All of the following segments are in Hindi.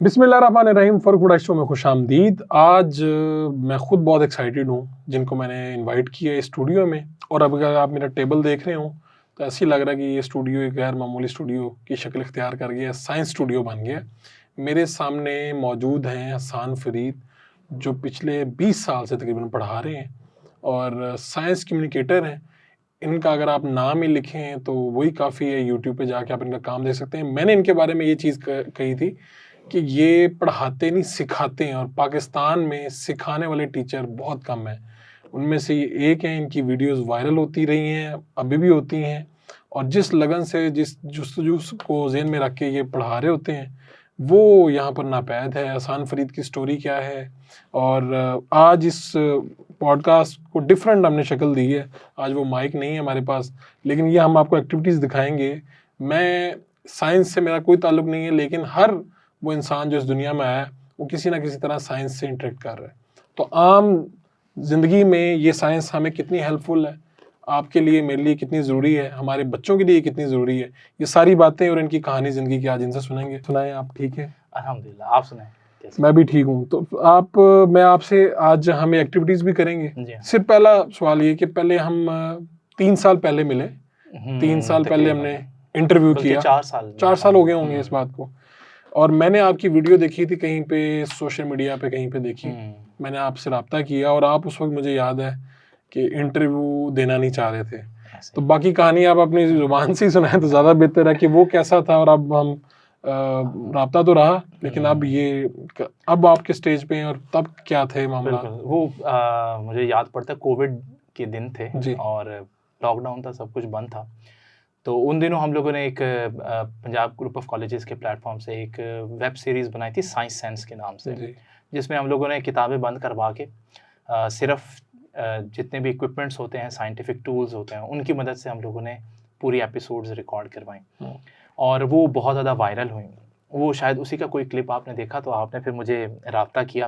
बिस्मिल्लाहिर्रहमानिर्रहीम। फर्क शो में खुशामदीद। आज मैं खुद बहुत एक्साइटेड हूँ, जिनको मैंने इनवाइट किया है स्टूडियो में। और अब अगर आप मेरा टेबल देख रहे हो तो ऐसे ही लग रहा है कि ये स्टूडियो एक गैर मामूली स्टूडियो की शक्ल इख्तियार कर गया, साइंस स्टूडियो बन गया। मेरे सामने मौजूद हैं हसान फरीद, जो पिछले 20 साल से तकरीबन पढ़ा रहे हैं और साइंस कम्युनिकेटर हैं। इनका अगर आप नाम ही लिखें तो वही काफ़ी है, यूट्यूब पे जाके आप इनका काम देख सकते हैं। मैंने इनके बारे में ये चीज़ कही थी कि ये पढ़ाते नहीं सिखाते हैं, और पाकिस्तान में सिखाने वाले टीचर बहुत कम हैं। उनमें से ये एक हैं, इनकी वीडियोस वायरल होती रही हैं, अभी भी होती हैं। और जिस लगन से, जिस जुस्तजू को ज़हन में रख के ये पढ़ा रहे होते हैं, वो यहाँ पर नापैद है। हसान फरीद की स्टोरी क्या है, और आज इस पॉडकास्ट को डिफरेंट हमने शक्ल दी है। आज वो माइक नहीं है हमारे पास, लेकिन ये हम आपको एक्टिविटीज़ दिखाएंगे। मैं साइंस से मेरा कोई ताल्लुक नहीं है, लेकिन हर वो इंसान जो इस दुनिया में आया है वो किसी ना किसी तरह साइंस से इंटरेक्ट कर रहा है। तो आम जिंदगी में ये साइंस हमें कितनी हेल्पफुल है, आपके लिए, मेरे लिए कितनी ज़रूरी है, हमारे बच्चों के लिए कितनी ज़रूरी है, ये सारी बातें और इनकी कहानी ज़िंदगी की आज इनसे सुनेंगे। सुनाएं आप, ठीक है? अल्हम्दुलिल्लाह, आप सुनाएं। मैं भी ठीक हूँ। तो आप, मैं आपसे आज हम एक्टिविटीज़ भी करेंगे। जी। सिर्फ पहला सवाल ये कि पहले हम 3 साल पहले मिले, 3 साल पहले हमने इंटरव्यू किया। 4 साल हो गए होंगे इस बात को। और मैंने आपकी वीडियो देखी थी कहीं पे, सोशल मीडिया पे कहीं पे देखी। मैंने आपसे रब्ता किया और आप उस वक्त, मुझे याद है कि इंटरव्यू देना नहीं चाह रहे थे। तो बाकी कहानी आप अपनी जुबान से ही सुनाएं तो ज़्यादा बेहतर है कि वो कैसा था। और अब हम रब्ता तो रहा, लेकिन अब आपके स्टेज पे हैं, और तब क्या थे मामला? वो मुझे याद पड़ता है, कोविड के दिन थे और लॉकडाउन था, सब कुछ बंद था। तो उन दिनों हम लोगों ने एक पंजाब ग्रुप ऑफ कॉलेजेस के प्लेटफॉर्म से एक वेब सीरीज़ बनाई थी, साइंस सेंस के नाम से, जिसमें हम लोगों ने किताबें बंद करवा के सिर्फ जितने भी इक्विपमेंट्स होते हैं, साइंटिफिक टूल्स होते हैं, उनकी मदद से हम लोगों ने पूरी एपिसोड्स रिकॉर्ड करवाई और वो बहुत ज़्यादा वायरल हुई। वो शायद उसी का कोई क्लिप आपने देखा, तो आपने फिर मुझे रब्ता किया।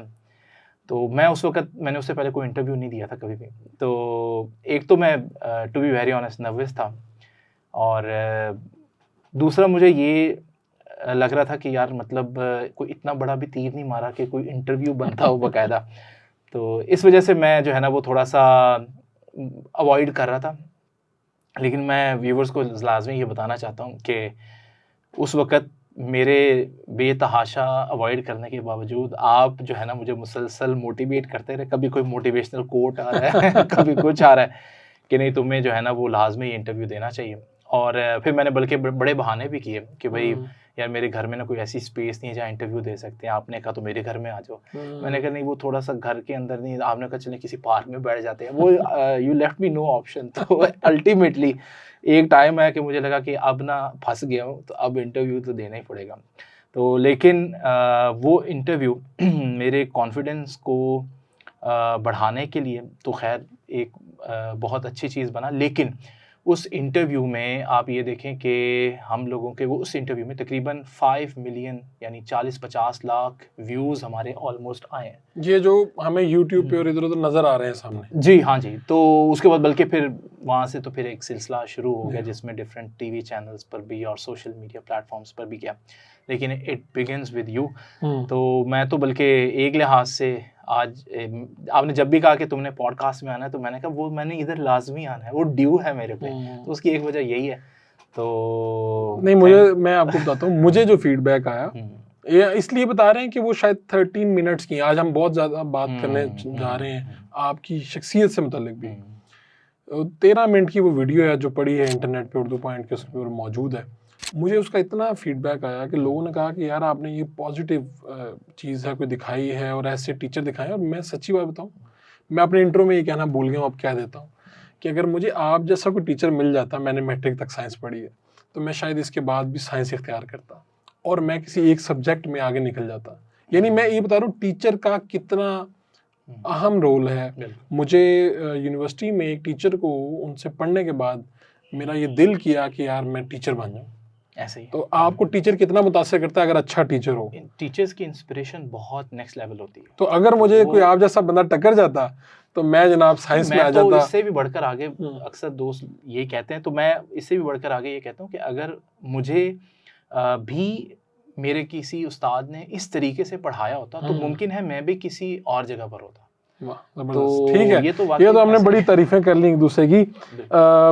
तो मैं उस वक़्त, मैंने उससे पहले कोई इंटरव्यू नहीं दिया था कभी भी। तो एक तो मैं to be very honest nervous था, और दूसरा मुझे ये लग रहा था कि यार मतलब कोई इतना बड़ा भी तीर नहीं मारा कि कोई इंटरव्यू बनता हो बाकायदा। तो इस वजह से मैं जो है ना वो थोड़ा सा अवॉइड कर रहा था। लेकिन मैं व्यूवर्स को लाज़मी ये बताना चाहता हूँ कि उस वक़्त मेरे बेतहाशा अवॉइड करने के बावजूद आप जो है ना मुझे मुसलसल मोटिवेट करते रहे। कभी कोई मोटिवेशनल कोट आ रहा है कभी कुछ आ रहा है कि नहीं, तुम्हें जो है ना वो लाजमी इंटरव्यू देना चाहिए। और फिर मैंने बल्कि बड़े बहाने भी किए कि भाई यार मेरे घर में ना कोई ऐसी स्पेस नहीं है जहाँ इंटरव्यू दे सकते हैं। आपने कहा तो मेरे घर में आ जाओ। मैंने कहा नहीं, वो थोड़ा सा घर के अंदर नहीं। आपने कहा चले किसी पार्क में बैठ जाते हैं। वो you left me know option. तो अल्टीमेटली एक टाइम है कि मुझे लगा कि अब ना फंस गया हूँ, तो अब इंटरव्यू तो देना ही पड़ेगा। तो लेकिन वो इंटरव्यू मेरे कॉन्फिडेंस को बढ़ाने के लिए तो खैर एक बहुत अच्छी चीज़ बना। लेकिन उस इंटरव्यू में आप ये देखें कि हम लोगों के वो उस इंटरव्यू में तकरीबन 5 मिलियन यानी 40-50 लाख व्यूज़ हमारे ऑलमोस्ट आए हैं। ये जो हमें यूट्यूब पे और इधर उधर नज़र आ रहे हैं सामने। जी हाँ जी। तो उसके बाद बल्कि फिर वहाँ से तो फिर एक सिलसिला शुरू हो गया, जिसमें डिफरेंट टीवी चैनल्स पर भी और सोशल मीडिया प्लेटफॉर्म्स पर भी किया। लेकिन इट बिगिंस विद यू। तो मैं तो बल्कि एक लिहाज से आज आपने जब भी कहा कि तुमने पॉडकास्ट में आना है, तो मैंने कहा वो मैंने इधर लाजमी आना है, वो ड्यू है मेरे पे। तो उसकी एक वजह यही है। तो नहीं, मैं आपको बताता हूँ, मुझे जो फीडबैक आया, ये इसलिए बता रहे हैं कि वो शायद 13 मिनट्स की। आज हम बहुत ज़्यादा बात करने जा रहे हैं आपकी शख्सियत से मुतल्लिक भी। 13 मिनट की वो वीडियो है जो पड़ी है इंटरनेट पे, उर्दू पॉइंट के उस पर मौजूद है। मुझे उसका इतना फीडबैक आया कि लोगों ने कहा कि यार आपने ये पॉजिटिव चीज़ है कोई दिखाई है, और ऐसे टीचर दिखाए। और मैं सच्ची बात बताऊँ, मैं अपने इंट्रो में ये कहना भूल गया हूँ, अब कह देता हूँ कि अगर मुझे आप जैसा कोई टीचर मिल जाता, मैंने मैट्रिक तक साइंस पढ़ी है, तो मैं शायद इसके बाद भी साइंस इख्तियार करता और मैं किसी एक सब्जेक्ट में आगे निकल जाता। यानी मैं ये बता रहा हूँ टीचर का कितना अहम रोल है। मुझे यूनिवर्सिटी में एक टीचर को, उनसे पढ़ने के बाद मेरा ये दिल किया कि यार मैं टीचर बन जाऊँ। ऐसे ही। तो आपको टीचर कितना मुतासिर करता है अगर अच्छा टीचर हो? टीचर्स की इंस्पिरेशन बहुत नेक्स्ट लेवल होती है। तो अगर मुझे कोई आप जैसा बंदा टक्कर जाता तो मैं जनाब साइंस में आ जाता। तो इससे भी बढ़कर आगे, अक्सर दोस्त ये कहते हैं, तो मैं इससे भी बढ़कर आगे ये कहता हूँ कि अगर मुझे भी मेरे किसी उस्ताद ने इस तरीके से पढ़ाया होता तो मुमकिन है मैं भी किसी और जगह पर होता। तो ठीक है, ये तो हमने बड़ी तारीफें कर ली एक दूसरे की।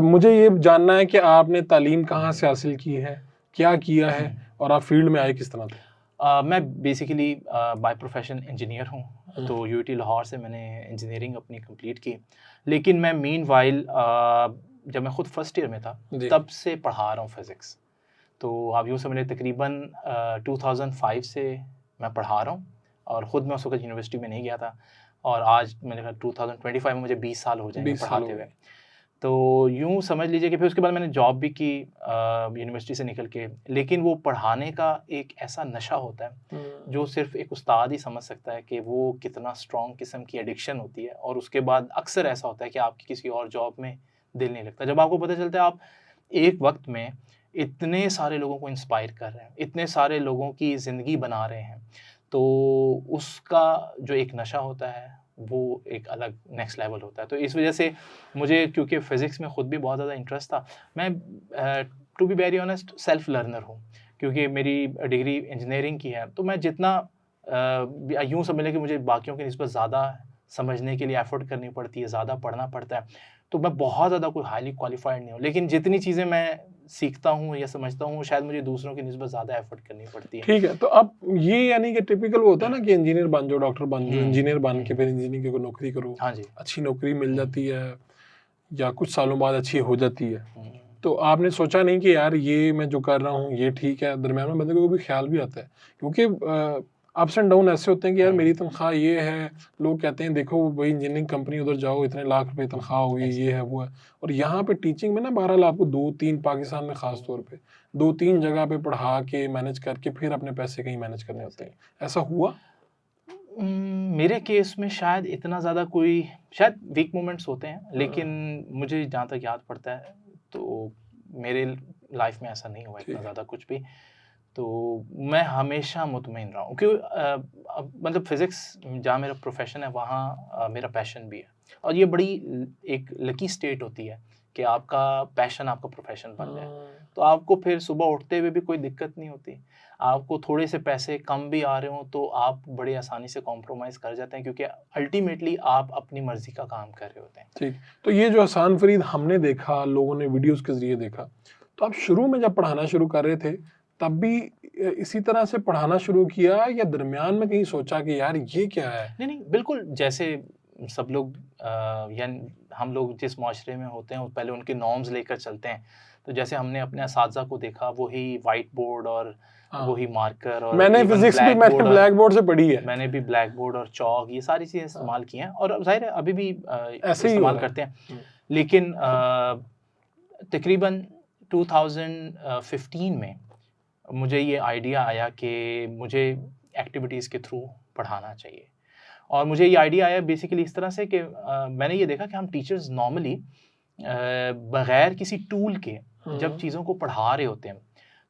मुझे ये जानना है कि आपने तालीम कहाँ से हासिल की है, क्या किया है और आप फील्ड में आए किस तरह थे? मैं बेसिकली बाय प्रोफेशन इंजीनियर हूँ, तो यूटी लाहौर से मैंने इंजीनियरिंग अपनी कंप्लीट की। लेकिन मैं मीनवाइल जब मैं खुद फर्स्ट ईयर में था तब से पढ़ा रहा हूँ फिज़िक्स। तो आप यूँ समझ लें तकरीबन 2005 से मैं पढ़ा रहा हूँ और ख़ुद मैं उस वक्त यूनिवर्सिटी में नहीं गया था। और आज मैंने कहा 2025 में मुझे 20 साल हो जाएंगे पढ़ाते हुए। तो यूँ समझ लीजिए कि फिर उसके बाद मैंने जॉब भी की यूनिवर्सिटी से निकल के। लेकिन वो पढ़ाने का एक ऐसा नशा होता है जो सिर्फ एक उस्ताद ही समझ सकता है कि वो कितना स्ट्रॉन्ग किस्म की एडिक्शन होती है। और उसके बाद अक्सर ऐसा होता है कि आपकी किसी और जॉब में दिल नहीं लगता। जब आपको पता चलता है आप एक वक्त में इतने सारे लोगों को इंस्पायर कर रहे हैं, इतने सारे लोगों की ज़िंदगी बना रहे हैं, तो उसका जो एक नशा होता है वो एक अलग नेक्स्ट लेवल होता है। तो इस वजह से मुझे, क्योंकि फ़िज़िक्स में ख़ुद भी बहुत ज़्यादा इंटरेस्ट था, मैं to be very honest self learner हूँ। क्योंकि मेरी डिग्री इंजीनियरिंग की है, तो मैं जितना यूँ समझ लें कि मुझे बाकियों की निस्बत ज़्यादा समझने के लिए एफ़र्ट करनी पड़ती है, ज़्यादा पढ़ना पड़ता है। तो मैं बहुत ज़्यादा कोई हाईली क्वालिफ़ाइड नहीं हूँ, लेकिन जितनी चीज़ें मैं सीखता हूँ या समझता हूँ, शायद मुझे दूसरों की निस्बत ज़्यादा एफ़र्ट करनी पड़ती है। ठीक है, तो अब ये यानी कि टिपिकल वो होता है ना कि इंजीनियर बन जाओ, डॉक्टर बन जाओ, इंजीनियर बन के फिर इंजीनियरिंग की कोई नौकरी करो, हाँ जी, अच्छी नौकरी मिल जाती है या कुछ सालों बाद अच्छी हो जाती है। तो आपने सोचा नहीं कि यार ये मैं जो कर रहा हूँ ये ठीक है? दरम्यान में बंदे को भी ख्याल भी आता है, क्योंकि अप्स एंड डाउन ऐसे होते हैं कि यार मेरी तनख्वाह ये है, लोग कहते हैं देखो वही इंजीनियरिंग कंपनी उधर जाओ इतने लाख रुपए तनख्वाह हुई, ये है वो है, और यहाँ पे टीचिंग में ना बहरहाल आपको 2-3 पाकिस्तान में खास तौर पे 2-3 जगह पे पढ़ा के मैनेज करके फिर अपने पैसे कहीं मैनेज करने होते हैं। ऐसा हुआ? मेरे केस में शायद इतना ज़्यादा कोई, शायद वीक मोमेंट्स होते हैं, लेकिन मुझे जहाँ तक याद पड़ता है तो मेरे लाइफ में ऐसा नहीं हुआ इतना ज़्यादा कुछ भी। तो मैं हमेशा मुतमईन रहा हूँ, क्योंकि मतलब फ़िज़िक्स जहाँ मेरा प्रोफ़ेशन है वहाँ मेरा पैशन भी है। और ये बड़ी एक लकी स्टेट होती है कि आपका पैशन आपका प्रोफ़ेशन बन जाए। तो आपको फिर सुबह उठते हुए भी कोई दिक्कत नहीं होती। आपको थोड़े से पैसे कम भी आ रहे हों तो आप बड़ी आसानी से कॉम्प्रोमाइज़ कर जाते हैं, क्योंकि अल्टीमेटली आप अपनी मर्ज़ी का काम कर रहे होते हैं। ठीक, तो ये जो हसान फरीद हमने देखा, लोगों ने वीडियोज़ के ज़रिए देखा, तो आप शुरू में जब पढ़ाना शुरू कर रहे थे तब भी इसी तरह से पढ़ाना शुरू किया या दरमियान में कहीं सोचा कि यार ये क्या है? नहीं, बिल्कुल जैसे सब लोग या हम लोग जिस माशरे में होते हैं पहले उनके नॉर्म्स लेकर चलते हैं। तो जैसे हमने अपने असातिज़ा को देखा, वही व्हाइट बोर्ड और वही मार्कर, और मैंने फिजिक्स भी मैंने ब्लैक बोर्ड से पढ़ी है। मैंने भी ब्लैक बोर्ड और चॉक ये सारी चीज़ें इस्तेमाल की हैं, और ज़ाहिर है अभी भी ऐसे ही इस्तेमाल करते हैं। लेकिन तकरीबन 2015 में मुझे ये आइडिया आया कि मुझे एक्टिविटीज़ के थ्रू पढ़ाना चाहिए। और मुझे ये आइडिया आया बेसिकली इस तरह से कि मैंने ये देखा कि हम टीचर्स नॉर्मली बग़ैर किसी टूल के जब चीज़ों को पढ़ा रहे होते हैं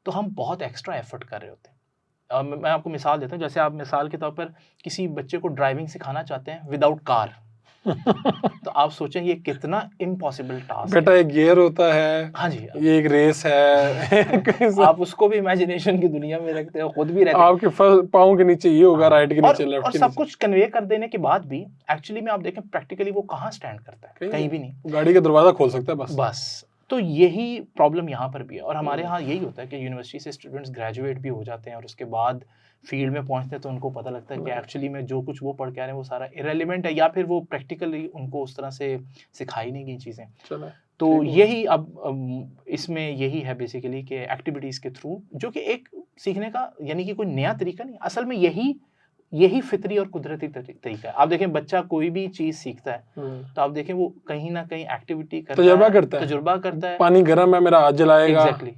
तो हम बहुत एक्स्ट्रा एफ़र्ट कर रहे होते हैं। मैं आपको मिसाल देता हूँ। जैसे आप मिसाल के तौर पर किसी बच्चे को ड्राइविंग सिखाना चाहते हैं विदाउट कार। तो आप सोचें ये कितना इम्पॉसिबल टास्क है। बेटा एक गियर होता है, हाँ जी, ये एक रेस है। आप उसको भी इमेजिनेशन की दुनिया में रखते हो, खुद भी रहते हो। आपके पाँव के नीचे ये होगा, राइट के नीचे, लेफ्ट के नीचे। और सब कुछ कन्वे कर देने के बाद भी एक्चुअली में आप देखें प्रैक्टिकली वो कहाँ स्टैंड करता है? कहीं भी नहीं। गाड़ी का दरवाजा खोल सकता है बस। तो यही प्रॉब्लम यहाँ पर भी है। और हमारे यहाँ यही होता है कि यूनिवर्सिटी से स्टूडेंट्स ग्रेजुएट भी हो जाते हैं और उसके बाद फील्ड में पहुँचते हैं तो उनको पता लगता है कि एक्चुअली में जो कुछ वो पढ़ के आ रहे हैं वो सारा इररिलेवेंट है, या फिर वो प्रैक्टिकली उनको उस तरह से सिखाई नहीं गई चीज़ें। तो यही अब इसमें यही है बेसिकली कि एक्टिविटीज़ के थ्रू, जो कि एक सीखने का यानी कि कोई नया तरीका नहीं, असल में यही फितरी और कुदरती तरीका है। आप देखें बच्चा कोई भी चीज़ सीखता है तो आप देखें वो कहीं ना कहीं एक्टिविटी करता है, तजुर्बा करता है। पानी गर्म है, मेरा हाथ जलाएगा। एग्जैक्टली।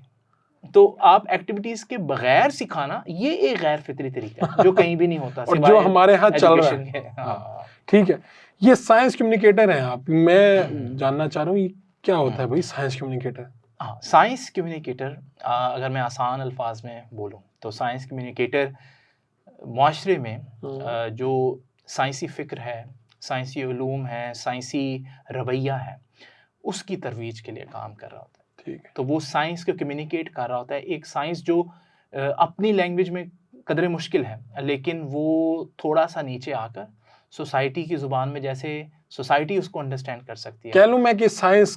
तो आप एक्टिविटीज के बगैर सिखाना ये एक गैर फितरी तरीका है जो कहीं भी नहीं होता और जो हमारे यहाँ चल रहा है। ठीक है, ये साइंस कम्युनिकेटर हैं आप, मैं जानना चाह रहा हूँ ये क्या होता है भाई साइंस कम्युनिकेटर? हाँ, साइंस कम्युनिकेटर अगर मैं आसान अल्फाज में बोलूँ तो साइंस कम्युनिकेटर माशरे में जो साइंसी फ़िक्र है, साइंसी उलूम है, साइंसी रवैया है, उसकी तरवीज के लिए काम कर रहा होता है। ठीक है। तो वो साइंस को कम्युनिकेट कर रहा होता है, एक साइंस जो अपनी लैंग्वेज में कदरे मुश्किल है, लेकिन वो थोड़ा सा नीचे आकर सोसाइटी की ज़ुबान में जैसे सोसाइटी उसको अंडरस्टैंड कर सकती है। कह लूं मैं कि साइंस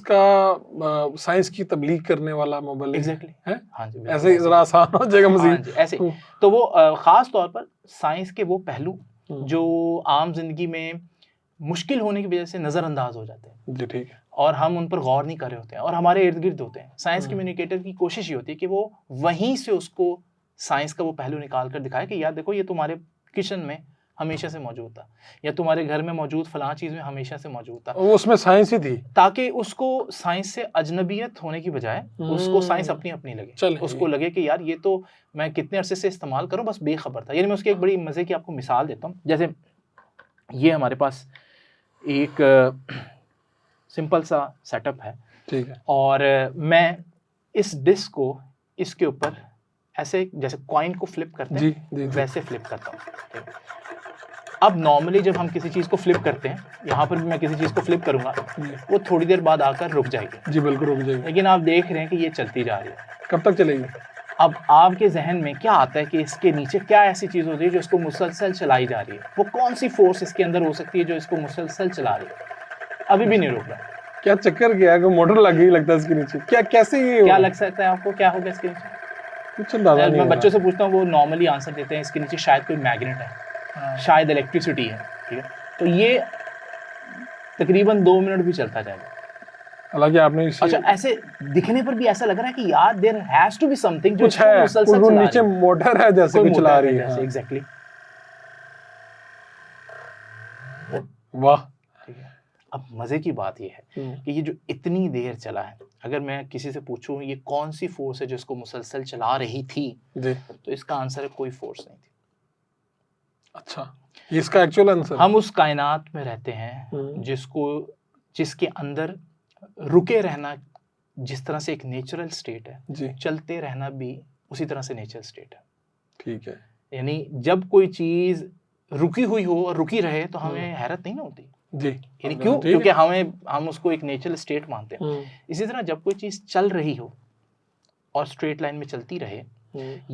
की तबलीग करने वाला मोबाइल एग्जैक्टली है। हाँ जी, ऐसे ही जरा आसान हो जाएगा हाँ मजीद। जी, ऐसे तो वो खास तौर पर साइंस के वो पहलू जो आम जिंदगी में मुश्किल होने की वजह से नज़रअंदाज हो जाते हैं जी, ठीक है, और हम उन पर गौर नहीं कर रहे होते हैं और हमारे इर्द गिर्द होते हैं। साइंस कम्युनिकेटर की कोशिश ये होती है कि वो वहीं से उसको साइंस का वो पहलू निकाल कर दिखाए कि यार देखो ये तुम्हारे किचन में हमेशा से मौजूद था या तुम्हारे घर में मौजूद फलां चीज़ में हमेशा से मौजूद था, वो उसमें साइंस ही थी, ताकि उसको साइंस से अजनबियत होने की बजाय उसको साइंस अपनी अपनी लगे, उसको लगे कि यार ये तो मैं कितने अरसे से इस्तेमाल करूं, बस बेखबर था। यानी मैं उसकी एक बड़ी मज़े की आपको मिसाल देता हूँ। जैसे ये हमारे पास एक सिंपल सा सेटअप है, ठीक है, और मैं इस डिस्क को इसके ऊपर ऐसे जैसे कॉइन को फ्लिप करते हैं जी, वैसे फ्लिप करता हूँ। अब नॉर्मली जब हम किसी चीज़ को फ्लिप करते हैं, यहाँ पर भी मैं किसी चीज़ को फ्लिप करूंगा, वो थोड़ी देर बाद आकर रुक जाएगी। जी बिल्कुल रुक जाएगी, लेकिन आप देख रहे हैं कि ये चलती जा रही है। कब तक चलेगी? अब आपके जहन में क्या आता है कि इसके नीचे क्या ऐसी चीज़ होती है जो इसको मुसलसल चलाई जा रही है? वो कौन सी फोर्स इसके अंदर हो सकती है जो इसको मुसलसल चला रही है? अभी भी नहीं रुक रहा। क्या चक्कर क्या है कि मोटर लग गई लगता है इसके नीचे? क्या कैसे ये क्या लग सकता है आपको? क्या होगा इसके नीचे? कुछ अंदाजा नहीं। मैं बच्चों से पूछता हूँ, वो नॉर्मली आंसर देते हैं इसके नीचे शायद कोई मैग्नेट है, शायद इलेक्ट्रिसिटी है। ठीक है, तो ये तकरीबन 2 मिनट भी चलता जाएगा। हालांकि आपने अच्छा, ऐसे दिखने पर भी ऐसा लग रहा है कि यार there has to be something जो कुछ है, कुछ नीचे मोटर है जैसे कुछ चला रही है। एग्जैक्टली। वाह। ठीक है, अब मजे की बात ये है कि ये जो इतनी देर चला है, अगर मैं किसी से पूछूं ये कौन सी फोर्स है जो इसको मुसलसल चला रही थी जी, तो इसका आंसर है कोई फोर्स नहीं थी। अच्छा, ये इसका एक्चुअल आंसर? हम उस कायनात में रहते हैं जिसके अंदर रुके रहना जिस तरह से एक नेचुरल स्टेट है जी, चलते रहना भी उसी तरह से नेचुरल स्टेट है। ठीक है, यानी जब कोई चीज रुकी हुई हो और रुकी रहे तो हमें हैरत नहीं ना होती जी। यानी क्यों? क्योंकि हम उसको एक नेचुरल स्टेट मानते हैं। इसी तरह जब कोई चीज चल रही हो और स्ट्रेट लाइन में चलती रहे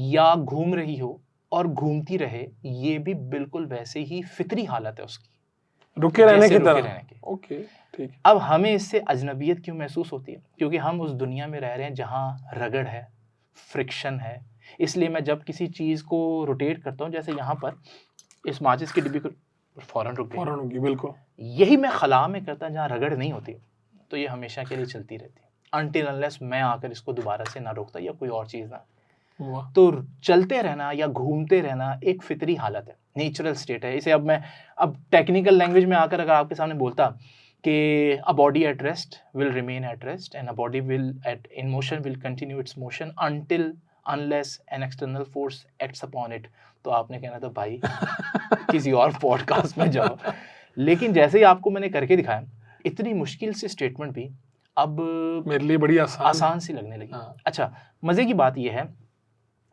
या घूम रही हो और घूमती रहे, ये भी बिल्कुल वैसे ही फितरी हालत है उसकी, रुके रहने की तरह। ओके, ठीक। अब हमें इससे अजनबियत क्यों महसूस होती है? क्योंकि हम उस दुनिया में रह रहे हैं जहाँ रगड़ है, फ्रिक्शन है। इसलिए मैं जब किसी चीज़ को रोटेट करता हूँ, जैसे यहाँ पर इस माचिस की डिब्बी को फौरन रुक गई, बिल्कुल यही मैं खला में करता जहाँ रगड़ नहीं होती, तो ये हमेशा के लिए चलती रहती है अनटिल अनलेस मैं आकर इसको दोबारा से ना रोकता या कोई और चीज़ ना। तो चलते रहना या घूमते रहना एक फितरी हालत है, नेचुरल स्टेट है। इसे अब टेक्निकल लैंग्वेज में आकर अगर आपके सामने बोलता कि a body at rest will remain at rest and a body will in motion will continue its motion until unless an external force acts upon it, तो आपने कहना था भाई किसी और पॉडकास्ट में जाओ। लेकिन जैसे ही आपको मैंने करके दिखाया, इतनी मुश्किल सी स्टेटमेंट भी अब मेरे लिए बड़ी आसान सी लगने लगी। अच्छा, मजे की बात यह है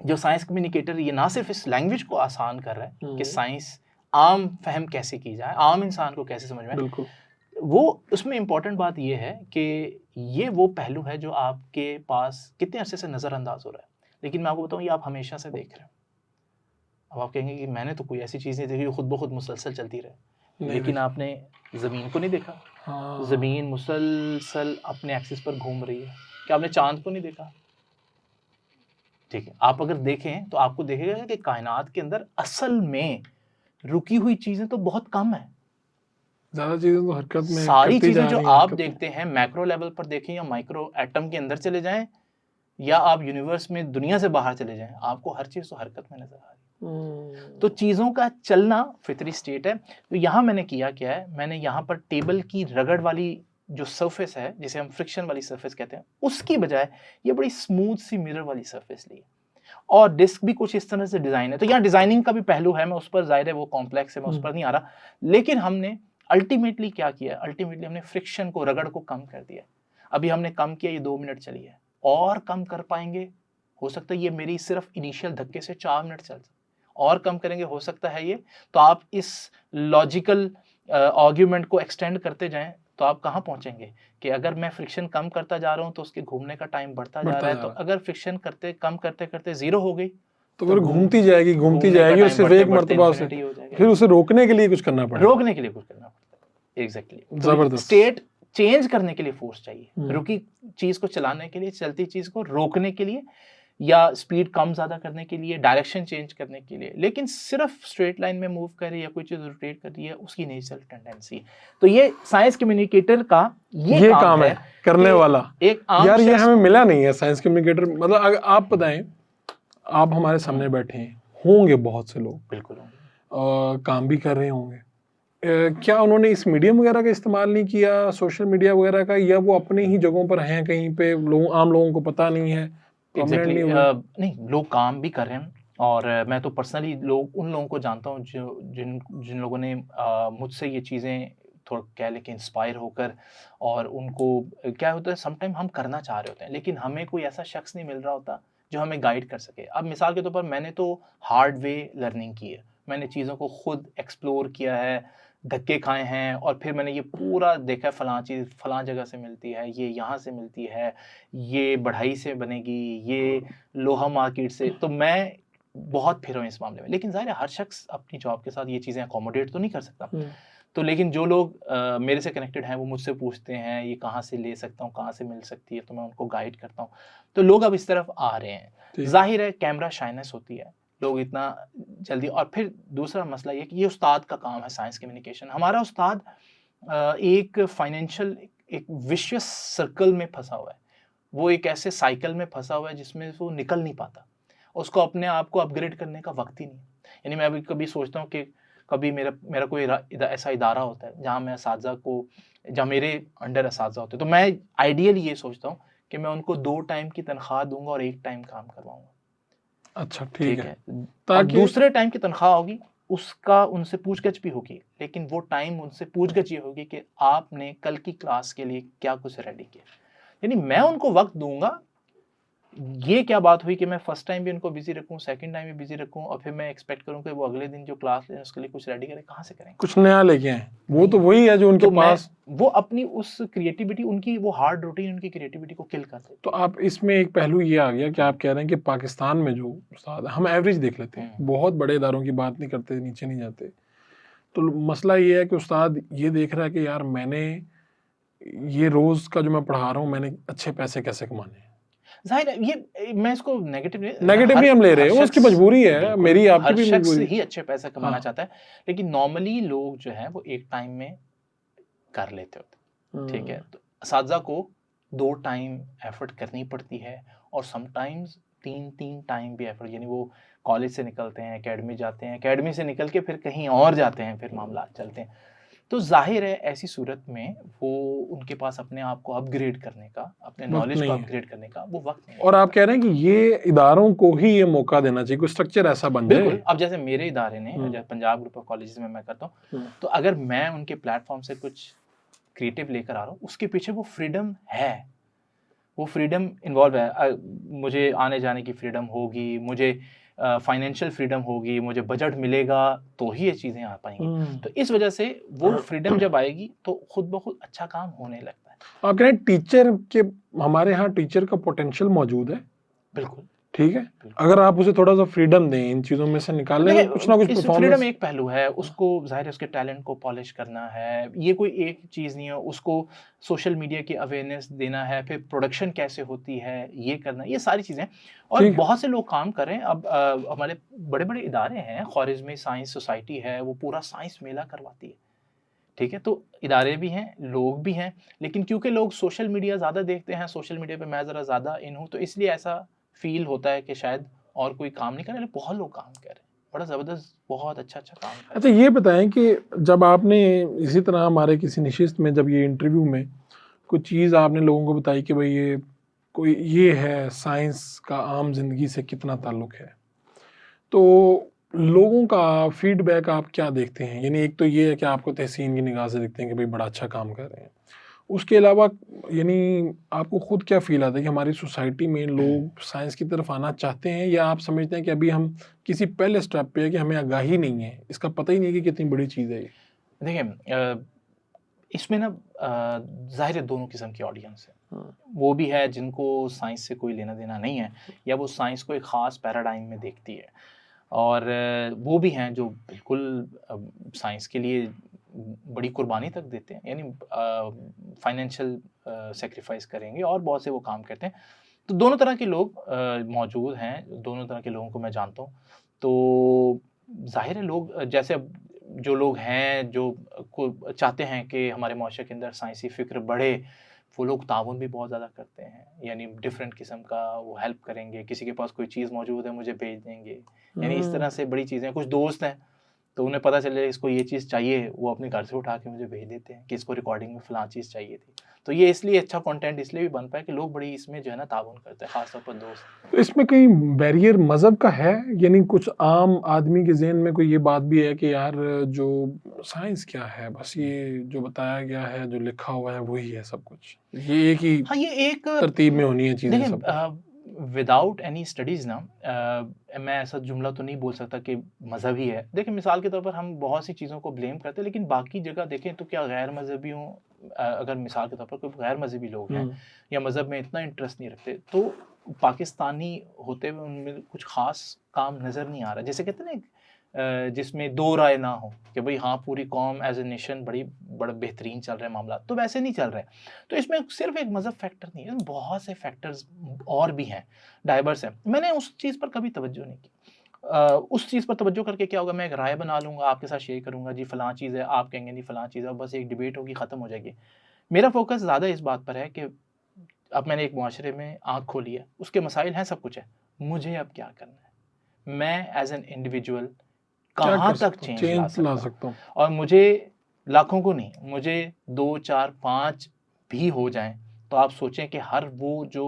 जो साइंस कम्युनिकेटर ये ना सिर्फ इस लैंग्वेज को आसान कर रहा है कि साइंस आम फहम कैसे की जाए, आम इंसान को कैसे समझ में, बिल्कुल वो उसमें इम्पोर्टेंट बात ये है कि ये वो पहलू है जो आपके पास कितने अरसे से नज़रअंदाज हो रहा है, लेकिन मैं आपको बताऊँ ये आप हमेशा से देख रहे हैं। अब आप कहेंगे कि मैंने तो कोई ऐसी चीज़ नहीं देखी जो खुद ब खुद मुसलसल चलती रहे, लेकिन आपने ज़मीन को नहीं देखा? ज़मीन मुसलसल अपने एक्सिस पर घूम रही है। क्या आपने चांद को नहीं देखा? ठीक है, आप अगर देखें तो आपको देखेगा कि कायनात के अंदर असल में रुकी हुई चीजें तो बहुत कम है, ज्यादा चीजें तो हरकत में, सारी चीजें जो आप देखते हैं मैक्रो लेवल पर देखें या माइक्रो एटम के अंदर चले जाएं या आप यूनिवर्स में दुनिया से बाहर चले जाएं, आपको हर चीज तो हरकत में नजर आ रही है। तो चीजों का चलना फितरी स्टेट है। तो यहाँ मैंने किया क्या है, मैंने यहाँ पर टेबल की रगड़ वाली जो सरफेस है जिसे हम फ्रिक्शन वाली सरफेस कहते हैं, उसकी बजाय ये बड़ी स्मूथ सी मिरर वाली सरफेस ली और डिस्क भी कुछ इस तरह से डिजाइन है। तो यहाँ डिजाइनिंग का भी पहलू है, मैं उस पर जाहिर है वो कॉम्प्लेक्स है, मैं उस पर नहीं आ रहा, लेकिन हमने अल्टीमेटली क्या किया, अल्टीमेटली हमने फ्रिक्शन को, रगड़ को कम कर दिया। अभी हमने कम किया, ये 2 मिनट चली है, और कम कर पाएंगे, हो सकता है ये मेरी सिर्फ इनिशियल धक्के से 4 मिनट चल, और कम करेंगे हो सकता है ये, तो आप इस लॉजिकल आर्ग्यूमेंट को एक्सटेंड करते जाएं तो आप कहाँ पहुंचेंगे कि अगर मैं फ्रिक्शन कम करता जा रहा हूं तो उसके घूमने का टाइम बढ़ता जा रहा है, तो अगर फ्रिक्शन कम करते करते 0 हो गई तो फिर घूमती जाएगी और सिर्फ एक मर्तबा उसे फिर उसे रोकने के लिए कुछ करना पड़ेगा। एग्जैक्टली, जबरदस्त। स्टेट चेंज करने के लिए फोर्स चाहिए, रुकी चीज को चलाने के लिए, चलती चीज को रोकने के लिए, या स्पीड कम ज्यादा करने के लिए, डायरेक्शन चेंज करने के लिए। लेकिन सिर्फ स्ट्रेट लाइन में मूव कर रही है या कोई चीज रोटेट कर रही है, उसकी नेचुरल टेंडेंसी। तो ये साइंस कम्युनिकेटर का ये काम है करने वाला। एक यार ये हमें मिला नहीं है साइंस कम्युनिकेटर। मतलब अगर आप बताएं, आप हमारे सामने बैठे हैं, होंगे बहुत से लोग, बिल्कुल काम भी कर रहे होंगे, क्या उन्होंने इस मीडियम वगैरह का इस्तेमाल नहीं किया, सोशल मीडिया वगैरह का, या वो अपने ही जगहों पर हैं कहीं पे, आम लोगों को पता नहीं है? नहीं, लोग काम भी कर रहे हैं। और मैं तो पर्सनली उन लोगों को जानता हूँ जिन लोगों ने मुझसे ये चीज़ें थोड़ा कह लें कि इंस्पायर होकर, और उनको क्या होता है, समटाइम हम करना चाह रहे होते हैं लेकिन हमें कोई ऐसा शख्स नहीं मिल रहा होता जो हमें गाइड कर सके। अब मिसाल के तौर पर मैंने तो हार्ड वे लर्निंग की है, मैंने चीज़ों को खुद एक्सप्लोर किया है, धक्के खाए हैं, और फिर मैंने ये पूरा देखा, फलां चीज़ फलां जगह से मिलती है, ये यहाँ से मिलती है, ये बढ़ई से बनेगी, ये लोहा मार्केट से। तो मैं बहुत फिर हूँ इस मामले में। लेकिन ज़ाहिर है हर शख्स अपनी जॉब के साथ ये चीज़ें अकोमोडेट तो नहीं कर सकता। तो लेकिन जो लोग मेरे से कनेक्टेड हैं वो मुझसे पूछते हैं ये कहाँ से ले सकता हूँ, कहाँ से मिल सकती है, तो मैं उनको गाइड करता हूँ। तो लोग अब इस तरफ आ रहे हैं। जाहिर है कैमरा शाइनेस होती है, लोग इतना जल्दी। और फिर दूसरा मसला ये कि ये उस्ताद का काम है साइंस कम्युनिकेशन। हमारा उस्ताद एक फाइनेंशियल एक विशियस सर्कल में फंसा हुआ है, वो एक ऐसे साइकिल में फंसा हुआ है जिसमें वो निकल नहीं पाता। उसको अपने आप को अपग्रेड करने का वक्त ही नहीं। यानी मैं अभी कभी सोचता हूँ कि कभी मेरा कोई ऐसा इदारा होता है जहाँ मैं असातिज़ा को, जहाँ मेरे अंडर असातिज़ा होते हैं, तो मैं आइडियली ये सोचता हूँ कि मैं उनको 2 टाइम की तनख्वाह दूंगा और 1 टाइम काम करवाऊंगा। अच्छा, ठीक है। ताकि दूसरे टाइम की तनख्वाह होगी, उसका उनसे पूछगछ भी होगी, लेकिन वो टाइम उनसे पूछगछ ये होगी कि आपने कल की क्लास के लिए क्या कुछ रेडी किया। यानी मैं उनको वक्त दूंगा। ये क्या बात हुई कि मैं फर्स्ट टाइम भी उनको बिजी रखूं, सेकंड टाइम भी बिजी रखूं, और फिर मैं एक्सपेक्ट करूं कि वो अगले दिन जो क्लास लें उसके लिए कुछ रेडी करें? कहाँ से करेंगे? कुछ नया लेके आए। वो तो वही है जो उनके पास, वो अपनी उस क्रिएटिविटी, उनकी वो हार्ड रूटीन उनकी क्रिएटिविटी को किल करते। तो आप इसमें एक पहलू ये आ गया कि आप कह रहे हैं कि पाकिस्तान में जो उस्ताद, हम एवरेज देख लेते हैं, बहुत बड़े इदारों की बात नहीं करते, नीचे नहीं जाते, तो मसला ये है कि उस्ताद ये देख रहा है कि यार मैंने ये रोज का जो मैं पढ़ा रहा हूँ, मैंने अच्छे पैसे कैसे कमाने हैं। जाहिर है ये मैं इसको नेगेटिव नहीं हम ले रहे हैं, उसकी मजबूरी है, मेरी आपकी भी मजबूरी। ही अच्छे पैसे कमाना चाहता है, लेकिन नॉर्मली लोग जो है वो 1 टाइम में कर लेते होते। ठीक है, तो असातिज़ा को 2 टाइम एफर्ट करनी पड़ती है, और समटाइम्स 3 टाइम भी एफर्ट। यानी वो कॉलेज से निकलते हैं, एकेडमी जाते हैं, एकेडमी से निकल के फिर कहीं और जाते हैं, फिर मामला चलते हैं। तो जाहिर है ऐसी सूरत में वो उनके पास अपने आप को अपग्रेड करने का, अपने नॉलेज को अपग्रेड करने का वो वक्त नहीं है। और आप कह रहे हैं कि ये इदारों को ही ये मौका देना चाहिए, कोई स्ट्रक्चर ऐसा बन जाए। बिल्कुल। अब जैसे मेरे इदारे ने, जैसे पंजाब ग्रुप ऑफ कॉलेजेस में मैं करता हूँ, तो अगर मैं उनके प्लेटफॉर्म से कुछ क्रिएटिव लेकर आ रहा हूँ, उसके पीछे वो फ्रीडम है, वो फ्रीडम इन्वॉल्व है। मुझे आने जाने की फ्रीडम होगी, मुझे फाइनेंशियल फ्रीडम होगी, मुझे बजट मिलेगा, तो ही ये चीज़ें आ पाएंगी। तो इस वजह से वो फ्रीडम जब आएगी तो खुद ब खुद अच्छा काम होने लगता है। आप कह रहे हैं टीचर के, हमारे यहाँ टीचर का पोटेंशियल मौजूद है। बिल्कुल ठीक है, अगर आप उसे थोड़ा सा फ्रीडम दें, इन चीजों में से निकालने कुछ ना कुछ परफॉर्मेंस। फ्रीडम एक पहलू है, उसको जाहिर है उसके टैलेंट को पॉलिश करना है, ये कोई एक चीज़ नहीं है। उसको सोशल मीडिया की अवेयरनेस देना है, फिर प्रोडक्शन कैसे होती है ये करना, ये सारी चीज़ें। और बहुत से लोग काम कर रहे हैं। अब हमारे बड़े बड़े इदारे हैं, ख्वारिज़मी साइंस सोसाइटी है, वो पूरा साइंस मेला करवाती है। ठीक है, तो इदारे भी हैं, लोग भी हैं, लेकिन क्योंकि लोग सोशल मीडिया ज़्यादा देखते हैं, सोशल मीडिया पे मैं ज़रा ज़्यादा इन हूँ, तो इसलिए ऐसा फील होता है कि शायद और कोई काम नहीं कर रहे, बहुत लोग काम कर रहे हैं, बड़ा ज़बरदस्त, बहुत अच्छा काम कर रहे हैं। अच्छा ये बताएं कि जब आपने इसी तरह हमारे किसी निशिस्त में, जब ये इंटरव्यू में कुछ चीज़ आपने लोगों को बताई कि भाई ये कोई ये है, साइंस का आम जिंदगी से कितना ताल्लुक़ है, तो लोगों का फीडबैक आप क्या देखते हैं? यानी एक तो ये है कि आपको तहसीन की निगाह से देखते हैं कि भाई बड़ा अच्छा काम कर रहे हैं, उसके अलावा यानी आपको खुद क्या फील आता है कि हमारी सोसाइटी में लोग साइंस की तरफ आना चाहते हैं, या आप समझते हैं कि अभी हम किसी पहले स्टेप पे है कि हमें आगाही नहीं है, इसका पता ही नहीं है कि कितनी बड़ी चीज़ है ये? देखिए इसमें ना जाहिर है दोनों किस्म की ऑडियंस है। वो भी है जिनको साइंस से कोई लेना देना नहीं है, या वो साइंस को एक ख़ास पैराडाइम में देखती है, और वो भी हैं जो बिल्कुल साइंस के लिए बड़ी कुर्बानी तक देते हैं, यानी फाइनेंशियल सेक्रीफाइस करेंगे और बहुत से वो काम करते हैं। तो दोनों तरह के लोग मौजूद हैं, दोनों तरह के लोगों को मैं जानता हूँ। तो ज़ाहिर है लोग जैसे अब जो लोग हैं जो को चाहते हैं कि हमारे माशरे के अंदर साइंसी फ़िक्र बढ़े, वो लोग ताउन भी बहुत ज़्यादा करते हैं, यानी डिफरेंट किस्म का वो हेल्प करेंगे, किसी के पास कोई चीज़ मौजूद है मुझे भेज देंगे, यानी इस तरह से बड़ी चीज़ें। कुछ दोस्त हैं तो उन्हें पता चले इसको ये चीज़ चाहिए, वो अपने घर से उठा के मुझे भेज देते हैं कि इसको रिकॉर्डिंग में फ़लाँ चीज़ चाहिए थी। तो ये इसलिए अच्छा कंटेंट इसलिए भी बन पाया कि लोग बड़ी इसमें जो है ना ताउन करते हैं, ख़ास तौर पर दोस्त। तो इसमें कहीं बैरियर मज़हब का है, यानी कुछ आम आदमी के ज़हन में कोई ये बात भी है कि यार जो साइंस क्या है, बस ये जो बताया गया है, जो लिखा हुआ है वही है सब कुछ, ये एक ही हाँ, ये एक तरतीब में होनी है चीज़ें सब। देखिए विदाउट एनी स्टडीज़ ना मैं ऐसा जुमला तो नहीं बोल सकता कि मज़हब ही है। देखिए मिसाल के तौर पर हम बहुत सी चीज़ों को ब्लेम करते हैं, लेकिन बाकी जगह देखें तो क्या गैर मज़हबियों अगर मिसाल के तौर पर कोई गैर मज़हबी लोग हैं या मज़हब में इतना इंटरेस्ट नहीं रखते, तो पाकिस्तानी होते हुए उनमें कुछ ख़ास काम नज़र नहीं आ रहा। जैसे कहते हैं ना जिसमें दो राय ना हो कि भाई हाँ पूरी कौम एज ए नेशन बड़ा बेहतरीन चल रहे हैं मामला, तो वैसे नहीं चल रहे। तो इसमें सिर्फ एक मज़हब फैक्टर नहीं है, बहुत से फैक्टर्स और भी हैं, डाइवर्स हैं। मैंने उस चीज़ पर कभी तवज्जो नहीं की। उस चीज़ पर तवज्जो करके क्या होगा, मैं एक राय बना लूँगा, आपके साथ शेयर करूँगा, जी फ़लाँ चीज़ है, आप कहेंगे जी फ़लाँ चीज़ है, बस एक डिबेट होगी, ख़त्म हो जाएगी। मेरा फोकस ज़्यादा इस बात पर है कि अब मैंने एक मुआशरे में आँख खोली है, उसके मसाइल हैं, सब कुछ है, मुझे अब क्या करना है? मैं एज़ एन इंडिविजुअल कहाँ तक चेंज ला सकता हूँ? और मुझे लाखों को नहीं, मुझे 2, 4, 5 भी हो जाएँ, तो आप सोचें कि हर वो जो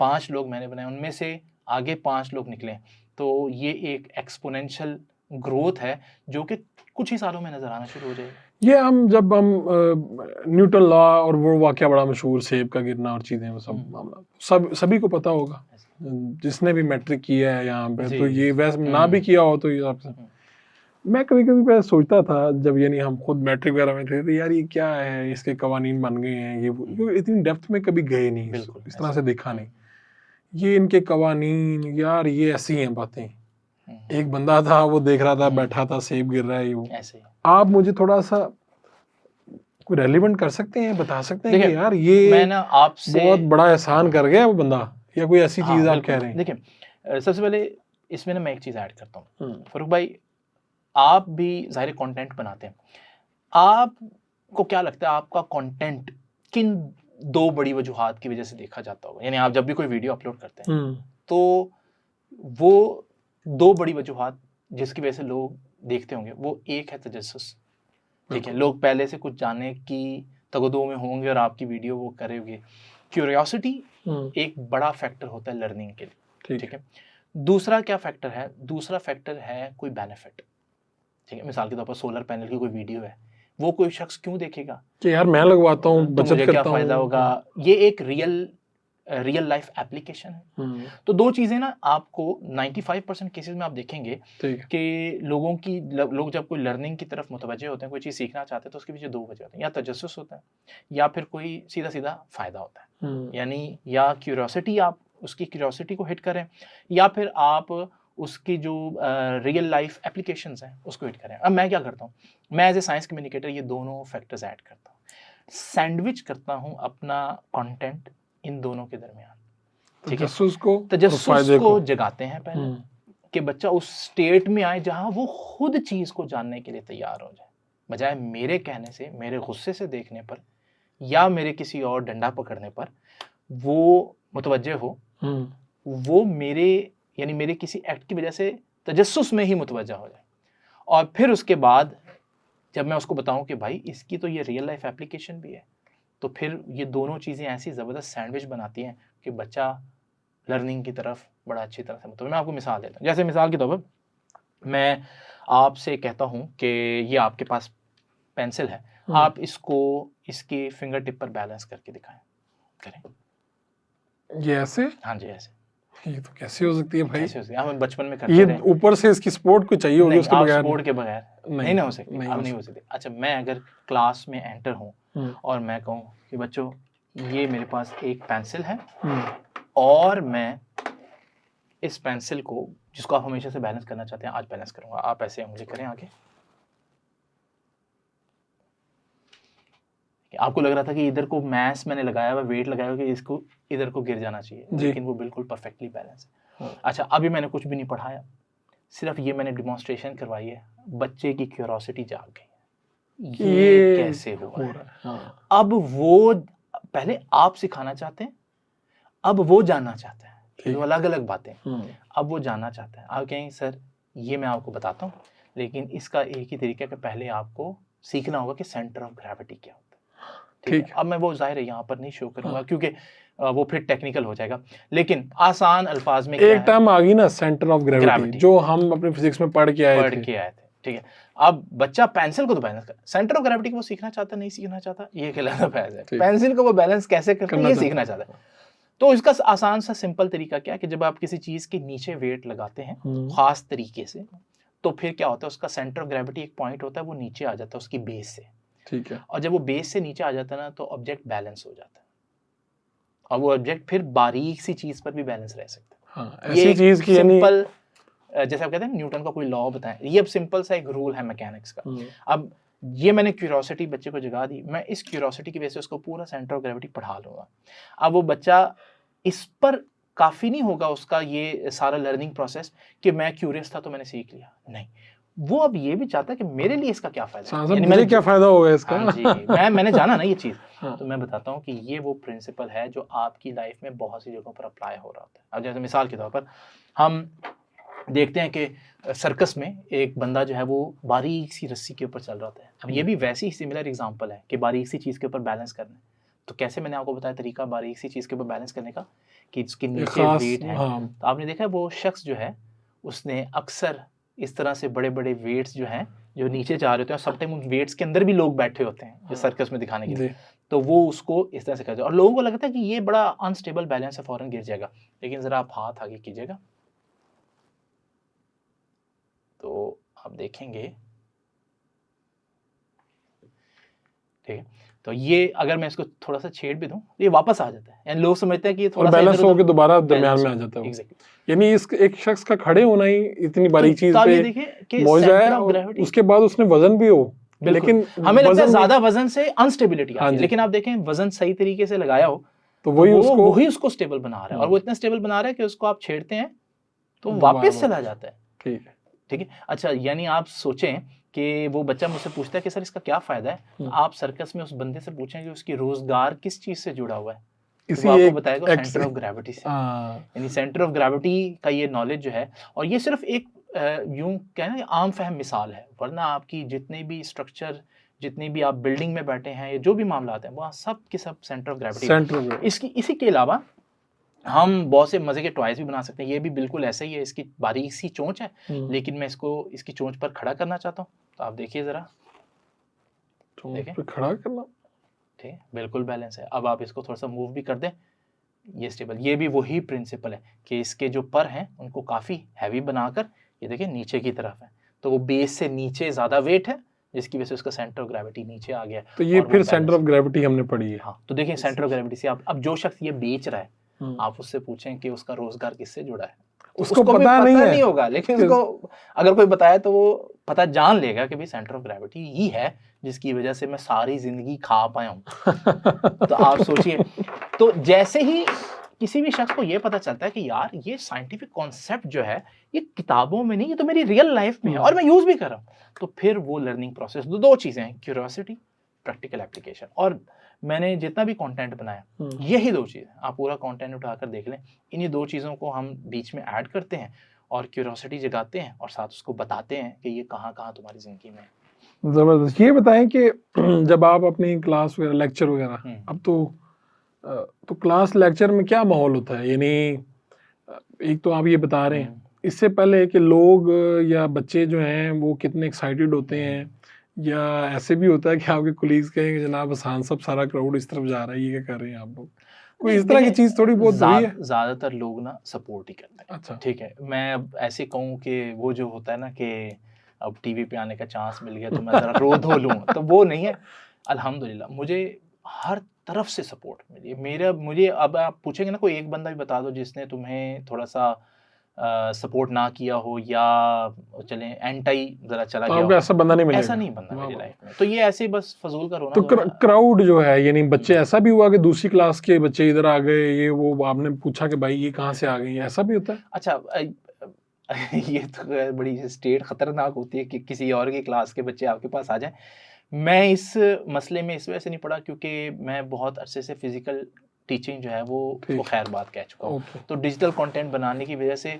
5 लोग मैंने बनाए, उनमें से आगे 5 लोग निकलें, तो ये एक एक्सपोनेंशियल ग्रोथ है, जो कि कुछ ही सालों में नज़र आना शुरू हो जाएगी। ये जब हम न्यूटन लॉ और वो वाक़या बड़ा मशहूर, सेब का गिरना और चीज़ें, वो सब मामला सभी को पता होगा, जिसने भी मैट्रिक किया है यहाँ पे, तो ये वैसे ना भी किया हो तो ये आपसे। मैं कभी-कभी मैं सोचता था जब यानी हम खुद मैट्रिक वगैरह में थे, तो यार ये क्या है, इसके कवानीन बन गए हैं, ये इतनी डेप्थ में कभी गए नहीं, इस तरह से देखा नहीं। ये इनके कवानीन, यार ये ऐसी हैं बातें। एक बंदा था, वो देख रहा था, बैठा था, सेब गिर रहा है, वो ऐसे। आप मुझे थोड़ा सा कोई रेलेवेंट कर सकते हैं, बता सकते हैं कि यार ये मैं ना आपसे बहुत बड़ा एहसान कर गया वो बंदा, या कोई ऐसी चीज़ आप कह रहे हैं? देखिए सबसे पहले इसमें ना मैं एक चीज़ ऐड करता हूँ। फरूक भाई, आप भी ज़ाहिर कंटेंट बनाते हैं, आपको क्या लगता है आपका कंटेंट किन 2 बड़ी वजूहात की वजह से देखा जाता होगा? यानी आप जब भी कोई वीडियो अपलोड करते हैं, तो वो 2 बड़ी वजूहात जिसकी वजह से लोग देखते होंगे, वो एक है तजस्सुस, ठीक है, लोग पहले से कुछ जानने की तगदो में होंगे और आपकी वीडियो वो करेंगे। क्यूरियोसिटी एक बड़ा फैक्टर होता है लर्निंग के लिए, ठीक है। दूसरा क्या फैक्टर है? दूसरा फैक्टर है कोई बेनिफिट, ठीक है। मिसाल के तौर पर सोलर पैनल की कोई वीडियो है, वो कोई शख्स क्यों देखेगा कि यार मैं लगवाता हूँ, तो मुझे क्या फ़ायदा होगा? ये एक रियल लाइफ एप्लीकेशन है। तो 2 चीज़ें ना आपको 95% केसेस में आप देखेंगे कि लोग जब कोई लर्निंग की तरफ मुतवज्जे होते हैं, कोई चीज़ सीखना चाहते हैं, तो उसके पीछे 2 वजह होती हैं, या तजस्सुस होता है या फिर कोई सीधा-सीधा फ़ायदा होता है। यानी या क्यूरियोसिटी, आप उसकी क्यूरियोसिटी को हिट करें, या फिर आप उसकी जो रियल लाइफ एप्लीकेशंस हैं उसको हिट करें। अब मैं क्या करता हूँ, मैं एज ए साइंस कम्युनिकेटर ये दोनों फैक्टर्स ऐड करता हूँ, सैंडविच करता हूँ अपना कंटेंट इन दोनों के दरमियान, ठीक है। तजस्सुस को जगाते हैं पहले कि बच्चा उस स्टेट में आए जहां वो खुद चीज को जानने के लिए तैयार हो जाए, बजाय मेरे कहने से, मेरे गुस्से से देखने पर या मेरे किसी और डंडा पकड़ने पर वो मुतवज्जे हो, वो मेरे किसी एक्ट की वजह से तजस्सुस में ही मुतवज्जा हो जाए। और फिर उसके बाद जब मैं उसको बताऊं कि भाई इसकी तो ये रियल लाइफ एप्लीकेशन भी है, तो फिर ये दोनों चीज़ें ऐसी ज़बरदस्त सैंडविच बनाती हैं कि बच्चा लर्निंग की तरफ बड़ा अच्छी तरह से मैं आपको मिसाल देता हूँ। जैसे मिसाल के तौर पर मैं आपसे कहता हूँ कि ये आपके पास पेंसिल है, आप इसको इसकी फिंगर टिप पर बैलेंस करके दिखाएं, करें। ये ऐसे? हाँ जी, ऐसे। ये तो कैसे हो सकती है भाई? कैसे हो सकती है? हम बचपन में करते रहे। ये ऊपर से इसकी सपोर्ट कोई चाहिए होगी, उसके बगैर सपोर्ट के बगैर नहीं ना हो सकती, अब नहीं हो सकती। अच्छा, मैं अगर क्लास में एंटर हूँ और मैं कहूँ कि बच्चों ये मेरे पास एक पेंसिल है और मैं इस पेंसिल को, जिसको आप हमेशा से बैलेंस करना चाहते हैं, आज बैलेंस करूंगा। आप ऐसे उंगली करें आगे। आपको लग रहा था कि इधर को मैस मैंने लगाया हुआ, वेट लगाया हुआ कि इसको इधर को गिर जाना चाहिए, लेकिन वो बिल्कुल परफेक्टली बैलेंस है। अच्छा, अभी मैंने कुछ भी नहीं पढ़ाया, सिर्फ ये मैंने डिमॉन्स्ट्रेशन करवाई है, बच्चे की क्यूरोसिटी जाग गई, ये कैसे हुआ है। अब वो पहले आप सिखाना चाहते हैं, अब वो जानना चाहते हैं, तो अलग अलग बातें। अब वो जानना चाहते हैं, आप कहेंगे सर ये मैं आपको बताता हूँ, लेकिन इसका एक ही तरीका है कि पहले आपको सीखना होगा कि सेंटर ऑफ ग्रेविटी क्या होता है। ठीक है, अब मैं वो जाहिर है यहाँ पर नहीं शो करूंगा क्योंकि वो फिर टेक्निकल हो जाएगा, लेकिन आसान अल्फाज में एक टर्म आ गई ना, सेंटर ऑफ ग्रेविटी, जो हम अपने फिजिक्स में पढ़ के आए थे। ठीक है, अब बच्चा पेंसिल को तो बैलेंस कर, सेंटर ऑफ ग्रेविटी को वो सीखना चाहता, नहीं सीखना चाहता, ये कहलाता है। पेंसिल को वो बैलेंस कैसे करता है, ये सीखना चाहता है। तो इसका आसान सा सिंपल तरीका क्या है कि जब आप किसी चीज के नीचे वेट लगाते हैं खास तरीके से, तो फिर क्या होता है, उसका सेंटर ऑफ ग्रेविटी एक पॉइंट होता है, वो नीचे आ जाता है उसकी बेस से। ठीक है, और जब वो बेस से नीचे आ जाता है ना, तो ऑब्जेक्ट बैलेंस हो जाता है, और वो ऑब्जेक्ट फिर बारीक सी चीज पर भी बैलेंस रह सकता है। ऐसी चीज की सिंपल, जैसे आप कहते हैं न्यूटन का कोई लॉ बताएं, ये अब सिंपल सा एक रूल है मैकेनिक्स का। अब ये मैंने क्यूरोसिटी बच्चे को जगा दी, मैं इस क्यूरोसिटी की वजह से उसको पूरा सेंटर ऑफ ग्रेविटी पढ़ा लूंगा। अब वो बच्चा, इस पर काफी नहीं होगा उसका ये सारा लर्निंग प्रोसेस कि मैं क्यूरियस था तो मैंने सीख लिया, नहीं, वो अब ये भी चाहता है कि मेरे लिए इसका क्या फायदा है, मुझे क्या फायदा होगा इसका। हाँ जी, मैंने जाना ना ये चीज। तो मैं बताता हूँ कि ये वो प्रिंसिपल है जो आपकी लाइफ में बहुत सी जगहों पर अप्लाई हो रहा होता है। अब जैसे मिसाल के तौर पर हम देखते हैं कि सर्कस में एक बंदा जो है वो बारीक सी रस्सी के ऊपर चल रहा था। अब ये भी वैसी ही सिमिलर एग्जांपल है कि बारीक सी चीज के ऊपर बैलेंस करना है। तो कैसे, मैंने आपको बताया तरीका बारीक सी चीज के ऊपर बैलेंस करने का, कि इसके नीचे वेट है। तो आपने देखा वो शख्स जो है उसने अक्सर इस तरह से बड़े बड़े वेट्स जो हैं जो नीचे जा रहे होते हैं, सब टाइम उन वेट्स के अंदर भी लोग बैठे होते हैं जो सर्कस में दिखाने के लिए, तो वो उसको इस तरह से करते हैं और लोगों को लगता है कि ये बड़ा अनस्टेबल बैलेंस है, फौरन गिर जाएगा। लेकिन जरा आप हाथ आगे कीजिएगा तो आप देखेंगे, ठीक है, तो ये अगर मैं इसको थोड़ा सा छेड़ भी दूं ये वापस आ जाता है, यानी लोग समझते हैं कि ये थोड़ा बैलेंस होकर दोबारा दरमियान में आ जाता है। एग्जैक्टली, यानी इस एक शख्स का खड़े होना ही इतनी बारीक चीज पे मौजूद है, और उसके बाद उसने वजन भी हो, लेकिन हमें लगता है ज्यादा वजन से अनस्टेबिलिटी आती है, लेकिन आप देखें वजन सही तरीके से लगाया हो तो वही उसको स्टेबल बना रहा है, और वो इतना स्टेबल बना रहा है कि उसको आप छेड़ते हैं तो वापस चला जाता है। ठीक है, ठीक है। अच्छा, यानी आप सोचें कि वो बच्चा मुझसे पूछता है कि सर इसका क्या फायदा है, आप सर्कस में उस बंदे से पूछें कि उसकी रोजगार किस चीज से जुड़ा हुआ है, तो वो आपको बताएगा सेंटर ऑफ ग्रेविटी से। यानी सेंटर ऑफ ग्रेविटी का ये नॉलेज जो है, और ये सिर्फ एक यूं कहना आम फहम मिसाल है, वरना आपकी जितने भी स्ट्रक्चर, जितनी भी आप बिल्डिंग में बैठे हैं, ये जो भी मामला हैं, वहाँ सब के सब सेंटर ऑफ ग्रेविटी। इसी के अलावा हम बहुत से मजे के टॉयज भी बना सकते हैं, ये भी बिल्कुल ऐसा ही है, इसकी बारीक सी चोंच है, लेकिन मैं इसको इसकी चोंच पर खड़ा करना चाहता हूँ, तो आप देखिए जरा, देखिए खड़ा करना, ठीक है, बिल्कुल बैलेंस है। अब आप इसको थोड़ा सा मूव भी कर दें, ये स्टेबल। ये भी वही प्रिंसिपल है कि इसके जो पर हैं उनको काफी हैवी बनाकर ये देखिए नीचे की तरफ है, तो वो बेस से नीचे ज्यादा वेट है, जिसकी वजह से उसका सेंटर ऑफ ग्रेविटी नीचे आ गया। तो ये फिर सेंटर ऑफ ग्रेविटी हमने पढ़ी है। हाँ, तो देखिए सेंटर ऑफ ग्रेविटी से आप, अब जो शख्स ये बेच रहा है, आप उससे पूछें कि उसका रोजगार किससे जुड़ा है, उसको पता नहीं होगा, लेकिन उसको अगर कोई बताया तो वो पता जान लेगा कि भाई सेंटर ऑफ ग्रेविटी ही है जिसकी वजह से मैं सारी जिंदगी खा पाया हूँ। तो आप सोचिए, तो जैसे ही किसी भी शख्स को ये पता चलता है कि यार ये साइंटिफिक कॉन्सेप्ट जो है ये किताबों में नहीं, ये तो मेरी रियल लाइफ में है और मैं यूज भी कर रहा हूँ, तो फिर वो लर्निंग प्रोसेस, दो चीजें हैं, क्यूरियोसिटी, प्रैक्टिकल एप्लीकेशन। और मैंने जितना भी कंटेंट बनाया यही दो चीज़, आप पूरा कंटेंट उठाकर देख लें, इन्हीं दो चीज़ों को हम बीच में ऐड करते हैं और क्यूरियोसिटी जगाते हैं और साथ उसको बताते हैं कि ये कहाँ कहाँ तुम्हारी जिंदगी में है। जबरदस्त। ये बताएं कि जब आप अपनी क्लास वगैरह, लेक्चर वगैरह, अब तो क्लास लेक्चर में क्या माहौल होता है, यानी एक तो आप ये बता रहे हैं, इससे पहले कि लोग या बच्चे जो हैं वो कितने एक्साइटेड होते हैं, या ऐसे भी होता है कि आपके कोलीग्स कहेंगे जनाब हसान सब सारा क्राउड इस तरफ जा रहा है, ये क्या कर रहे हैं आप लोग, कोई इस तरह की चीज थोड़ी बहुत हुई है? ज्यादातर लोग ना सपोर्ट ही करते हैं। अच्छा, ठीक है, मैं अब ऐसे कहूँ कि वो जो होता है ना कि अब टीवी पे आने का चांस मिल गया तो मैं जरा रो धो लूँ, तो वो नहीं है। अल्हम्दुलिल्लाह मुझे हर तरफ से सपोर्ट मिली। मुझे अब आप पूछेंगे ना, कोई एक बंदा भी बता दो जिसने तुम्हें थोड़ा सा सपोर्ट ना किया हो या चले एंटी जरा चला गया हो, ऐसा बंदा नहीं मिलेगा, ऐसा नहीं बंदा मेरी लाइफ में। तो ये ऐसे ही बस फजूल का रोना। तो क्राउड जो है, यानी बच्चे, ऐसा भी हुआ कि दूसरी क्लास के बच्चे इधर आ गए, ये वो आपने पूछा कि भाई ये कहाँ से आ गई, ऐसा भी होता है? अच्छा, ये तो बड़ी स्टेट खतरनाक होती है कि किसी और की क्लास के बच्चे आपके पास आ जाएं। मैं इस मसले में इस वजह से नहीं पड़ा क्योंकि मैं बहुत अरसे से फिजिकल टीचिंग जो है वो खैर बात कह चुका हूँ। तो डिजिटल कंटेंट बनाने की वजह से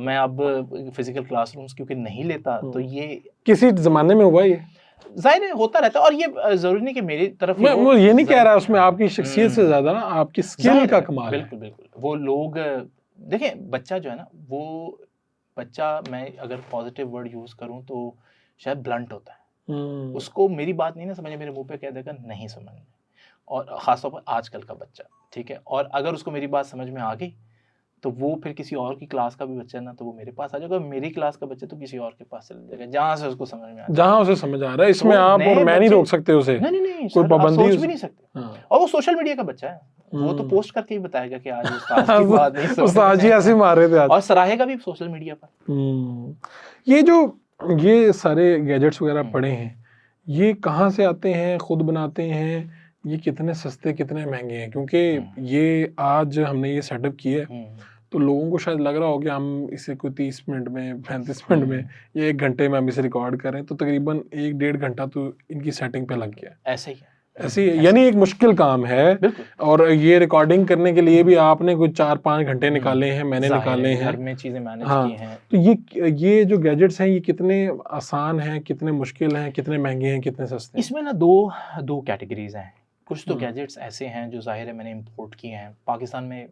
मैं अब फिजिकल क्लासरूम्स क्योंकि नहीं लेता, तो ये किसी जमाने में हुआ, ये जाहिर है होता रहता है। और ये जरूरी नहीं कि मेरी तरफ मैं वो ये नहीं कह रहा, उसमें आपकी शख्सियत से ज्यादा ना आपकी स्किल का कमाल है। बिल्कुल बिल्कुल। वो लोग देखें, बच्चा जो है ना, वो बच्चा, मैं अगर पॉजिटिव वर्ड यूज करूं तो शायद ब्लंट होता है। उसको मेरी बात नहीं ना समझे, मेरे मुंह पे कह देगा नहीं समझ, और खासतौर पर आजकल का बच्चा, ठीक है। और अगर उसको मेरी बात समझ में आ गई तो वो फिर किसी और की क्लास का भी बच्चा है ना, तो वो मेरे पास आ जाएगा, मेरी क्लास का बच्चा तो किसी और के पास चला जाएगा जहाँ से उसको समझ में आ, जहाँ उसे समझ आ रहा है। इसमें आप और मैं नहीं रोक सकते उसे, नहीं कोई पाबंदी सोच भी नहीं सकते। और वो सोशल मीडिया का बच्चा है, वो तो पोस्ट करके ही बताएगा कि आज उस्ताद की बात नहीं समझ, उस्ताद जी ऐसे मारे थे आज, और सराहेगा भी सोशल मीडिया पर। ये जो ये सारे गैजेट्स वगैरह पड़े हैं, ये कहाँ से आते हैं? खुद बनाते हैं? ये कितने सस्ते कितने महंगे हैं? क्योंकि ये आज हमने ये सेटअप किया है तो लोगों को शायद लग रहा हो कि हम इसे कोई 30 मिनट में 35 मिनट में या 1 घंटे में हम इसे रिकॉर्ड करें, तो तकरीबन 1-1.5 घंटा तो इनकी सेटिंग पे लग गया। ऐसे ही ऐसे ही, यानी एक मुश्किल काम है। और ये रिकॉर्डिंग करने के लिए भी आपने कुछ 4-5 घंटे निकाले हैं, मैंने निकाले हैं, घर में चीजें मैनेज की हैं। तो ये जो गैजेट्स हैं ये कितने आसान हैं, कितने मुश्किल हैं, कितने महंगे हैं, कितने सस्ते हैं? इसमें ना दो कैटेगरीज हैं। कुछ तो गैजेट्स ऐसे हैं जो जाहिर है मैंने इंपोर्ट किए हैं। पाकिस्तान में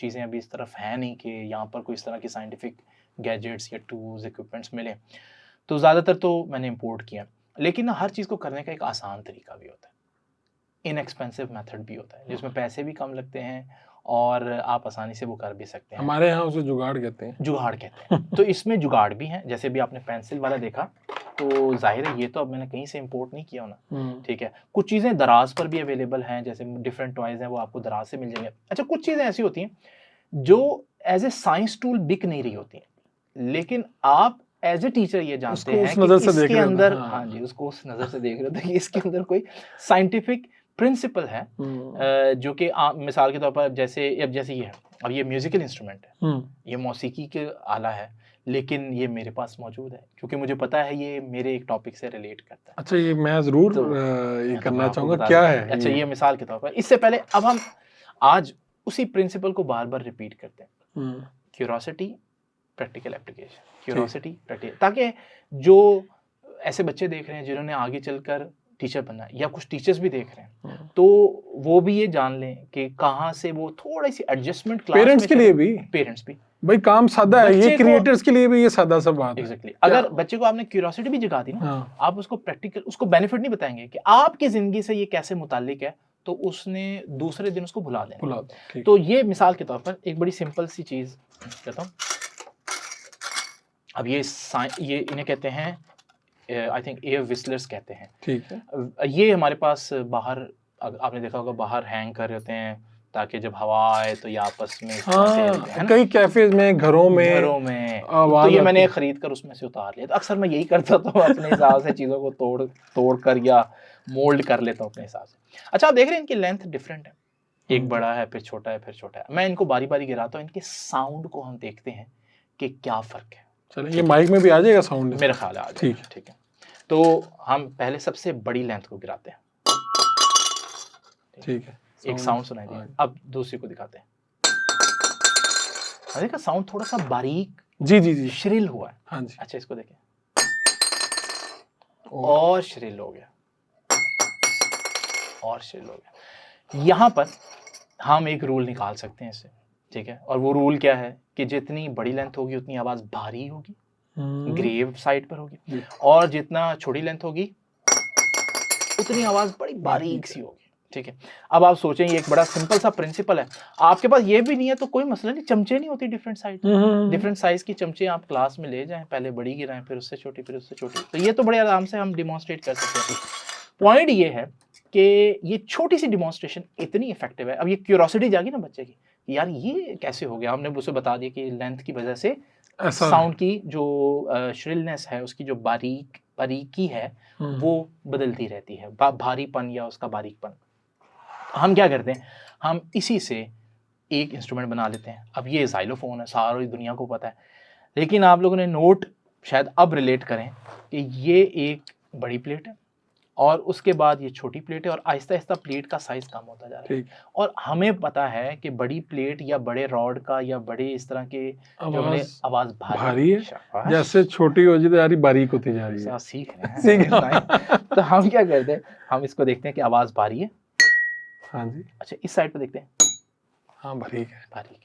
चीज़ें अभी इस तरफ हैं नहीं कि यहाँ पर कोई इस तरह की साइंटिफिक गैजेट्स या टूल्स इक्विपमेंट्स मिले, तो ज़्यादातर तो मैंने इंपोर्ट किया। लेकिन हर चीज़ को करने का एक आसान तरीका भी होता है, इनएक्सपेंसिव मेथड भी होता है, जिसमें पैसे भी कम लगते हैं और आप आसानी से वो कर भी सकते हैं। हमारे यहाँ उसे जुगाड़ कहते हैं। जुगाड़ कहते हैं। तो इसमें जुगाड़ भी हैं, जैसे भी आपने पेंसिल वाला देखा, तो जाहिर है ये तो अब मैंने कहीं से इंपोर्ट नहीं किया होना, ठीक है। कुछ चीज़ें दराज पर भी अवेलेबल हैं, जैसे डिफरेंट टॉयज हैं वो आपको दराज से मिल जाएंगे। अच्छा, कुछ चीज़ें ऐसी होती हैं जो एज ए साइंस टूल बिक नहीं रही होती हैं, लेकिन आप एज ए टीचर ये जानते हैं कि इसके अंदर, हाँ जी, उसको उस नज़र से देख रहे थे कि इसके अंदर कोई साइंटिफिक प्रिंसिपल है, जो कि मिसाल के तौर पर जैसे ये है, अब ये म्यूजिकल इंस्ट्रूमेंट है, ये मौसीकी के आला है, लेकिन ये मेरे पास मौजूद है क्योंकि मुझे पता है ये मेरे एक टॉपिक से रिलेट करता है। अच्छा, ये मैं जरूर ये करना चाहूँगा, क्या है? अच्छा, ये मिसाल के तौर पर, इससे पहले अब हम आज उसी प्रिंसिपल को बार बार रिपीट करते हैं। Curiosity, practical application, curiosity, practical, ताकि जो ऐसे बच्चे देख रहे हैं जिन्होंने आगे चलकर टीचर बनना है, या कुछ टीचर्स भी देख रहे हैं, तो वो भी ये जान लें कि कहाँ से वो थोड़ी सी एडजस्टमेंट क्लास में, पेरेंट्स भी भाई काम सादा है, ये क्रिएटर्स के लिए भी ये सादा सा बात है। एग्जैक्टली। अगर बच्चे को आपने क्यूरियोसिटी भी जगा दी ना, आप उसको प्रैक्टिकल, उसको बेनिफिट नहीं बताएंगे कि आपकी जिंदगी से ये कैसे मुताल्लिक है, तो उसने दूसरे दिन उसको भुला देना। तो ये मिसाल के तौर पर एक बड़ी सिंपल सी चीज कहता हूँ। अब ये इन्हें कहते हैं, आई थिंक एयर विस्लर्स कहते हैं, ठीक है। ये हमारे पास बाहर, आपने देखा होगा, बाहर हैंग कर रहे होते हैं ताकि जब हवा आए तो ये आपस में, कई कैफेज में, घरों में तो ये मैंने खरीद कर उसमें से उतार लिया। तो अक्सर मैं यही करता था, अपने हिसाब से चीज़ों को तोड़ कर या मोल्ड कर लेता हूँ अपने हिसाब से। अच्छा, आप देख रहे हैं इनकी लेंथ डिफरेंट है, एक बड़ा है, फिर छोटा है, फिर छोटा है। मैं इनको बारी बारी गिराता हूँ, इनके साउंड को हम देखते हैं कि क्या फ़र्क है। चलिए, ये माइक में भी आ जाएगा साउंड, मेरा ख्याल है आ जाएगा, ठीक है। तो हम पहले सबसे बड़ी लेंथ को गिराते हैं, ठीक है, एक साउंड सुनाई दिया। अब दूसरी को दिखाते हैं, देखा साउंड थोड़ा सा बारीक, जी श्रिल हुआ है। हाँ जी। अच्छा, इसको देखें, और श्रिल हो गया, और श्रिल हो गया। यहाँ पर हम एक रूल निकाल सकते हैं इससे, ठीक है। और वो रूल क्या है कि जितनी बड़ी लेंथ होगी उतनी आवाज भारी होगी, ग्रेव साइड पर होगी, और जितना छोटी लेंथ होगी उतनी आवाज बड़ी बारीक सी होगी, ठीक है। अब आप सोचें, ये एक बड़ा सिंपल सा प्रिंसिपल है। आपके पास ये भी नहीं है तो कोई मसला नहीं, चमचे नहीं होती डिफरेंट साइज, डिफरेंट साइज की चमचे आप क्लास में ले जाएं, पहले बड़ी गिराएं, फिर उससे छोटी, फिर उससे छोटी। तो ये तो बड़े आराम से हम डिमॉन्स्ट्रेट कर सकते हैं। पॉइंट ये है कि ये छोटी सी डिमॉन्स्ट्रेशन इतनी इफेक्टिव है। अब ये क्यूरोसिटी जागी ना बच्चे की, यार ये कैसे हो गया, हमने उसे बता दिया कि लेंथ की वजह से साउंड की जो श्रिलनेस है, उसकी जो बारीकी है वो बदलती रहती है, भारीपन या उसका बारीकपन। हम क्या करते हैं, हम इसी से एक इंस्ट्रूमेंट बना लेते हैं। अब ये ज़ाइलोफोन है, सारी दुनिया को पता है, लेकिन आप लोगों ने नोट शायद अब रिलेट करें कि ये एक बड़ी प्लेट है और उसके बाद ये छोटी प्लेट है, और आहिस्ता आहिस्ता प्लेट का साइज कम होता जा रहा है। और हमें पता है कि बड़ी प्लेट या बड़े रॉड का या बड़े इस तरह के आवाज भारी है, जैसे छोटी हो जाती है बारीक होती जा रही है। सीख रहे हैं। तो हम क्या करते हैं, हम इसको देखते हैं कि आवाज भारी है। हाँ जी। अच्छा, इस साइड पे देखते हैं, हाँ बारीक है, बारीक है।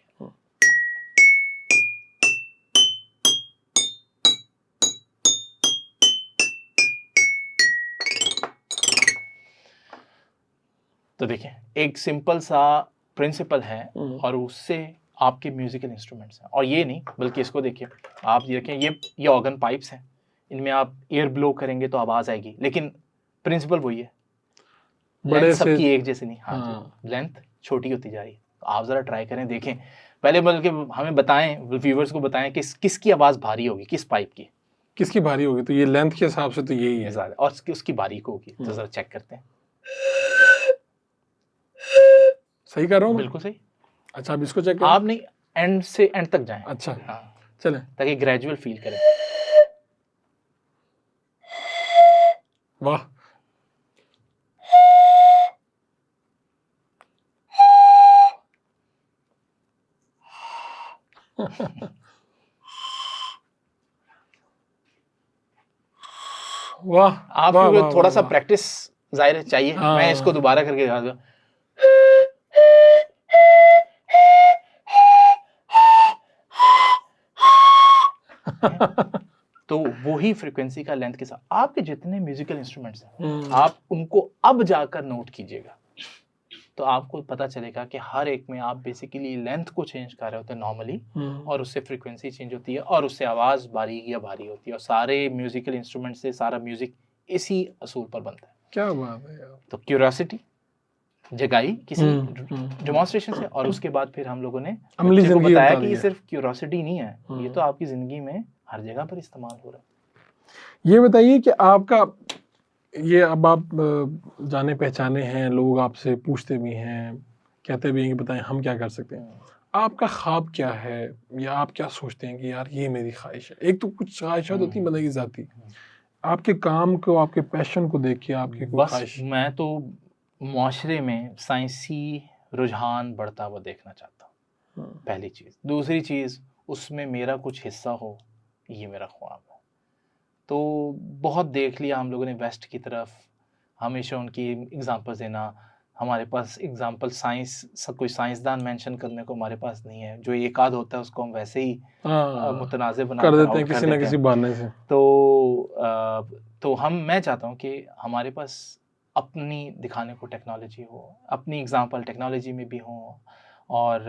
तो देखिए, एक सिंपल सा प्रिंसिपल है और उससे आपके म्यूजिकल इंस्ट्रूमेंट्स हैं। और ये नहीं, बल्कि इसको देखिए, आप देखें, ये ऑर्गन पाइप्स हैं, इनमें आप एयर ब्लो करेंगे तो आवाज आएगी, लेकिन प्रिंसिपल वही है, लेंथ सबकी एक जैसे नहीं। हाँ, लेंथ छोटी होती जा रही है। तो आप जरा ट्राई करें, देखें पहले, बल्कि हमें बताएं, व्यूअर्स को बताएं कि किसकी आवाज भारी होगी, किस पाइप की, किसकी भारी होगी। तो ये लेंथ के हिसाब से तो यही है ज्यादा, और उसकी बारीक होगी। तो जरा चेक करते हैं। सही कर रहा हूँ? बिल्कुल सही। अच्छा, अब इसको चेक करें। आप नहीं, एंड से एंड तक जाएं। अच्छा, हाँ, चलें, ताकि ग्रेजुअल फील करें। वाह, वाह। आपको थोड़ा सा प्रैक्टिस जाहिर चाहिए। मैं इसको दोबारा करके दिखा दूं। तो वही फ्रीक्वेंसी का लेंथ के साथ आपके जितने म्यूजिकल इंस्ट्रूमेंट्स हैं, आप उनको अब जाकर नोट कीजिएगा, तो आपको पता चलेगा कि हर एक में आप बेसिकली लेंथ को चेंज कर रहे होते हैं नॉर्मली, और उससे फ्रीक्वेंसी चेंज होती है और उससे आवाज बारीक या भारी होती है। और सारे म्यूजिकल इंस्ट्रूमेंट से सारा म्यूजिक इसी असूल पर बनता है। क्या बात है यार। तो क्यूरियोसिटी जगाई किसी डेमोन्स्ट्रेशन से, और उसके बाद फिर हम लोगों ने अमली जिंदगी बताया कि ये सिर्फ क्यूरियोसिटी नहीं है, ये तो आपकी जिंदगी में हर जगह पर इस्तेमाल हो रहा है। ये बताइए कि आपका ये, अब आप जाने पहचाने हैं, लोग आपसे पूछते भी हैं, कहते भी हैं कि बताएं हम क्या कर सकते हैं, आपका ख्वाब क्या है, या आप क्या सोचते हैं कि यार ये मेरी ख्वाहिश है। एक तो कुछ ख्वाहिशात होती हैं बंदे की ज़ाती, आपके काम को, आपके पैशन को देख के आपकी कोई ख्वाहिश? मैं तो मुआशरे में साइंसी रुझान बढ़ता हुआ देखना चाहता हूँ, पहली चीज़। दूसरी चीज़, उसमें मेरा कुछ हिस्सा हो, ये मेरा ख्वाब है। तो बहुत देख लिया हम लोगों ने वेस्ट की तरफ, हमेशा उनकी एग्जांपल्स देना। हमारे पास एग्जांपल साइंस, कोई साइंसदान मेंशन करने को हमारे पास नहीं है। जो एक आध होता है उसको हम वैसे ही मुतनाज़े बना कर देते हैं किसी ना किसी बहाने से। तो मैं चाहता हूँ कि हमारे पास अपनी दिखाने को टेक्नोलॉजी हो, अपनी एग्जांपल टेक्नोलॉजी में भी हो और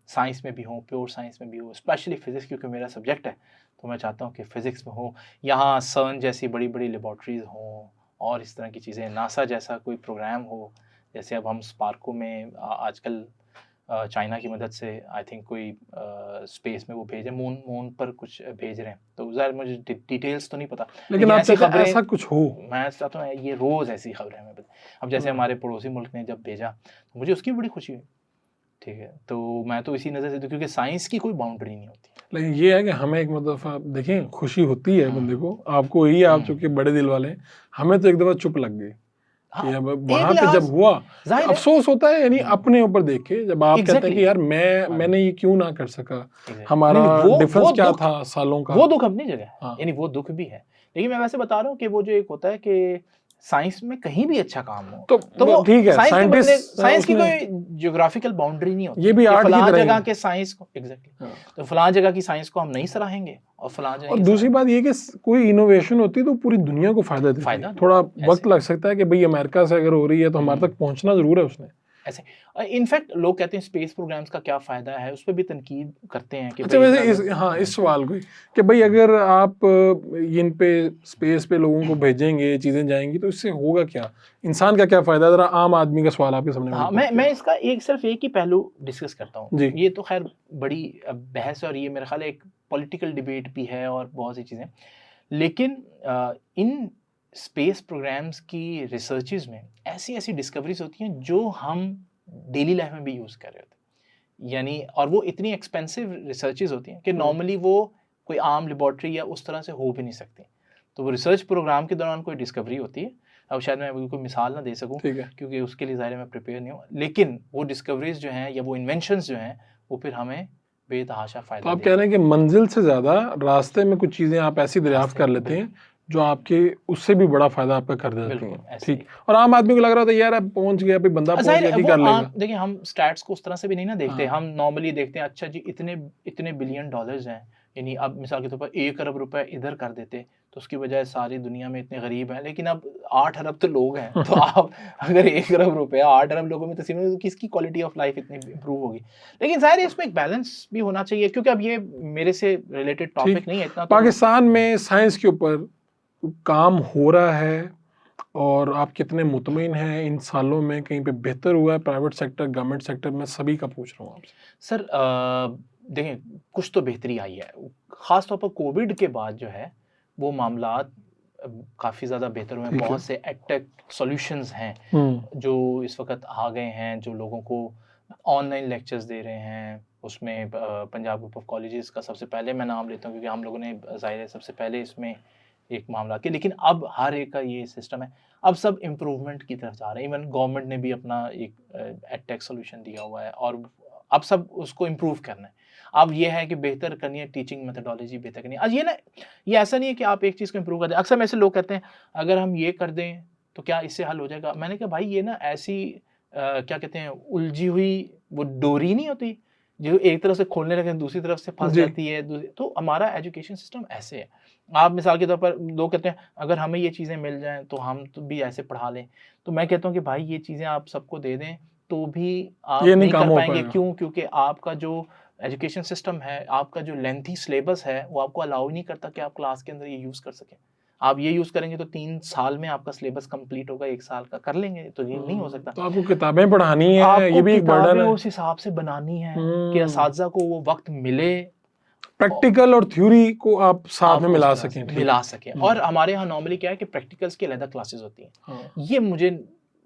साइंस में भी हो, प्योर साइंस में भी हो, स्पेशली फिज़िक्स, क्योंकि मेरा सब्जेक्ट है। तो मैं चाहता हूँ कि फ़िज़िक्स में हो, यहाँ सर्न जैसी बड़ी बड़ी लेबॉर्ट्रीज़ हों और इस तरह की चीज़ें, नासा जैसा कोई प्रोग्राम हो। जैसे अब हम स्पार्को में आजकल चाइना की मदद से आई थिंक कोई स्पेस में वो भेजे, मून पर कुछ भेज रहे हैं। तो ज़ाहिर मुझे डिटेल्स तो नहीं पता, लेकिन आप चाहते हैं ऐसा कुछ हो। मैं चाहता हूँ ये रोज़ ऐसी खबरें हमें बताएं। अब जैसे हमारे पड़ोसी मुल्क ने जब भेजा तो मुझे उसकी बड़ी खुशी हुई। ठीक है, तो मैं तो इसी नज़र से, क्योंकि साइंस की कोई बाउंड्री नहीं होती। लेकिन ये है कि हमें एक दफ़ा देखें, खुशी होती है बंदे को, आपको ही, आप चूँकि बड़े दिल वाले, हमें तो एक दफ़ा चुप लग गई। हाँ, वहाँ पे जब हुआ अफसोस होता है, यानी अपने ऊपर देख के, जब आप कहते हैं कि यार मैंने ये क्यों ना कर सका, हमारा डिफरेंस क्या था सालों का। वो दुख अपनी जगह, यानी वो दुख भी है। लेकिन मैं वैसे बता रहा हूँ कि वो जो एक होता है कि साइंस में कहीं भी अच्छा काम हो तो वो ठीक है। साइंस की कोई ज्योग्राफिकल बाउंड्री नहीं होती। ये भी आर्ट की तरह जगह के साइंस को तो फलां जगह की साइंस को हम नहीं सराहेंगे और फलां जगह। और दूसरी बात ये कि कोई इनोवेशन होती है तो पूरी दुनिया को फायदा देती है। थोड़ा वक्त लग सकता है कि भाई अमेरिका से अगर हो रही है तो हमारे तक पहुंचना जरूर है उसने, ऐसे इनफैक्ट लोग कहते हैं स्पेस प्रोग्राम्स का क्या फ़ायदा है, उस पर भी तनकीद करते हैं कि अच्छा भाई वैसे इस सवाल को कि भाई अगर आप इन पे स्पेस पे लोगों को भेजेंगे, चीज़ें जाएंगी तो इससे होगा क्या, इंसान का क्या फ़ायदा, ज़रा आम आदमी का सवाल आपके सामने हाँ, मैं इसका सिर्फ एक ही पहलू डिस्कस करता हूँ। जी। ये तो खैर बड़ी बहस है और ये मेरा ख्याल है एक पॉलिटिकल डिबेट भी है और बहुत सी चीज़ें, लेकिन इन स्पेस प्रोग्राम्स की रिसर्चेज में ऐसी डिस्कवरीज होती हैं जो हम डेली लाइफ में भी यूज़ कर रहे होते हैं, यानी और वो इतनी एक्सपेंसिव रिसर्चेज होती हैं कि नॉर्मली वो कोई आम लेबॉर्ट्री या उस तरह से हो भी नहीं सकती। तो वो रिसर्च प्रोग्राम के दौरान कोई डिस्कवरी होती है। अब शायद मैं बिल्कुल मिसाल ना दे सकूं क्योंकि उसके लिए ज़ाहिर मैं प्रिपेयर नहीं हूँ, लेकिन वो डिस्कवरीज जो हैं या वो इन्वेंशंस जो हैं वो फिर हमें बेतहाशा फ़ायदा। तो आप कह रहे हैं कि मंजिल से ज़्यादा रास्ते में कुछ चीज़ें आप ऐसी दरियाफ्त कर लेते हैं जो आपके उससे भी बड़ा फायदा आपका कर देती हैं। ठीक, और आम आदमी को लग रहा था यार अब पहुंच गया, भाई बंदा पहुंच गया, कर लेगा। देखिए हम स्टैट्स को उस तरह से भी नहीं ना देखते। हम नॉर्मली देखते हैं अच्छा जी इतने बिलियन डॉलर्स हैं, यानी अब मिसाल के तौर पर 1 अरब रुपए इधर कर देते तो उसकी वजह सारी दुनिया में इतने गरीब हैं, लेकिन अब 8 अरब तो लोग हैं तो आप अगर 1 अरब रुपया 8 अरब लोगों में तकसीम तो किसकी क्वालिटी ऑफ लाइफ इतनी इंप्रूव होगी। लेकिन ज़ाहिर है इसमें एक बैलेंस भी होना चाहिए, क्योंकि अब ये मेरे से रिलेटेड टॉपिक नहीं है इतना। पाकिस्तान में साइंस के ऊपर काम हो रहा है और आप कितने मुतमिन हैं इन सालों में, कहीं पे बेहतर हुआ है प्राइवेट सेक्टर, गवर्नमेंट सेक्टर में, सभी का पूछ रहा हूँ आपसे। सर देखें कुछ तो बेहतरी आई है, ख़ास तौर पर कोविड के बाद जो है वो मामलात काफ़ी ज़्यादा बेहतर हुए हैं। बहुत से एडटेक सॉल्यूशंस हैं जो इस वक्त आ गए हैं, जो लोगों को ऑनलाइन लेक्चर्स दे रहे हैं। उसमें पंजाब ग्रुप ऑफ कॉलेजेस का सबसे पहले मैं नाम लेता हूँ क्योंकि हम लोगों ने ज़ाहिर है सबसे पहले इसमें एक मामला किया, लेकिन अब हर एक का ये सिस्टम है, अब सब इम्प्रूवमेंट की तरफ जा रहे हैं। इवन गवर्नमेंट ने भी अपना एक एडटेक सॉल्यूशन दिया हुआ है और अब सब उसको इम्प्रूव करना है। अब ये है कि बेहतर करनी है, टीचिंग मेथोडोलॉजी बेहतर करनी है। आज ये ऐसा नहीं है कि आप एक चीज़ को इम्प्रूव कर दें। अक्सर में ऐसे लोग कहते हैं अगर हम ये कर दें तो क्या इससे हल हो जाएगा। मैंने कहा भाई ये ना ऐसी क्या कहते हैं उलझी हुई वो डोरी नहीं होती जो एक तरफ से खोलने लगे दूसरी तरफ से फंस जाती है। तो हमारा एजुकेशन सिस्टम ऐसे है। आप मिसाल के तौर पर लोग कहते हैं अगर हमें ये चीज़ें मिल जाएँ तो हम तो भी ऐसे पढ़ा लें। तो मैं कहता हूँ कि भाई ये चीज़ें आप सबको दे दें तो भी आप नहीं कर पाएंगे। क्यों? क्योंकि आपका जो एजुकेशन सिस्टम है, आपका जो लेंथी सिलेबस है वो आपको अलाउ नहीं करता कि आप क्लास के अंदर ये यूज़ कर सकें। आप ये यूज़ करेंगे तो 3 साल में आपका सिलेबस कंप्लीट होगा, 1 साल का कर लेंगे, तो ये नहीं हो सकता। तो आपको किताबें पढ़ानी है, ये भी एक बर्डन है। उस हिसाब से बनानी है कि असातिज़ा को वो वक्त मिले, प्रैक्टिकल और थ्योरी को आप साथ में मिला सकें। और हमारे यहाँ नॉर्मली क्या है कि प्रैक्टिकल्स की अलग क्लासेस होती हैं। ये मुझे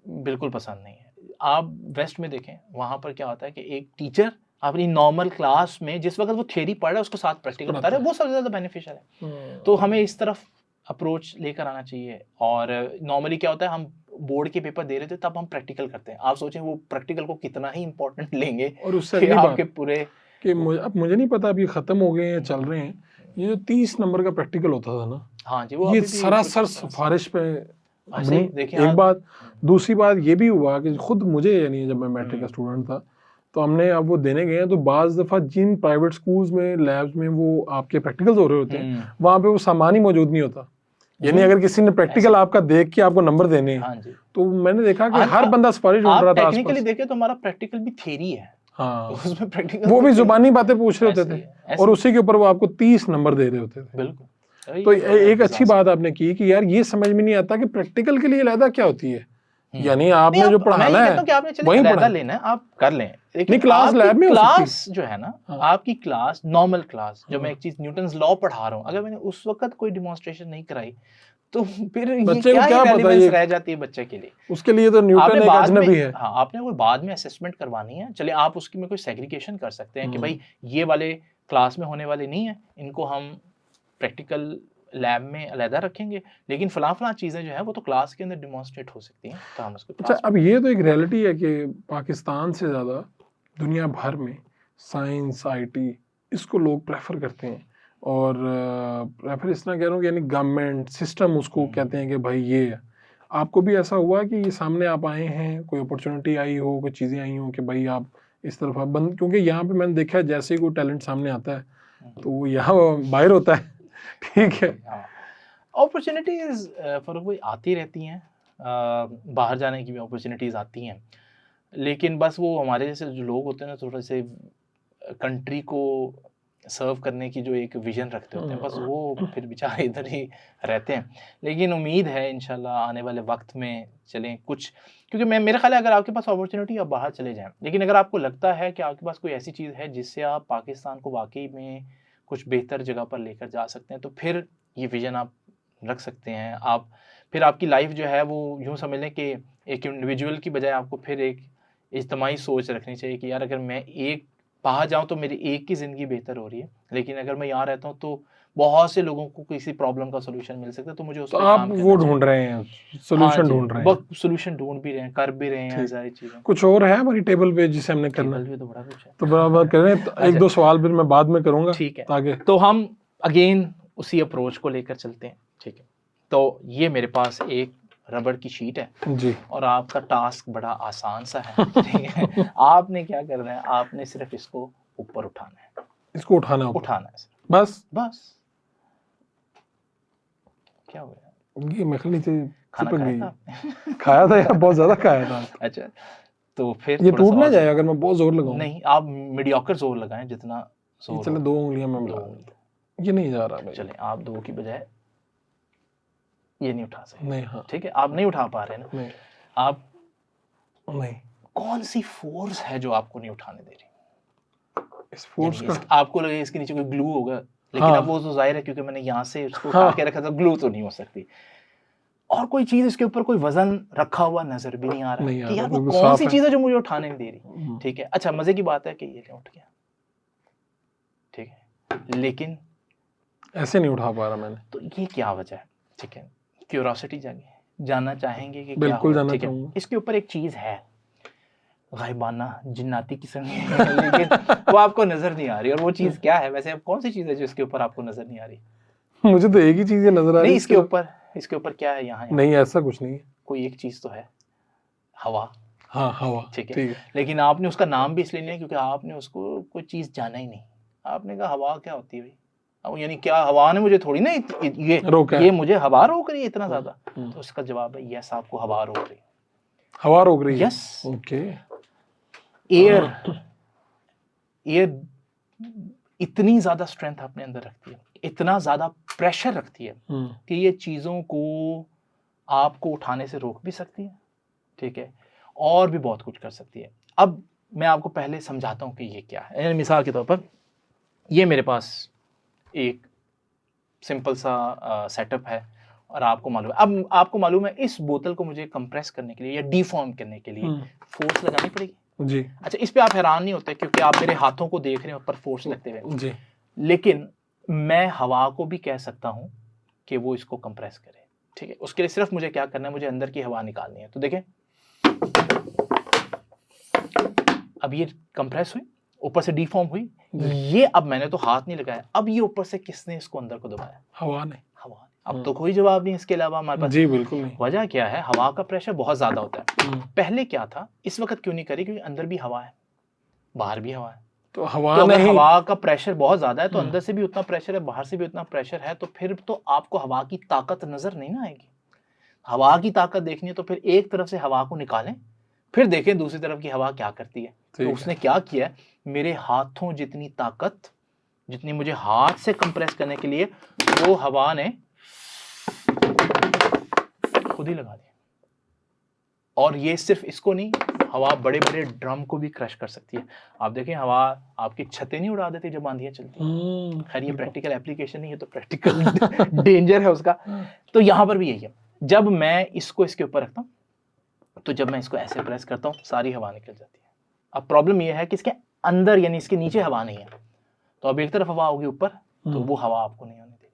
बिल्कुल पसंद नहीं है। आप वेस्ट में देखें, वहाँ पर क्या होता है कि एक टीचर अपनी नॉर्मल क्लास में जिस वक्त वो थ्योरी पढ़ रहा है उसको साथ प्रैक्टिकल बता रहा है, वो सबसे ज़्यादा बेनिफिशियल है। तो हमें इस तरफ अप्रोच लेकर आना चाहिए। और नॉर्मली क्या होता है, हम बोर्ड के पेपर दे रहे थे तब हम प्रैक्टिकल करते हैं। आप सोचें वो प्रैक्टिकल को कितना ही इंपॉर्टेंट लेंगे और उससे आपके पूरे कि मुझे नहीं पता अभी खत्म हो गए हैं, चल रहे हैं। ये जो 30 नंबर का प्रैक्टिकल होता था ना, हाँ जी, वो ये सरासर सिफारिश पे देखिए। एक बात, दूसरी बात ये भी हुआ कि खुद मुझे, यानी जब मैं मैट्रिक का स्टूडेंट था तो हमने अब वो देने गए हैं तो बाज़ दफ़ा जिन प्राइवेट स्कूल्स में लैब्स में वो आपके प्रैक्टिकल्स हो रहे होते हैं वहाँ पे वो सामान ही मौजूद नहीं होता। यानी अगर किसी ने प्रैक्टिकल आपका देख के आपको नंबर देने हैं, तो मैंने देखा कि हर बंदा सिफारिश ढूंढ रहा था। टेक्निकली देखे तो हमारा प्रैक्टिकल भी थ्योरी है। हाँ, उसमें प्रैक्टिकल वो भी जुबानी बातें पूछ रहे होते थे और उसी के ऊपर वो आपको 30 नंबर दे रहे होते थे। बिल्कुल। तो एक अच्छी बात आपने की कि यार ये समझ में नहीं आता कि प्रैक्टिकल के लिए अलग क्या होती है। यानी आपने जो पढ़ाना है वही अलग लेना है, आप कर लें। लेकिन क्लास लैब में क्लास जो है ना, आपकी क्लास नॉर्मल क्लास जो मैं एक चीज न्यूटन्स लॉ पढ़ा रहा हूँ, अगर मैंने उस वक्त कोई डेमोंस्ट्रेशन नहीं कराई तो फिर बच्चे को क्या पता ये रह जाती है बच्चे के लिए। उसके लिए तो न्यूटन एक अजनबी है। हाँ, आपने कोई बाद में असेसमेंट करवानी है, चले आप उसकी में कोई सेग्रीगेशन कर सकते हैं कि भाई ये वाले क्लास में होने वाले नहीं है, इनको हम प्रैक्टिकल लैब में अलहदा रखेंगे, लेकिन फलां चीज़ें जो है वो तो क्लास के अंदर डेमोंस्ट्रेट हो सकती हैं, तो हम उसको। अच्छा, अब ये तो एक रियलिटी है कि पाकिस्तान से ज़्यादा दुनिया भर में साइंस IT इसको लोग प्रेफर करते हैं। और प्रेफर इस तरह कह रहा हूँ कि यानी गवर्नमेंट सिस्टम उसको कहते हैं कि भाई ये है। आपको भी ऐसा हुआ कि ये सामने आप आए हैं, कोई अपॉर्चुनिटी आई हो, कोई चीज़ें आई हो कि भाई आप इस तरफ आप बंद, क्योंकि यहाँ पे मैंने देखा है जैसे ही कोई टैलेंट सामने आता है तो यहाँ बाहर होता है। ठीक है, अपॉर्चुनिटीज़ फॉर कोई आती रहती हैं, बाहर जाने की भी अपॉर्चुनिटीज़ आती हैं, लेकिन बस वो हमारे जैसे जो लोग होते हैं ना, थोड़े से कंट्री को सर्व करने की जो एक विजन रखते होते हैं, बस वो फिर बेचारे इधर ही रहते हैं। लेकिन उम्मीद है इंशाल्लाह आने वाले वक्त में चलें कुछ, क्योंकि मेरा ख्याल है अगर आपके पास अपॉर्चुनिटी, आप बाहर चले जाएं, लेकिन अगर आपको लगता है कि आपके पास कोई ऐसी चीज़ है जिससे आप पाकिस्तान को वाकई में कुछ बेहतर जगह पर लेकर जा सकते हैं, तो फिर ये विजन आप रख सकते हैं। आप फिर आपकी लाइफ जो है वो यूँ समझ लें कि एक इंडिविजुअल की बजाय आपको फिर एक इज्तिमाई सोच रखनी चाहिए कि यार अगर मैं एक बाहर जाऊँ तो मेरी एक की ज़िंदगी बेहतर हो रही है, लेकिन अगर मैं यहाँ रहता हूँ तो बहुत से लोगों को किसी प्रॉब्लम का सॉल्यूशन मिल सकता है, तो मुझे उस तो पे आप काम करना वो चाहिए। ढूंढ रहे हैं, सोल्यूशन ढूंढ रहे हैं। बहुत सॉल्यूशन ढूंढ भी रहे हैं, कर भी रहे हैं ठीक। सारी चीज़ें। कुछ और है हमारी टेबल पे जिसे हमने करना टेबल है? पे तो बड़ा कुछ है। तो बराबर करें, एक दो सवाल फिर मैं बाद में करूंगा। ठीक है, ताकि तो हम अगेन उसी अप्रोच को लेकर चलते हैं। ठीक है, तो ये मेरे पास एक रबड़ की शीट है जी, और आपका टास्क बड़ा आसान सा है। ठीक है, आपने क्या करना है, आपने सिर्फ इसको ऊपर उठाना है। इसको उठाना है ऊपर। उठाना है सिर्फ, बस क्या हो गया? ये मैं नीचे खाना चिपक खाया गई। था आपने? खाया था यार, बहुत ज्यादा खाया था। अच्छा, तो फिर ये थोड़ा टूट सा ना और जाए अगर मैं बहुत जोर लगाऊं? नहीं, आप मीडियोकर जोर लगाएं जितना ये जोर चले हो। 2 उंगलियां में दो मिला, उंगली। ये नहीं जा रहा भाई। चलें, आप 2 की बजाय ये नहीं उठा सकते। नहीं, हाँ ठीक है, आप नहीं उठा पा रहे ना, नहीं आप नहीं, कौन सी फोर्स है जो आपको नहीं उठाने दे रही? इस फोर्स यानी का आपको लगे इसके नीचे कोई ग्लू होगा, लेकिन हाँ। अब वो तो जाहिर है क्योंकि मैंने यहाँ से उसको हाँ। उठा के रखा था, ग्लू तो नहीं हो सकती। और कोई चीज इसके ऊपर कोई वजन रखा हुआ नजर भी नहीं आ रहा नहीं आ कि रहा, यार वो बिल्कुल कौन साफ सी है। चीज है जो मुझे उठाने नहीं दे रही। ठीक है, अच्छा मजे की बात है कि ये उठ गया। ठीक है, लेकिन ऐसे नहीं उठा पा रहा मैंने। तो ये क्या वजह है? ठीक है, क्यूरोसिटी जागी, जानना चाहेंगे कि क्या बिल्कुल हुआ। जानना ठीक है, चाहूंगा। इसके ऊपर एक चीज है गायबाना जिन्नाती किस्म की लेकिन वो आपको नजर नहीं आ रही। और वो चीज क्या है वैसे? अब कौन सी चीज है जो इसके ऊपर आपको नजर नहीं आ रही? मुझे तो एक ही चीज नजर आ रही नहीं, है इसके ऊपर क्या है? यहाँ नहीं, ऐसा कुछ नहीं है। कोई एक चीज तो है, हवा। हाँ, हवा। ठीक है, लेकिन आपने उसका नाम भी इसलिए नहीं क्योंकि आपने उसको कोई चीज जाना ही नहीं। आपने कहा हवा क्या होती है भाई? अब यानी क्या हवा ने मुझे थोड़ी ना ये मुझे हवा रोक रही है इतना ज्यादा? तो उसका जवाब है यस, आपको हवा रोक रही है। हवा रोक रही है? यस। ओके। एयर इतनी ज्यादा स्ट्रेंथ अपने अंदर रखती है, इतना ज्यादा प्रेशर रखती है कि ये चीजों को आपको उठाने से रोक भी सकती है। ठीक है, और भी बहुत कुछ कर सकती है। अब मैं आपको पहले समझाता हूं कि ये क्या है। मिसाल के तौर पर ये मेरे पास एक सिंपल सा सेटअप है और आपको मालूम है, अब आपको मालूम है इस बोतल को मुझे कंप्रेस करने के लिए या डिफॉर्म करने के लिए फोर्स लगानी पड़ेगी जी। अच्छा, इस पे आप हैरान नहीं होते क्योंकि आप मेरे हाथों को देख रहे हैं ऊपर फोर्स लगते हुए जी। लेकिन मैं हवा को भी कह सकता हूं कि वो इसको कंप्रेस करे। ठीक है, उसके लिए सिर्फ मुझे क्या करना है, मुझे अंदर की हवा निकालनी है। तो देखें, अब ये कंप्रेस हुई, ऊपर से डिफॉर्म हुई। ये अब मैंने तो हाथ नहीं लगाया, अब ये ऊपर से किसने इसको अंदर को दबाया? हवा ने। अब तो कोई जवाब नहीं इसके अलावा हमारे पास। जी बिल्कुल नहीं। वजह क्या है? हवा का प्रेशर बहुत ज्यादा होता है। पहले क्या था, इस वक्त क्यों नहीं करी? क्योंकि अंदर भी हवा है, बाहर भी हवा है। तो हवा तो अगर नहीं, हवा का प्रेशर बहुत ज्यादा है तो अंदर से भी उतना प्रेशर है, बाहर से भी उतना प्रेशर है, तो फिर तो आपको हवा की ताकत नजर नहीं ना आएगी। हवा की ताकत देखनी है तो फिर एक तरफ से हवा को निकालें, फिर देखें दूसरी तरफ की हवा क्या करती है। तो उसने क्या किया, मेरे हाथों जितनी ताकत, जितनी मुझे हाथ से कंप्रेस करने के लिए, वो हवा ने खुद ही लगा दिया। और ये सिर्फ इसको नहीं, हवा बड़े बड़े ड्रम को भी क्रश कर सकती है। आप देखें, हवा आपकी छतें नहीं उड़ा देती जब आंधियां चलती हैं। खैर ये प्रैक्टिकल एप्लीकेशन नहीं है, तो प्रैक्टिकल डेंजर है उसका। तो यहां पर भी यही है, जब मैं इसको इसके ऊपर रखता हूं तो जब मैं इसको ऐसे प्रेस करता हूं सारी हवा निकल जाती है। अब प्रॉब्लम यह है कि इसके अंदर यानी इसके नीचे हवा नहीं है, तो अब एक तरफ हवा होगी ऊपर, तो वो हवा आपको नहीं होने देगी।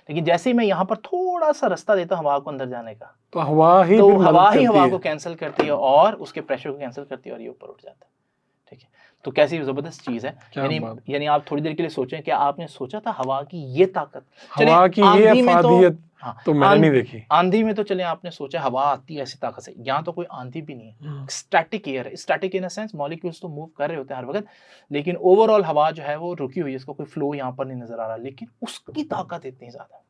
लेकिन जैसे ही मैं यहाँ पर थोड़ा सा रास्ता देता हूँ हवा को अंदर जाने का, तो हवा ही हवा को कैंसिल करती है और उसके प्रेशर को कैंसिल करती है और ये ऊपर उठ जाता है। ठीक है, तो कैसी जबरदस्त चीज है। यानी आप थोड़ी देर के लिए सोचें, क्या आपने सोचा था हवा की ये ताकत, हवा की ये अफादियत तो मैंने नहीं देखी। आंधी में तो चले आपने सोचा हवा आती है ऐसी ताकत से, यहाँ तो कोई आंधी भी नहीं है, स्टैटिक एयर है। स्टैटिक इन सेंस मॉलिक्यूल्स तो मूव कर रहे होते हैं हर वक्त, लेकिन ओवरऑल हवा जो है वो रुकी हुई है, इसको कोई फ्लो यहाँ पर नहीं नजर आ रहा, लेकिन उसकी ताकत इतनी ज्यादा।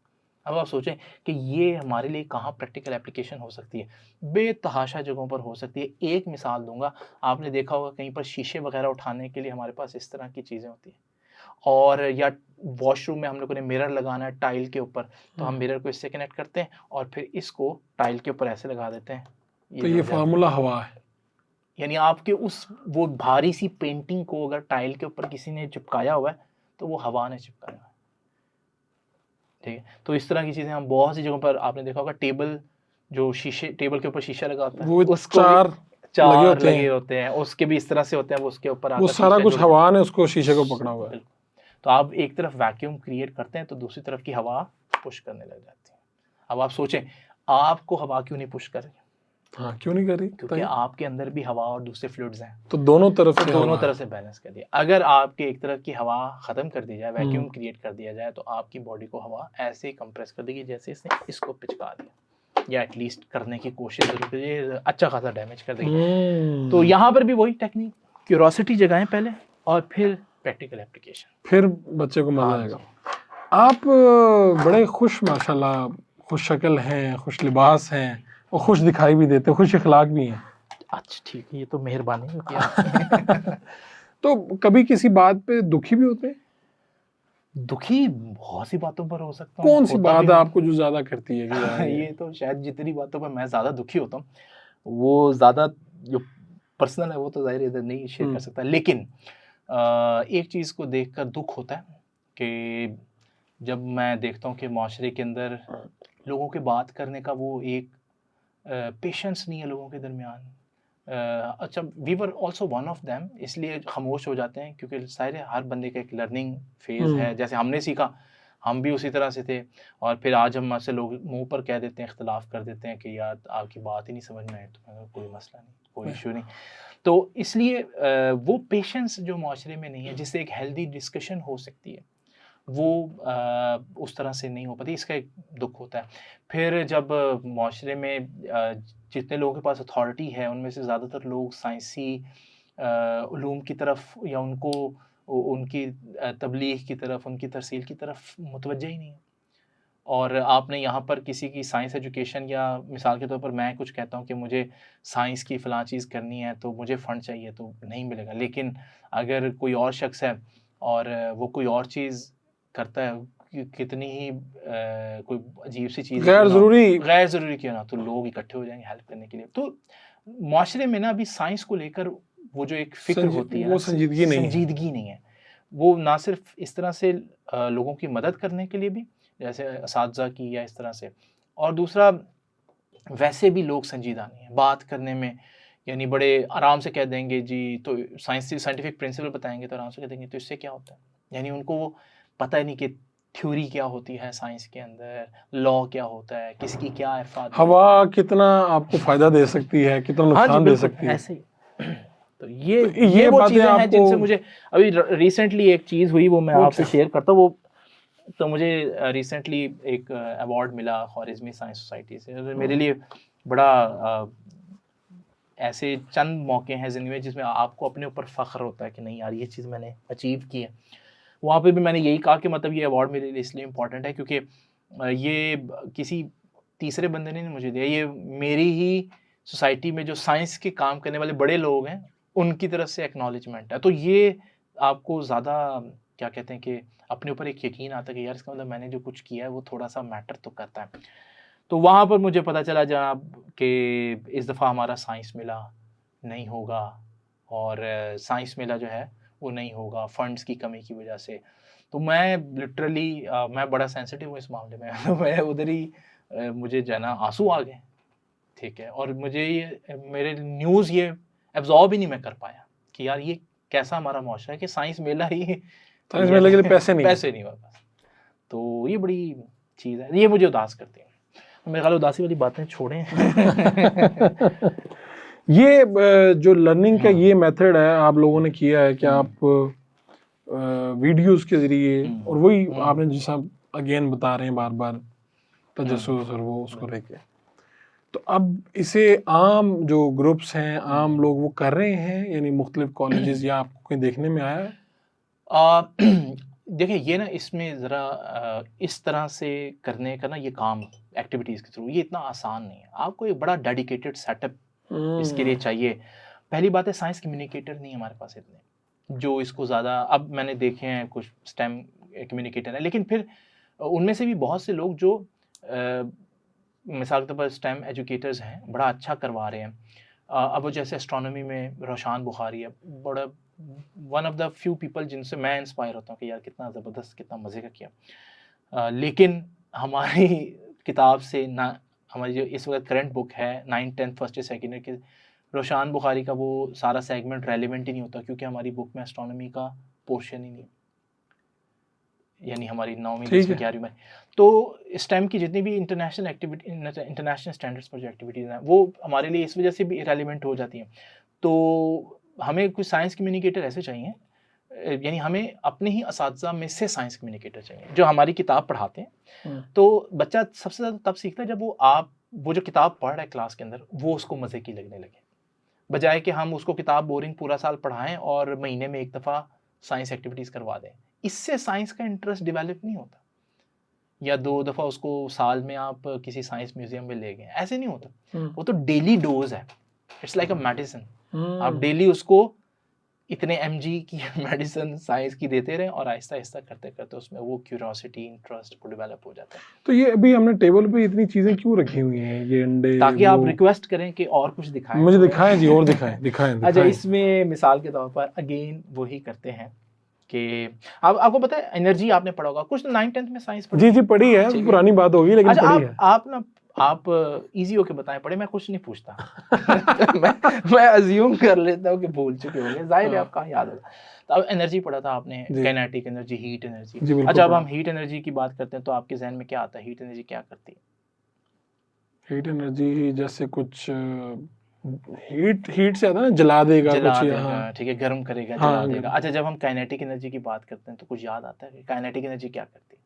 अब आप सोचें कि ये हमारे लिए कहाँ प्रैक्टिकल एप्लीकेशन हो सकती है, बेतहाशा जगहों पर हो सकती है। एक मिसाल दूंगा, आपने देखा होगा कहीं पर शीशे वगैरह उठाने के लिए हमारे पास इस तरह की चीज़ें होती हैं, और या वॉशरूम में हम लोगों ने मिरर लगाना है टाइल के ऊपर, तो हम मिरर को इससे कनेक्ट करते हैं और फिर इसको टाइल के ऊपर ऐसे लगा देते हैं, तो ये फार्मूला हवा है। यानी आपके उस वो भारी सी पेंटिंग को अगर टाइल के ऊपर किसी ने चिपकाया हुआ है तो वो हवा ने चिपकाया हुआ है। ठीक है, तो इस तरह की चीजें हम बहुत सी जगहों पर, आपने देखा होगा टेबल, जो शीशे, टेबल के ऊपर शीशा लगा होता है, वो उसको चार लगे होते हैं, उसके भी इस तरह से होते हैं, वो उसके ऊपर वो सारा कुछ हवा ने उसको शीशे को पकड़ा हुआ है। तो आप एक तरफ वैक्यूम क्रिएट करते हैं तो दूसरी तरफ की हवा पुश करने लग जाती है। अब आप सोचें, आपको हवा क्यों नहीं पुश कर रही? हाँ, क्यों नहीं कर रही? क्योंकि आपके अंदर भी हवा और दूसरे फ्लूइड्स हैं, तो दोनों तरफ से बैलेंस कर दिया। अगर आपके एक तरफ की हवा खत्म कर दी जाए, वैक्यूम क्रिएट कर दिया जाए, तो आपकी बॉडी को हवा ऐसे ही कंप्रेस कर देगी जैसे इसने इसको पिचका दिया, या एटलीस्ट करने की कोशिश जरूर कीजिए, अच्छा खासा डैमेज कर देगी। तो यहाँ पर भी वही टेक्निक, क्यूरोसिटी जगाएं पहले और फिर प्रैक्टिकल एप्लीकेशन, फिर बच्चे को मजा आएगा। आप बड़े खुश, माशाल्लाह, खुश शक्ल हैं, खुश लिबास हैं और खुश दिखाई भी देते, खुश इखलाक भी हैं। अच्छा ठीक है, ये तो मेहरबानी होती है। तो कभी किसी बात पे दुखी भी होते हैं? दुखी बहुत सी बातों पर हो सकता हूँ। कौन सी बात है आपको जो ज्यादा करती है कि ये तो शायद जितनी बातों पर मैं ज्यादा दुखी होता हूँ, वो ज्यादा जो पर्सनल है वो तो जाहिर इधर नहीं शेयर कर सकता, लेकिन एक चीज को देखकर दुख होता है कि जब मैं देखता हूँ कि माशरे के अंदर लोगों के बात करने का वो एक पेशेंस नहीं है लोगों के दरमियान। अच्छा, we were also one of them, इसलिए खामोश हो जाते हैं क्योंकि सारे हर बंदे का एक लर्निंग फेज है, जैसे हमने सीखा हम भी उसी तरह से थे, और फिर आज हम से लोग मुंह पर कह देते हैं, इख्तलाफ कर देते हैं कि यार आपकी बात ही नहीं समझ में आई, तो कोई मसला नहीं, कोई इशू नहीं। तो इसलिए वो पेशेंस जो माशरे में नहीं है, जिससे एक हेल्दी डिस्कशन हो सकती है, वो उस तरह से नहीं हो पाती, इसका एक दुख होता है। फिर जब माशरे में जितने लोगों के पास अथॉरिटी है उनमें से ज़्यादातर लोग साइंसी उलूम की तरफ या उनको उनकी तबलीग की तरफ, उनकी तरसील की तरफ मुतवज्जह ही नहीं है। और आपने यहाँ पर किसी की साइंस एजुकेशन, या मिसाल के तौर पर मैं कुछ कहता हूँ कि मुझे साइंस की फ़लाँ चीज़ करनी है तो मुझे फ़ंड चाहिए, तो नहीं मिलेगा। लेकिन अगर कोई और शख्स है और वो कोई और चीज़ करता है, कितनी ही कोई अजीब सी चीज़ गैर ज़रूरी क्यों ना, तो लोग इकट्ठे हो जाएंगे हेल्प करने के लिए। तो माशरे में ना अभी साइंस को लेकर वो जो एक फ़िक्र होती है, वो संजीदगी नहीं है। वो ना सिर्फ इस तरह से लोगों की मदद करने के लिए भी, जैसे असातिज़ा की या इस तरह से, और दूसरा वैसे भी लोग संजीदा नहीं है बात करने में, यानी बड़े आराम से कह देंगे जी, तो साइंटिफिक प्रिंसिपल बताएंगे तो आराम से कह देंगे तो इससे क्या होता है, यानी उनको वो पता ही नहीं कि थ्योरी क्या होती है साइंस के अंदर, लॉ क्या होता है, किसकी क्या इफाद, हवा कितना आपको फायदा दे सकती है, कितना नुकसान दे सकती है, ऐसे ही। तो ये वो चीजें हैं जिनसे मुझे अभी रिसेंटली एक चीज हुई, वो मैं आपसे शेयर करता हूँ। वो तो मुझे रिसेंटली एक अवार्ड मिला ख्वारिज़मी साइंस सोसाइटी से। मेरे लिए बड़ा ऐसे चंद मौके हैं ज़िंदगी में जिसमें आपको अपने ऊपर फ़ख्र होता है कि नहीं यार ये चीज़ मैंने अचीव की है। वहाँ पे भी मैंने यही कहा कि मतलब ये अवार्ड मेरे लिए इसलिए इम्पॉर्टेंट है क्योंकि ये किसी तीसरे बंदे ने मुझे दिया, ये मेरी ही सोसाइटी में जो साइंस के काम करने वाले बड़े लोग हैं उनकी तरफ से एक्नॉलेजमेंट है। तो ये आपको ज़्यादा क्या कहते हैं कि अपने ऊपर एक यकीन आता है कि यार इसका मतलब मैंने जो कुछ किया है वो थोड़ा सा मैटर तो करता है। तो वहाँ पर मुझे पता चला जनाब कि इस दफ़ा हमारा साइंस मेला नहीं होगा, और साइंस मेला जो है वो नहीं होगा फंड्स की कमी की वजह से। तो मैं लिटरली मैं बड़ा सेंसिटिव हूँ इस मामले में। तो मैं उधर ही मुझे जो है ना आंसू आ गए, ठीक है, और मुझे ये मेरे न्यूज़ ये एब्जॉर्ब ही नहीं मैं कर पाया कि यार ये कैसा हमारा माशरा है कि साइंस मेला ही, साइंस मेले के लिए पैसे नहीं हुआ बस। तो ये बड़ी चीज़ है, ये मुझे उदास करती है। मेरे ख्याल उदासी वाली बातें छोड़ें। ये जो लर्निंग का ये मेथड है आप लोगों ने किया है कि आप वीडियोस के ज़रिए, और वही आपने जैसा अगेन बता रहे हैं बार बार तजस्सुस और वो उसको लेके, तो अब इसे आम जो ग्रुप्स हैं, आम लोग वो कर रहे हैं, यानी मुख्तलिफ कॉलेजेस, या आपको कहीं देखने में आया है? देखिए ये ना इसमें ज़रा इस तरह से करने का ना ये काम एक्टिविटीज़ के थ्रू ये इतना आसान नहीं है। आपको एक बड़ा डेडिकेटेड सेटअप इसके लिए चाहिए। पहली बात है साइंस कम्युनिकेटर नहीं है हमारे पास इतने, जो इसको ज़्यादा अब मैंने देखे हैं कुछ स्टेम कम्युनिकेटर हैं, लेकिन फिर उनमें से भी बहुत से लोग जो मिसाल के तौर पर स्टेम एजुकेटर्स हैं, बड़ा अच्छा करवा रहे हैं। अब वो जैसे एस्ट्रोनॉमी में रोशान बुखारी है, बड़ा one of the few people जिनसे मैं इंस्पायर होता हूँ कि यार कितना ज़बरदस्त, कितना मज़े का किया। लेकिन हमारी किताब से ना, हमारी जो इस वक्त करंट बुक है 9th 10th first year second year की, रोशान बुखारी का वो सारा सेगमेंट रेलिवेंट ही नहीं होता, क्योंकि हमारी बुक में एस्ट्रोनॉमी का पोर्शन ही नहीं है, यानी हमारी 9वीं 10वीं 11वीं में। तो स्टेम की जितनी भी इंटरनेशनल एक्टिविटी, इंटरनेशनल स्टैंडर्ड्स पर जो एक्टिविटीज़ हैं वो हमारे लिए इस वजह से भी इरेलीवेंट हो जाती हैं। तो हमें कुछ साइंस कम्युनिकेटर ऐसे चाहिए, यानी हमें अपने ही असातिज़ा में से साइंस कम्युनिकेटर चाहिए जो हमारी किताब पढ़ाते हैं। तो बच्चा सबसे ज़्यादा तब सीखता है जब वो जो किताब पढ़ रहा है क्लास के अंदर वो उसको मज़े की लगने लगे, बजाय कि हम उसको किताब बोरिंग पूरा साल पढ़ाएं और महीने में एक दफ़ा साइंस एक्टिविटीज़ करवा दें। इससे साइंस का इंटरेस्ट डेवलप नहीं होता। या 2 दफ़ा उसको साल में आप किसी साइंस म्यूजियम में ले गए, ऐसे नहीं होता। वो तो डेली डोज है, इट्स लाइक अ मेडिसिन। आप डेली उसको इतने mg की मेडिसिन साइंस की देते रहे और आहिस्ता आहिस्ता करते करते उसमें वो क्यूरियोसिटी, इंटरेस्ट वो डेवलप हो जाता है। तो ये अभी हमने टेबल पे इतनी चीजें क्यों रखी हुई हैं, ये अंडे, ताकि आप रिक्वेस्ट करें कि और कुछ दिखाएं, मुझे दिखाएं जी, और दिखाएं। अच्छा, इसमें मिसाल के तौर पर अगेन वही करते हैं कि आपको पता है एनर्जी आपने पढ़ा होगा, कुछ 9th 10th में साइंस पढ़ी। जी पढ़ी है, पुरानी बात होगी लेकिन अच्छा, पढ़ी है। आप इजी होके बताएं पढ़े, मैं कुछ नहीं पूछता। मैं अज्यूम कर लेता हूँ कि भूल चुके होंगे, जाहिर है आप कहाँ याद होगा। तो अब एनर्जी पढ़ा था आपने, काइनेटिक एनर्जी, हीट एनर्जी। अच्छा, अब हम हीट एनर्जी की बात करते हैं तो आपके जहन में क्या आता है, हीट एनर्जी क्या करती है? हीट एनर्जी जैसे कुछ हीट से ज्यादा ना जला देगा कुछ, ठीक है, गर्म करेगा, जला देगा। अच्छा, जब हम काइनेटिक एनर्जी की बात करते हैं तो कुछ याद आता है? काइनेटिक एनर्जी क्या करती है?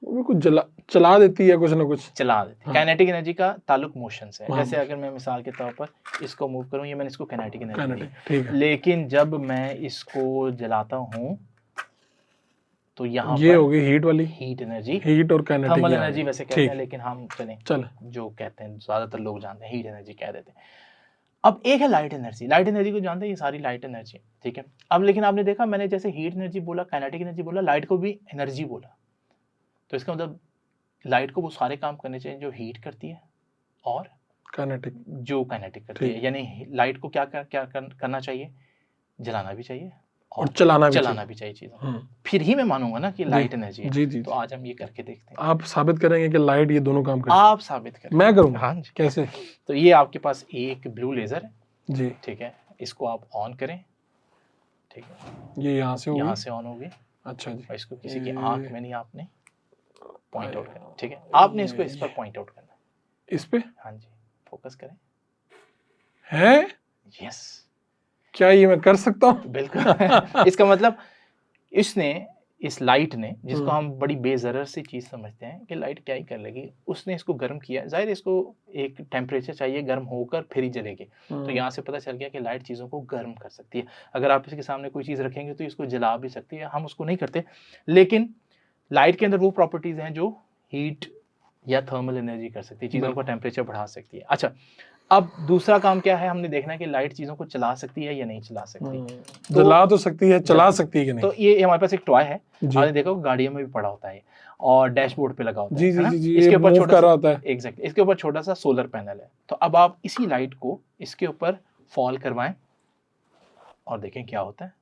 वो कुछ चला देती है, कुछ ना कुछ चला देती है। काइनेटिक एनर्जी का ताल्लुक मोशन से है। जैसे अगर मैं मिसाल के तौर पर इसको मूव करूं, ये मैंने इसको काइनेटिक एनर्जी दी, लेकिन जब मैं इसको जलाता हूं तो यहाँ ये हो गई हीट वाली, हीट एनर्जी। हीट और काइनेटिक थर्मल एनर्जी वैसे कहते हैं, लेकिन हम जो कहते हैं ज्यादातर लोग जानते हैं हीट एनर्जी कह देते हैं। अब एक है लाइट एनर्जी। लाइट एनर्जी को जानते हैं, ये सारी लाइट एनर्जी, ठीक है। अब लेकिन आपने देखा, मैंने जैसे हीट एनर्जी बोला, काइनेटिक एनर्जी बोला, लाइट को भी एनर्जी बोला, तो इसका मतलब लाइट को वो सारे काम करने चाहिए जो हीट करती है और जो काइनेटिक करती है। यानी लाइट को क्या करना चाहिए? जलाना भी चाहिए और चलाना भी चाहिए चीज़ों। फिर ही मैं मानूंगा ना कि लाइट एनर्जी है। जी। तो आज हम ये करके देखते हैं। आप साबित करेंगे कि लाइट ये दोनों काम करती है? आप साबित करें। मैं करूंगा? हाँ जी। कैसे? तो ये आपके पास एक ब्लू लेजर है जी, ठीक है, इसको आप ऑन करें, ठीक है, ये यहाँ से ऑन होगी। अच्छा जी। और इसको किसी की आंख में नहीं आपने पॉइंट आउट करना, ठीक है, आपने इसको इस पर पॉइंट आउट करना है। इस पे? हाँ जी, फोकस करें। है? यस। क्या ये मैं कर सकता हूँ? बिल्कुल। इसका मतलब इस लाइट ने, जिसको हम बड़ी बेजरर सी चीज समझते हैं कि लाइट क्या ही कर लेगी, उसने इसको गर्म किया। जाहिर इसको एक टेम्परेचर चाहिए, गर्म होकर फिर ही जलेगी। तो यहाँ से पता चल गया कि लाइट चीज़ों को गर्म कर सकती है। अगर आप इसके सामने कोई चीज़ रखेंगे तो इसको जला भी सकती है, हम उसको नहीं करते। लेकिन लाइट के अंदर वो प्रॉपर्टीज़ हैं जो हीट या थर्मल एनर्जी कर सकती है, चीज़ों का टेम्परेचर बढ़ा सकती है। अच्छा, अब दूसरा काम क्या है, हमने देखना है कि लाइट चीज़ों को चला सकती है या नहीं चला सकती। जला तो सकती है, चला सकती है कि नहीं। तो ये हमारे पास एक टॉय है, आपने देखा गाड़ियों में भी पड़ा होता है और डैशबोर्ड पे लगा होता है। जी, इसके ऊपर छोटा सा होता है। एग्जैक्टली, इसके ऊपर छोटा सा सोलर पैनल है। तो अब आप इसी लाइट को इसके ऊपर फॉल करवाएं और देखें क्या होता है।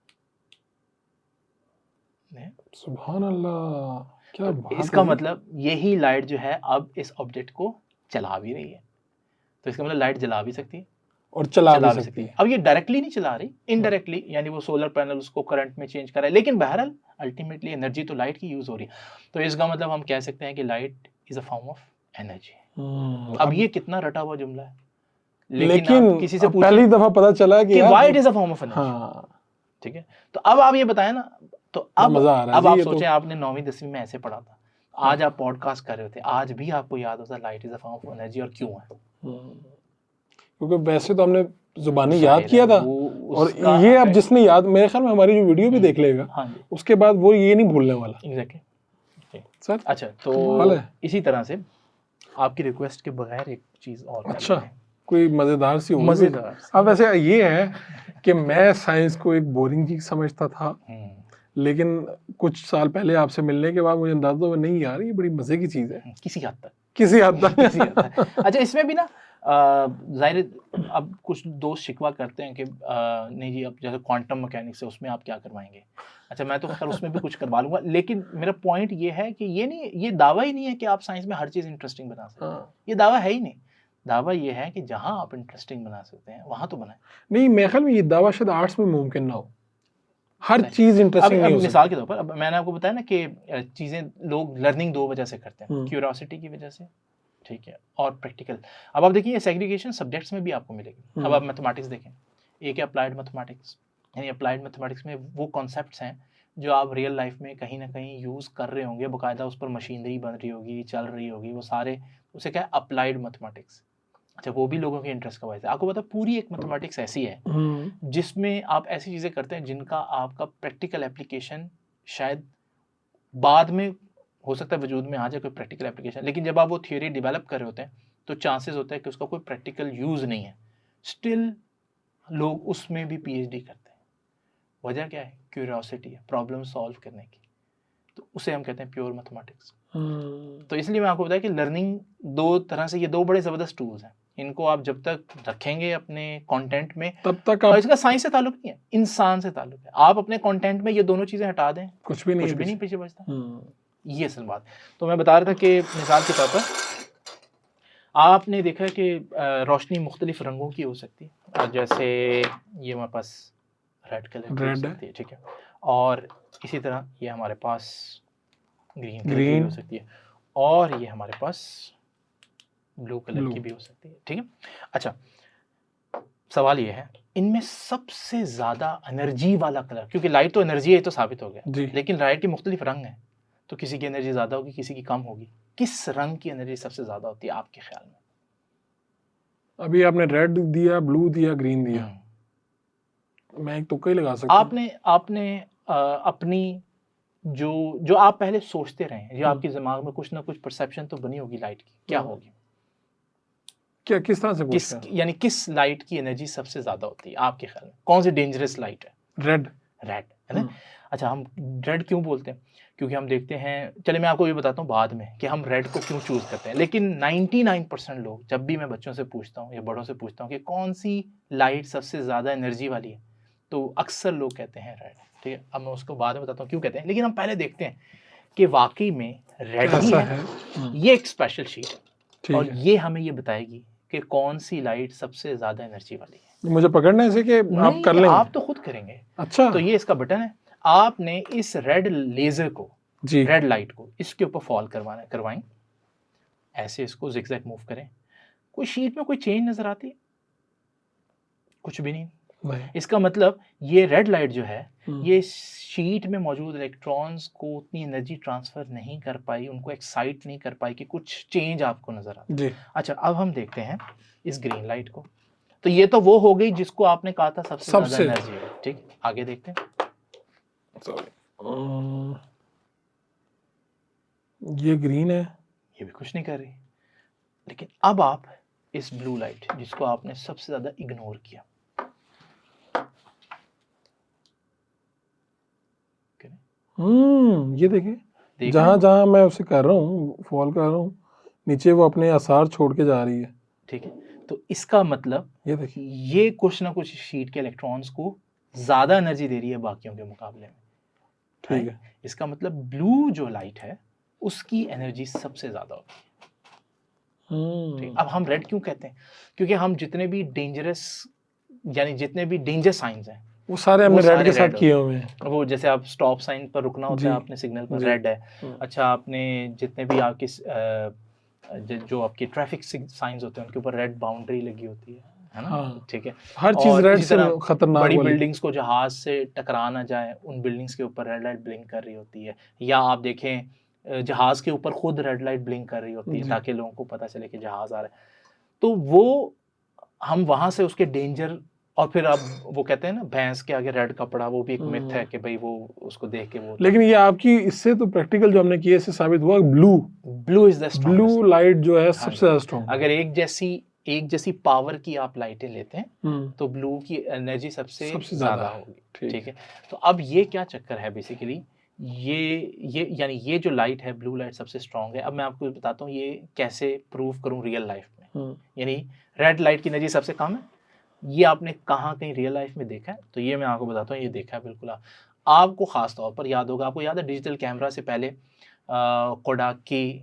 सुभान अल्लाह, क्या बात है। इसका मतलब यही लाइट जो है अब इस ऑब्जेक्ट को चला भी रही है। तो इसका मतलब लाइट जला भी सकती है और चला भी सकती है। अब ये डायरेक्टली नहीं चला रही, इनडायरेक्टली, यानी वो सोलर पैनल उसको करंट में चेंज कर रहा है, लेकिन बहरहाल अल्टीमेटली एनर्जी तो लाइट की यूज हो रही है। तो इसका मतलब हम कह सकते हैं कि light is a form of energy. अब ये कितना रटा हुआ जुमला है, लेकिन किसी से पहली दफा पता चला कि light is a form of energy. ठीक है, तो अब आप ये बताएं ना, तो अब आप सोचें, आपने 9वीं 10वीं में ऐसे पढ़ा था, आज आप पॉडकास्ट कर रहे होते, आज भी आपको याद होता light is a form of energy और क्यों है? क्योंकि वैसे तो हमने जुबानी याद किया था, और उसका ये अब effect- जिसने याद, मेरे ख्याल में हमारी जो वीडियो भी देख लेगा, हाँ जी, उसके बाद वो ये नहीं भूलने वाला। एग्जैक्टली सर अच्छा, कमाल तो है। इसी तरह से आपकी रिक्वेस्ट के बगैर एक चीज और कर अच्छा, लेते हैं। कोई मजेदार सी होगी। मजेदार सी। अब वैसे ये है कि मैं साइंस को एक बोरिंग चीज समझता था, लेकिन कुछ साल पहले आपसे मिलने के बाद मुझे अंदाजा हुआ नहीं यार ये बड़ी मजे की चीज है, किसी हद तक। किसी हद तक। किसी हद तक। अच्छा, इसमें भी ना जाहिर अब कुछ दोस्त शिकवा करते हैं कि नहीं जी अब जैसे क्वांटम मैकेनिक्स है उसमें आप क्या करवाएंगे। अच्छा, मैं तो खैर उसमें भी कुछ करवा लूंगा, लेकिन मेरा पॉइंट ये है कि ये दावा ही नहीं है कि आप साइंस में हर चीज़ इंटरेस्टिंग बना सकते हैं। ये दावा है ही नहीं। दावा ये है कि जहां आप इंटरेस्टिंग बना सकते हैं वहां तो बनाएं। नहीं, मेरे ख्याल में ये दावा शायद आर्ट्स में मुमकिन ना हो, हर चीज इंटरेस्टिंग नहीं हो सकती। मिसाल के तौर पर अब मैंने आपको बताया ना कि चीज़ें लोग लर्निंग दो वजह से करते हैं, क्यूरियोसिटी की वजह से, ठीक है, और प्रैक्टिकल। अब आप देखिए सेग्रीगेशन सब्जेक्ट्स में भी आपको मिलेगी। अब आप मैथमेटिक्स देखें, एक है अप्लाइड मैथमेटिक्स, यानी अप्लाइड मैथमेटिक्स में वो कॉन्सेप्ट्स हैं जो आप रियल लाइफ में कहीं ना कहीं यूज़ कर रहे होंगे, बाकायदा उस पर मशीनरी बन रही होगी, चल रही होगी, वो सारे उसे क्या है अप्लाइड मैथमेटिक्स। अच्छा, वो भी लोगों के इंटरेस्ट का वजह है। आपको पता पूरी एक मैथमेटिक्स ऐसी है जिसमें आप ऐसी चीज़ें करते हैं जिनका आपका प्रैक्टिकल एप्लीकेशन शायद बाद में हो सकता है वजूद में आ जाए कोई प्रैक्टिकल एप्लीकेशन, लेकिन जब आप वो थियोरी डेवलप कर रहे होते हैं तो चांसेस होता है कि उसका कोई प्रैक्टिकल यूज़ नहीं है, स्टिल लोग उसमें भी पीएचडी करते हैं। वजह क्या है? क्यूरियोसिटी है, प्रॉब्लम सॉल्व करने की, तो उसे हम कहते हैं प्योर मैथमेटिक्स। तो इसलिए मैं आपको बताया कि लर्निंग दो तरह से, ये दो बड़े ज़बरदस्त टूल्स हैं, इनको आप जब तक रखेंगे अपने कंटेंट में तब तक और आप, इसका साइंस से ताल्लुक नहीं है, इंसान से ताल्लुक है। आप अपने कंटेंट में ये दोनों चीज़ें हटा दें, कुछ भी नहीं पीछे बचता। ये असल बात। तो मैं बता रहा था कि मिसाल के तौर पर आपने देखा कि रोशनी मुख्तलिफ रंगों की हो सकती है, जैसे ये हमारे पास रेड कलर की हो सकती है, ठीक है, और इसी तरह ये हमारे पास ग्रीन कलर की हो सकती है, और ये हमारे पास ब्लू कलर की भी हो सकती है, ठीक है। अच्छा, सवाल ये है इनमें सबसे ज़्यादा एनर्जी वाला कलर, क्योंकि लाइट तो एनर्जी है, तो साबित हो गया, लेकिन लाइट के मुख्तलिफ रंग हैं, तो किसी की एनर्जी ज़्यादा होगी, किसी की कम होगी। किस रंग की एनर्जी सबसे ज़्यादा होती है आपके ख्याल में? अभी आपने रेड दिया, ब्लू दिया, ग्रीन दिया, मैं एक तुक्का ही लगा सकता हूं। आपने अपनी जो आप पहले सोचते रहे, जो आपके दिमाग में कुछ ना कुछ परसेप्शन तो बनी होगी लाइट की, क्या होगी? क्या, किस तरह से पूछ रहे हैं? यानी किस लाइट की एनर्जी सबसे ज़्यादा होती है आपके ख्याल में? कौन सी डेंजरस लाइट है? रेड है ना। अच्छा, हम रेड क्यों बोलते हैं? क्योंकि हम देखते हैं, चलिए मैं आपको ये बताता हूँ बाद में कि हम रेड को क्यों चूज़ करते हैं, लेकिन 99% लोग, जब भी मैं बच्चों से पूछता हूँ या बड़ों से पूछता हूँ कि कौन सी लाइट सबसे ज़्यादा एनर्जी वाली है, तो अक्सर लोग कहते हैं रेड, ठीक है। अब मैं उसको बाद में बताता हूँ क्यों कहते हैं, लेकिन हम पहले देखते हैं कि वाकई में रेड ही है। ये एक स्पेशल शीट है और ये हमें ये बताएगी कि कौन सी लाइट सबसे ज़्यादा एनर्जी वाली है। मुझे पकड़ना है इसे कि आप कर लेंगे? आप तो खुद करेंगे। अच्छा, तो ये इसका बटन है, आपने इस रेड लेजर को, रेड लाइट को इसके ऊपर फॉल करवाएं, ऐसे इसको जिगजैग मूव करें। कोई शीट में कोई चेंज नजर आती है? कुछ भी नहीं। इसका मतलब ये रेड लाइट जो है ये शीट में मौजूद इलेक्ट्रॉन्स को उतनी एनर्जी ट्रांसफर नहीं कर पाई, उनको एक्साइट नहीं कर पाई कि कुछ चेंज आपको नजर आता है। अच्छा, अब हम देखते हैं इस ग्रीन लाइट को। तो ये तो वो हो गई जिसको आपने कहा था सबसे ज्यादा एनर्जी है, ठीक। आगे देखते हैं। ये ग्रीन है, ये भी कुछ नहीं कर रही, लेकिन अब आप इस ब्लू लाइट जिसको आपने सबसे ज्यादा इग्नोर किया, ये देखिए, जहां जहां मैं उसे कर रहा हूँ, फॉल कर रहा हूँ, नीचे वो अपने आसार छोड़ के जा रही है, ठीक है। तो इसका मतलब ये देखिए, ये कुछ ना कुछ शीट के इलेक्ट्रॉन्स को ज्यादा एनर्जी दे रही है बाकियों के मुकाबले में, ठीक है। इसका मतलब ब्लू जो लाइट है उसकी एनर्जी सबसे ज्यादा होती है, ठीक। अब हम रेड क्यों कहते हैं? क्योंकि हम जितने भी डेंजरस, यानी जितने भी डेंजर साइंस हैं वो सारे हमने रेड के साथ किए हुए हैं। वो जैसे आप स्टॉप साइन पर रुकना होता है, आपने सिग्नल पर रेड है। अच्छा, आपने जितने भी आपके जो आपके ट्रैफिक साइंस होते हैं उनके ऊपर रेड बाउंड्री लगी होती है ना, ठीक है। हर चीज रेड से खतरनाक, बड़ी बिल्डिंग्स को जहाज से टकरा ना जाए उन बिल्डिंग्स के ऊपर रेड लाइट ब्लिंक कर रही होती है, या आप देखें जहाज के ऊपर खुद रेड लाइट ब्लिंक कर रही होती है ताकि लोगों को पता चले कि जहाज आ रहा है। तो वो हम वहां से उसके डेंजर, और फिर अब वो कहते हैं ना भैंस के आगे रेड कपड़ा, वो भी एक मिथ है कि भाई वो उसको देख के वो, लेकिन ये आपकी इससे तो प्रैक्टिकल जो हमने किया इससे साबित हुआ blue is the strongest. Blue light जो है सबसे ज्यादा स्ट्रॉन्ग। अगर एक जैसी पावर की आप लाइटें लेते हैं तो ब्लू की एनर्जी सबसे ज्यादा होगी। ठीक है, तो अब ये क्या चक्कर है बेसिकली, ये यानी ये जो लाइट है, ब्लू लाइट सबसे स्ट्रॉन्ग है। अब मैं आपको बताता हूँ ये कैसे प्रूव करूँ रियल लाइफ में। यानी रेड लाइट की एनर्जी सबसे कम है, ये आपने कहाँ कहीं रियल लाइफ में देखा है? तो ये मैं आपको बताता हूँ, ये देखा है बिल्कुल। आपको खास तौर पर याद होगा, आपको याद है डिजिटल कैमरा से पहले कोडाक की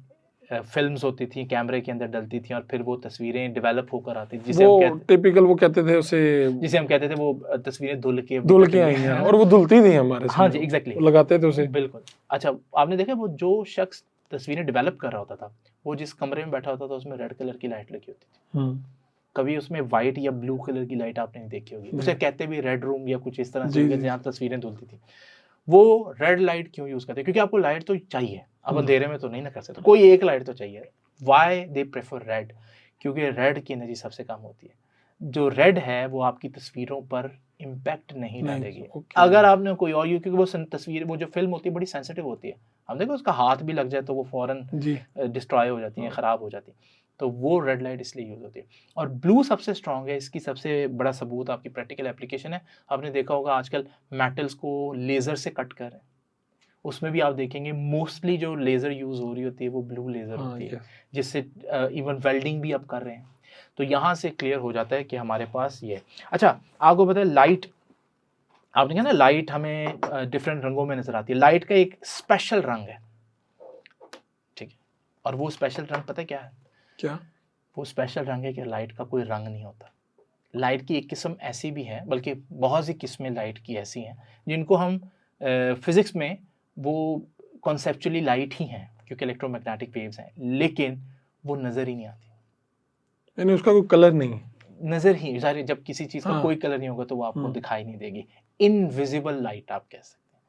फिल्म्स होती थी, कैमरे के अंदर डलती थी और फिर वो तस्वीरें डेवलप होकर आती थी, जिसे हम टिपिकल वो कहते थे उसे, जिसे हम कहते थे वो तस्वीरें धुल के आई हैं और वो धुलती थी हमारे। हाँ जी, एग्जैक्टली, लगाते थे उसे। बिल्कुल। अच्छा, आपने देखा वो जो शख्स तस्वीरें डेवलप कर रहा होता था, वो जिस कमरे में बैठा होता था उसमें रेड कलर की लाइट लगी होती थी। कभी उसमें व्हाइट या ब्लू कलर की लाइट आपने नहीं देखी होगी। उसे कहते भी रेड रूम या कुछ इस तरह से, जहाँ तस्वीरें धुलती थी। वो रेड लाइट क्यों यूज करते हैं? क्योंकि आपको लाइट तो चाहिए, अब अंधेरे में तो नहीं ना कर सकते, कोई एक लाइट तो चाहिए। Why they prefer red? क्योंकि रेड की एनर्जी सबसे कम होती है। जो रेड है वो आपकी तस्वीरों पर इम्पैक्ट नहीं डालेगी। अगर आपने कोई और, क्योंकि वो तस्वीर, वो जो फिल्म होती है बड़ी सेंसिटिव होती है, हम देखो उसका हाथ भी लग जाए तो वो फौरन डिस्ट्रॉय हो जाती है, खराब हो जाती है। तो वो रेड लाइट इसलिए यूज होती है। और ब्लू सबसे स्ट्रॉन्ग है, इसकी सबसे बड़ा सबूत आपकी प्रैक्टिकल एप्लीकेशन है। आपने देखा होगा आजकल मेटल्स को लेजर से कट कर रहे हैं, उसमें भी आप देखेंगे मोस्टली जो लेजर यूज हो रही होती है वो ब्लू लेजर होती है, जिससे इवन वेल्डिंग भी आप कर रहे हैं। तो यहाँ से क्लियर हो जाता है कि हमारे पास ये। अच्छा, आपको पता है लाइट, आपने कहा ना लाइट हमें डिफरेंट रंगों में नजर आती है। लाइट का एक स्पेशल रंग है, ठीक है, और वो स्पेशल रंग पता है क्या है? क्या? वो स्पेशल रंग है कि लाइट का कोई रंग नहीं होता। लाइट की एक किस्म ऐसी भी है, बल्कि बहुत सी किस्में लाइट की ऐसी हैं जिनको हम फिजिक्स में वो कॉन्सेप्चुअली लाइट ही हैं, क्योंकि इलेक्ट्रोमैग्नेटिक वेव्स हैं, लेकिन वो नज़र ही नहीं आती, यानी उसका कोई कलर नहीं, नज़र ही, सारी जब किसी चीज़ का कोई कलर नहीं होगा तो वो आपको दिखाई नहीं देगी। इनविजिबल लाइट आप कह सकते हैं।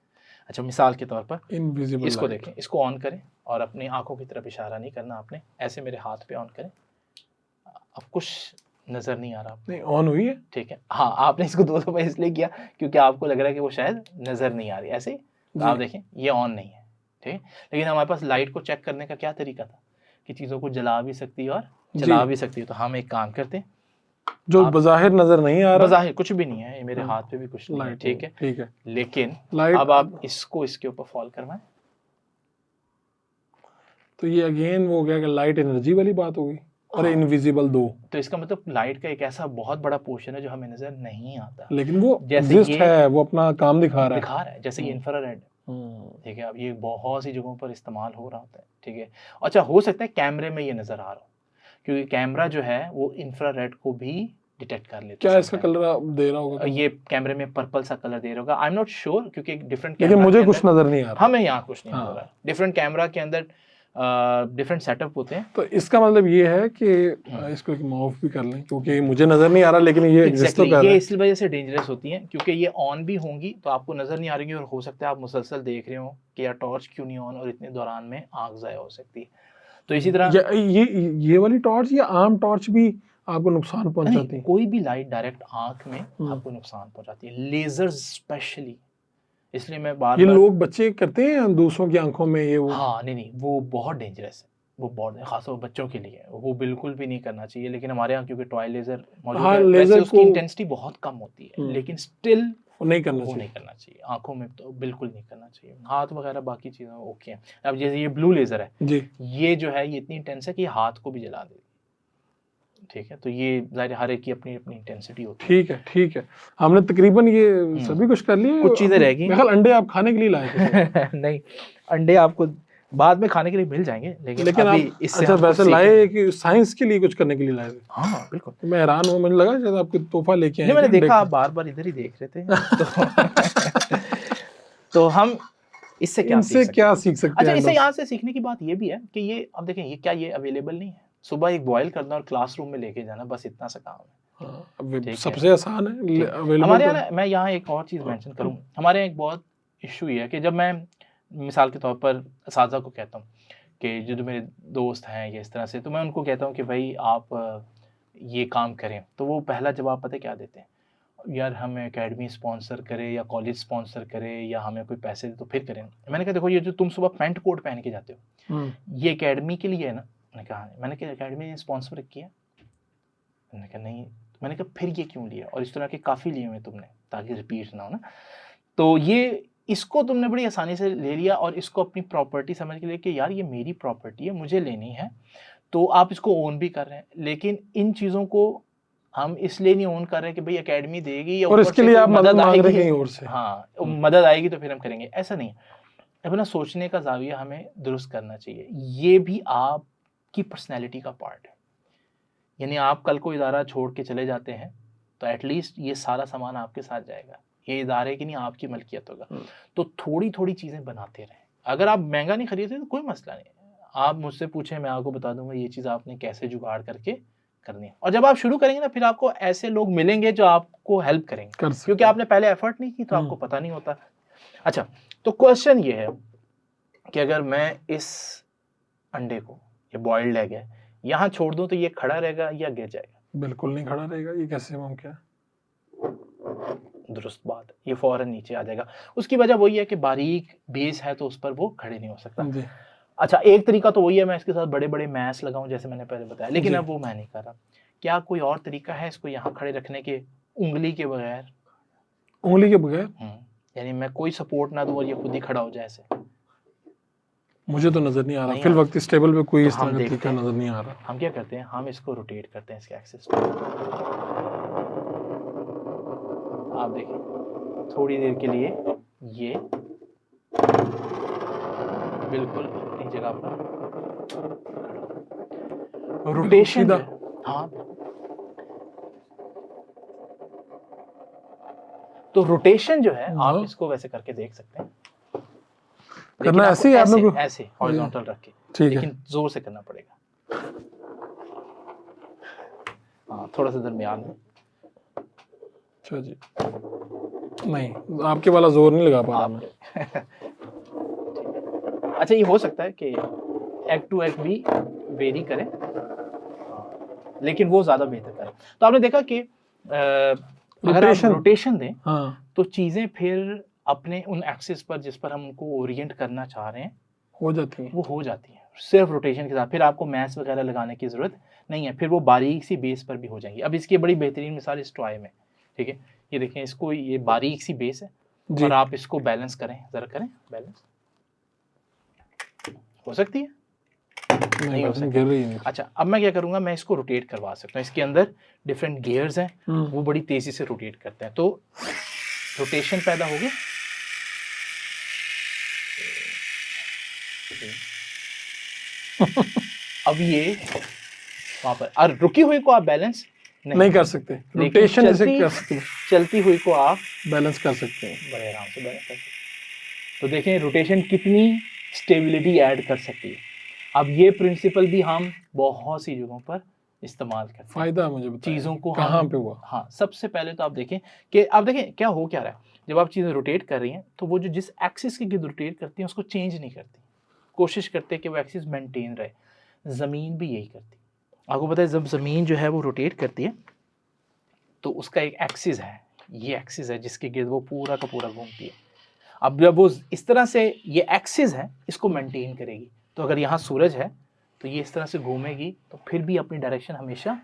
अच्छा, मिसाल के तौर पर इनविजिबल इसको देखें, इसको ऑन करें और अपनी आंखों की तरफ इशारा नहीं करना आपने, ऐसे मेरे हाथ पे ऑन करें। अब कुछ नज़र नहीं आ रहा? नहीं, ऑन हुई है, ठीक है। हाँ, आपने इसको 2 दफ़ा इसलिए किया क्योंकि आपको लग रहा है कि वो शायद नज़र नहीं आ रही, ऐसे तो आप देखें ये ऑन नहीं है, ठीक है। लेकिन हमारे पास लाइट को चेक करने का क्या तरीका था कि चीज़ों को जला भी सकती है और चला भी सकती है। तो हम एक काम करते हैं, जो बज़ाहिर नज़र नहीं आ रहा, बज़ाहिर कुछ भी नहीं है, ये मेरे हाथ पे भी कुछ नहीं है, ठीक है, ठीक है, लेकिन अब आप इसको इसके ऊपर फॉल करवाएं, तो ये अगेन वो क्या, लाइट एनर्जी वाली बात होगी और इनविजिबल दो। तो इसका मतलब लाइट का एक ऐसा बहुत बड़ा पोर्शन है जो हमें नजर नहीं आता, लेकिन वो एग्जिस्ट है, वो अपना काम दिखा रहा है, जैसे ये इंफ्रारेड, ठीक है। अब ये बहुत सी जगहों पर इस्तेमाल हो रहा होता है, ठीक है। अच्छा, हो सकता है कैमरे में ये नजर आ रहा हो, क्योंकि कैमरा जो है वो इंफ्रारेड को भी डिटेक्ट कर लेता है। क्या इसका कलर दे रहा होगा? ये कैमरे में पर्पल सा कलर दे रहा होगा, आई एम नॉट श्योर, क्योंकि डिफरेंट कैमरा, लेकिन मुझे कुछ नजर नहीं आ रहा, हमें यहाँ कुछ नहीं नजर आ रहा। डिफरेंट कैमरा के अंदर डिफरेंट सेटअप होते हैं। तो इसका मतलब ये है कि इसको एक ऑफ भी कर लें, क्योंकि मुझे नजर नहीं आ रहा, लेकिन ये एग्जिस्ट तो कर रहा है। ये इस वजह से डेंजरस होती हैं क्योंकि ये ऑन भी होंगी तो आपको नजर नहीं आ रही, और हो सकता है आप मुसलसल देख रहे हो कि यार टॉर्च क्यों नहीं ऑन, और इतने दौरान में आग ज़ाया हो सकती है। तो इसी तरह ये वाली टॉर्च या आम टॉर्च भी आपको नुकसान पहुंचाती है? कोई भी लाइट डायरेक्ट आंख में आपको नुकसान पहुंचाती है, लेजर स्पेशली। इसलिए मैं बार-बार, ये लोग बच्चे करते हैं दूसरों की आंखों में ये वो, हाँ, नहीं, वो बहुत डेंजरस है, वो बहुत, खासतौर पर बच्चों के लिए वो बिल्कुल भी नहीं करना चाहिए। लेकिन हमारे यहाँ क्योंकि टॉय लेजर मौजूद है, लेजर उसकी इंटेंसिटी बहुत कम होती है, लेकिन स्टिल नहीं करना चाहिए आंखों में, तो बिल्कुल नहीं करना चाहिए। हाथ वगैरह बाकी चीज़ें ओके हैं। अब जैसे ये ब्लू लेजर है जी, ये जो है ये इतनी इंटेंस है कि हाथ को भी जला देगी, ठीक है। तो ये ज़ाहिर हर एक की अपनी अपनी इंटेंसिटी होती है। ठीक है, हमने तकरीबन ये सभी कुछ कर लिया, कुछ चीज़ें रह गई। मेरे ख्याल अंडे आप खाने के लिए लाए थे। नहीं, अंडे आपको बाद में खाने के लिए मिल जाएंगे, लेकिन अभी इससे, अच्छा वैसे लाए कि साइंस के लिए कुछ करने के लिए लाए थे? हाँ बिल्कुल, मैं हैरान हूँ, मुझे लगा शायद आपको तोहफा लेके आए। मैंने देखा आप बार बार इधर ही देख रहे थे तो हम इससे क्या सीख सकते हैं? अच्छा, इससे यहाँ से सीखने की बात ये भी है कि ये, अब देखें, ये क्या ये अवेलेबल नहीं है? सुबह एक बॉयल करना और क्लासरूम में लेके जाना, बस इतना सा काम है। सबसे आसान है हमारे यहाँ। मैं यहाँ एक और चीज़ मेंशन करूँ, हमारे यहाँ एक बहुत इशू ये है कि जब मैं मिसाल के तौर पर असातिज़ा को कहता हूँ कि जो मेरे दोस्त हैं ये इस तरह से, तो मैं उनको कहता हूँ कि भाई आप ये काम करें, तो वो पहला जवाब पता है क्या देते हैं, यार हमें एकेडमी स्पॉन्सर करे या कॉलेज स्पॉन्सर करे या हमें कोई पैसे दे तो फिर करें। मैंने कहा देखो ये जो तुम सुबह पैंट कोट पहन के जाते हो ये एकेडमी के लिए है ना? मैंने कहा मैंने कहा एकेडमी ने स्पॉन्सर किया? मैंने कहा नहीं। मैंने कहा फिर ये क्यों लिया? और इस तरह के काफ़ी लिए हुए तुमने ताकि रिपीट ना हो ना। तो ये इसको तुमने बड़ी आसानी से ले लिया और इसको अपनी प्रॉपर्टी समझ के लिए कि यार ये मेरी प्रॉपर्टी है, मुझे लेनी है, तो आप इसको ओन भी कर रहे हैं। लेकिन इन चीज़ों को हम इसलिए नहीं ओन कर रहे कि भाई एकेडमी देगी या और इसके लिए आप मदद मांग रहे हैं कहीं और से। हाँ, मदद आएगी तो फिर हम करेंगे, ऐसा नहीं है। अपना सोचने का जाविया हमें दुरुस्त करना चाहिए। ये भी आपकी पर्सनैलिटी का पार्ट है। यानी आप कल को इदारा छोड़ के चले जाते हैं तो एटलीस्ट ये सारा सामान आपके साथ जाएगा, ये इदारे की नहीं आपकी मलकियत होगा। तो थोड़ी थोड़ी चीज़ें बनाते रहें। अगर आप महंगा नहीं खरीदते तो कोई मसला नहीं, आप मुझसे पूछें, मैं आपको बता दूंगा ये चीज़ आपने कैसे जुगाड़ करके करनी है। और जब आप शुरू करेंगे ना फिर आपको ऐसे लोग मिलेंगे जो आपको हेल्प करेंगे, क्योंकि आपने पहले एफर्ट नहीं की तो आपको पता नहीं होता। अच्छा, तो क्वेश्चन ये है कि अगर मैं इस अंडे को, ये बॉइल्ड एग है, यहाँ छोड़ दूं तो ये खड़ा रहेगा या गिर जाएगा? बिल्कुल नहीं खड़ा रहेगा, ये कैसे मुमकिन है? दुरुस्त बात, ये फौरन नीचे आ जाएगा। उसकी वजह वही है कि बारीक बेस है तो उस पर वो खड़े नहीं हो सकता। अच्छा, एक तरीका तो वही है मैं इसके साथ बड़े बड़े मैस लगाऊं जैसे मैंने पहले बताया, लेकिन अब वो मैं नहीं कर रहा। क्या कोई और तरीका है इसको यहाँ खड़े रखने के, उंगली के बगैर? उंगली के बगैर? यानी मैं कोई सपोर्ट ना दूं और ये खुद ही खड़ा हो जाए ऐसे? मुझे तो नजर नहीं आ रहा फिल वक्त इस टेबल पे कोई इस तरह का तरीका नजर नहीं आ रहा। हम क्या करते हैं, हम इसको रोटेट करते हैं इसके एक्सिस पे। आप देखिए थोड़ी देर के लिए ये बिल्कुल अपनी जगह पर रोटेशन। हाँ, तो रोटेशन जो है आप इसको वैसे करके देख सकते हैं। करना ऐसे ही आप लोग ऐसे हॉरिजॉन्टल रख के, ठीक है, लेकिन जोर से करना पड़ेगा। हाँ, थोड़ा सा दरमियान में। अच्छा जी, नहीं आपके वाला जोर नहीं लगा पा रहा मैं। अच्छा, ये हो सकता है कि एग टू एग भी वेरी करें, लेकिन वो ज्यादा बेहतर करें। तो आपने देखा कि अगर आप रोटेशन दें तो चीजें फिर अपने उन एक्सिस पर जिस पर हम उनको ओरिएंट करना चाह रहे हैं हो जाती है, वो हो जाती है सिर्फ रोटेशन के साथ। फिर आपको मैस वगैरह लगाने की जरूरत नहीं है, फिर वो बारीक सी बेस पर भी हो जाएंगी। अब इसकी बड़ी बेहतरीन मिसाल इस टॉय में, ठीक है, ये देखें, इसको ये बारीक सी बेस है और आप इसको बैलेंस करें, जरा करें बैलेंस, हो सकती है? नहीं हो सकती। अच्छा, अब मैं क्या करूंगा, मैं इसको रोटेट करवा सकता हूँ। इसके अंदर डिफरेंट गियर्स हैं, वो बड़ी तेजी से रोटेट करते हैं, तो रोटेशन पैदा हो गया। अब ये वहां पर, और रुकी हुई को आप बैलेंस नहीं कर सकते, रोटेशन ऐसे कर सकते, चलती हुई को आप बैलेंस कर सकते हैं, बड़े आराम से बैलेंस कर सकते हैं। तो देखें रोटेशन कितनी स्टेबिलिटी ऐड कर सकती है। अब ये प्रिंसिपल भी हम बहुत सी जगहों पर इस्तेमाल करते हैं। फायदा मुझे बताइए चीज़ों को कहाँ पे हुआ? हाँ, सबसे पहले तो आप देखें कि आप देखें क्या हो क्या रहा है। जब आप चीज़ें रोटेट कर रही हैं तो वो जो जिस एक्सिस के गिर्द रोटेट करती हैं उसको चेंज नहीं करती, कोशिश करते हैं कि वो एक्सिस मेंटेन रहे। ज़मीन भी यही करती है। आपको पता है जब ज़मीन जो है वो रोटेट करती है तो उसका एक एक्सिस है, ये एक्सिस है जिसके गिर्द वो पूरा का पूरा घूमती है। अब जब वो इस तरह से ये एक्सिस है इसको मेंटेन करेगी, तो अगर यहाँ सूरज है तो ये इस तरह से घूमेगी तो फिर भी अपनी डायरेक्शन हमेशा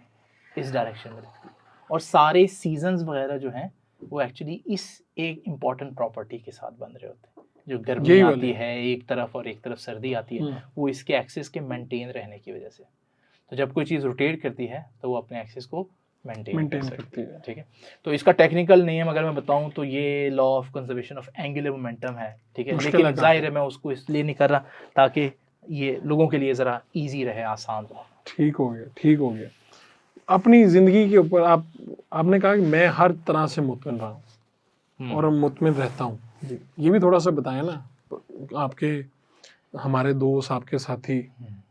इस डायरेक्शन में रखती है। और सारे सीजन्स वगैरह जो हैं वो एक्चुअली इस एक इम्पॉर्टेंट प्रॉपर्टी के साथ बन रहे होते हैं। जो गर्मी आती है एक तरफ और एक तरफ सर्दी आती है, वो इसके एक्सिस के मेंटेन रहने की वजह से। तो जब कोई चीज़ रोटेट करती है तो वो अपने एक्सिस को मेंटेन करती है, ठीक है। तो इसका टेक्निकल नेम अगर मैं बताऊं तो ये law of conservation of angular momentum है, ठीक है। लेकिन जाहिर है मैं उसको इसलिए नहीं कर रहा ताकि ये लोगों के लिए ज़रा इजी रहे, आसान रहे। ठीक हो गया, ठीक हो गया। अपनी ज़िंदगी के ऊपर आपने कहा कि मैं हर तरह से मुतमिन रहा हूँ और मुतमिन रहता हूँ, ये भी थोड़ा सा बताएं ना। आपके हमारे दोस्त, आपके साथी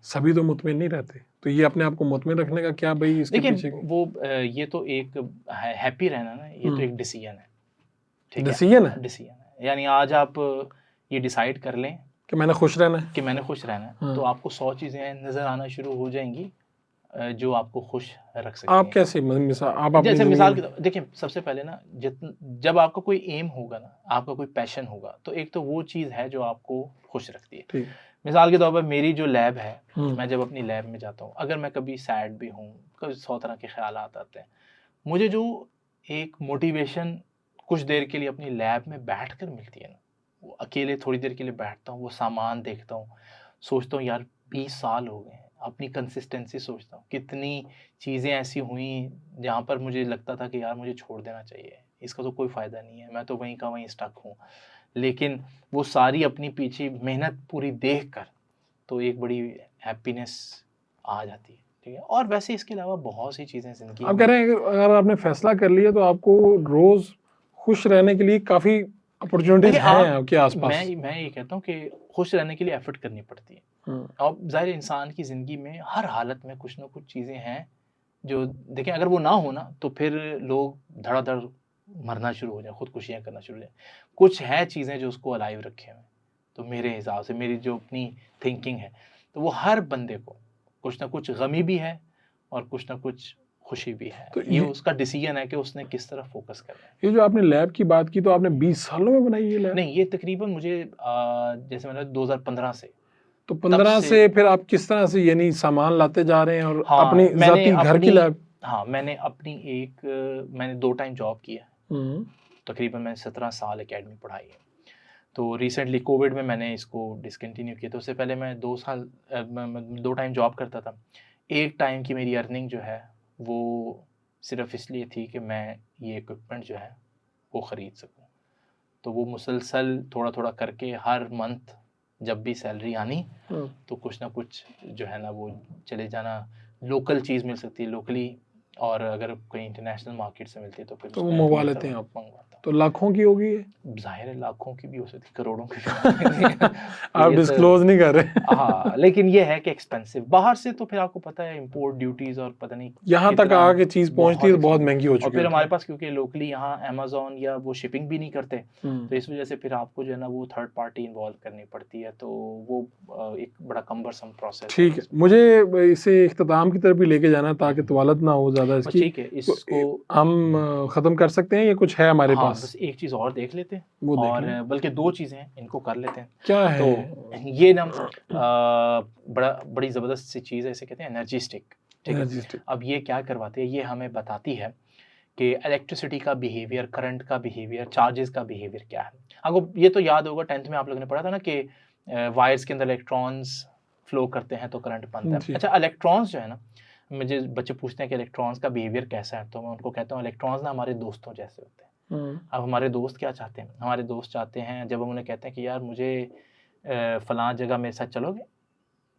सभी तो मुतमिन नहीं रहते, तो ये अपने आप को मुतमिन रखने का क्या भाई इसके पीछे? वो ये तो एक हैप्पी रहना ना, ये तो एक डिसीजन है, ठीक है। डिसीजन है, डिसीजन है। यानी आज आप ये डिसाइड कर लें कि मैंने खुश रहना है, कि मैंने खुश रहना है, तो आपको 100 चीज़ें नज़र आना शुरू हो जाएंगी जो आपको खुश रख सकती आप हैं। कैसे मिसाल आप अपनी जैसे ज़िंदगी मिसाल में के देखिए, सबसे पहले ना जब आपका कोई एम होगा ना, आपका कोई पैशन होगा, तो एक तो वो चीज़ है जो आपको खुश रखती है। ठीक मिसाल के तौर पर मेरी जो लैब है, हुँ, मैं जब अपनी लैब में जाता हूँ, अगर मैं कभी सैड भी हूँ, कभी 100 तरह के ख़्यालात आते हैं, मुझे जो एक मोटिवेशन कुछ देर के लिए अपनी लैब में बैठकर मिलती है ना, वो अकेले थोड़ी देर के लिए बैठता हूँ, वो सामान देखता हूँ, सोचता हूँ यार 20 साल हो गए हैं, अपनी कंसिस्टेंसी सोचता हूँ, कितनी चीज़ें ऐसी हुई जहाँ पर मुझे लगता था कि यार मुझे छोड़ देना चाहिए, इसका तो कोई फ़ायदा नहीं है, मैं तो वहीं का वहीं स्टक हूँ। लेकिन वो सारी अपनी पीछे मेहनत पूरी देखकर तो एक बड़ी हैप्पीनेस आ जाती है, ठीक है? और वैसे इसके अलावा बहुत सी चीज़ें ज़िंदगी आप कह में। रहे हैं अगर आपने फैसला कर लिया तो आपको रोज़ खुश रहने के लिए काफ़ी अपॉर्च्युनिटीज़ देखिए, हैं आप आपके आस-पास। मैं ये कहता हूँ कि खुश रहने के लिए एफ़र्ट करनी पड़ती है। हुँ, अब ज़ाहिर है इंसान की ज़िंदगी में हर हालत में कुछ न कुछ चीज़ें हैं जो देखिए अगर वो ना हो ना तो फिर लोग धड़ाधड़ मरना शुरू हो जाएँ, खुदकुशियाँ करना शुरू हो जाएँ। कुछ है चीज़ें जो उसको अलाइव रखे हुए हैं। तो मेरे हिसाब से मेरी जो अपनी थिंकिंग है, तो वो हर बंदे को कुछ न कुछ गमी भी है और कुछ न कुछ खुशी भी है। तो ये उसका डिसीज़न है कि उसने किस तरफ फ़ोकस करना है। ये जो आपने लैब की बात की तो आपने 20 सालों में बनाई ये लैब? नहीं, ये तकरीबन मुझे जैसे मैंने 2015 से तो तब 15 से। से फिर आप किस तरह से यानी सामान लाते जा रहे हैं और हाँ, अपनी ज़ाती घर की लैब? मैंने अपनी मैंने 2 टाइम जॉब की है। हुँ, तकरीबन मैंने 17 साल एकेडमी पढ़ाई है। तो रिसेंटली कोविड में मैंने इसको डिसकंटिन्यू किया। तो उससे पहले मैं 2 साल मैं 2 टाइम जॉब करता था। 1 टाइम की मेरी अर्निंग जो है, वो सिर्फ़ इसलिए थी कि मैं ये इक्विपमेंट जो है, वो खरीद सकूँ। तो वो मुसलसल थोड़ा-थोड़ा करके हर मंथ जब भी सैलरी आनी, हुँ। तो कुछ ना कुछ जो है ना वो चले जाना, लोकल चीज़ मिल सकती है लोकली, और अगर कहीं इंटरनेशनल मार्केट से मिलती है तो फिर तो वो उसका मँगवा इम्पोर्ट लेते हैं आप। मँगवाता तो लाखों की होगी ये? हूँ। ज़ाहिर है लाखों की भी हो सकती है, करोड़ों की भी हो सकती है। तो आप ये तो डिस्क्लोज़ नहीं कर रहे। हाँ, लेकिन ये है कि एक्सपेंसिव बाहर से, तो फिर आपको पता है इम्पोर्ट ड्यूटीज़ और पता नहीं यहाँ तक कितना आके चीज़ पहुँचती है बहुत तो बहुत एक्सपेंसिव। महँगी हो और चुकी फिर होती हमारे है। पास क्योंकि लोकली यहाँ अमेज़न या वो शिपिंग भी नहीं करते, हुँ। तो इस वजह से फिर आपको जो है ना वो थर्ड पार्टी इन्वॉल्व करनी पड़ती है, तो वो एक बड़ा कम्बरसम प्रोसेस है ठीक है। इसमें। मुझे इसे इख्तिताम की तरफ भी लेके जाना है ताकि हुँ, तवालत ना हो ज़्यादा बस इसकी। ठीक है तो इसको। हम ख़त्म कर सकते हैं या कुछ है हमारे हाँ, पास? बस एक चीज़ और देख लेते हैं, वो देख और लें। बल्कि 2 चीज़ें हैं, इनको कर लेते हैं। क्या है? तो ये ना बड़ी ज़बरदस्त सी चीज़ है, इसे कहते हैं एनर्जी स्टिक, ठीक है? Energy stick. अब ये क्या करवाती है, ये हमें बताती है कि इलेक्ट्रिसिटी का बिहेवियर, करंट का बिहेवियर, चार्जेस का बिहेवियर क्या है। आपको ये तो याद होगा 10th में आप लोगों ने पढ़ा था ना कि वायर्स के अंदर इलेक्ट्रॉन्स फ्लो करते हैं तो करंट बनता है। जी। अच्छा, इलेक्ट्रॉन्स जो है ना, मुझे बच्चे पूछते हैं कि इलेक्ट्रॉन्स का बिहेवियर कैसा है, तो मैं उनको कहता हूँ इलेक्ट्रॉन्स ना हमारे दोस्तों जैसे होते हैं। हुँ। अब हमारे दोस्त क्या चाहते हैं? हमारे दोस्त चाहते हैं, जब हम उन्हें कहते हैं कि यार मुझे फलाँ जगह मेरे साथ चलोगे?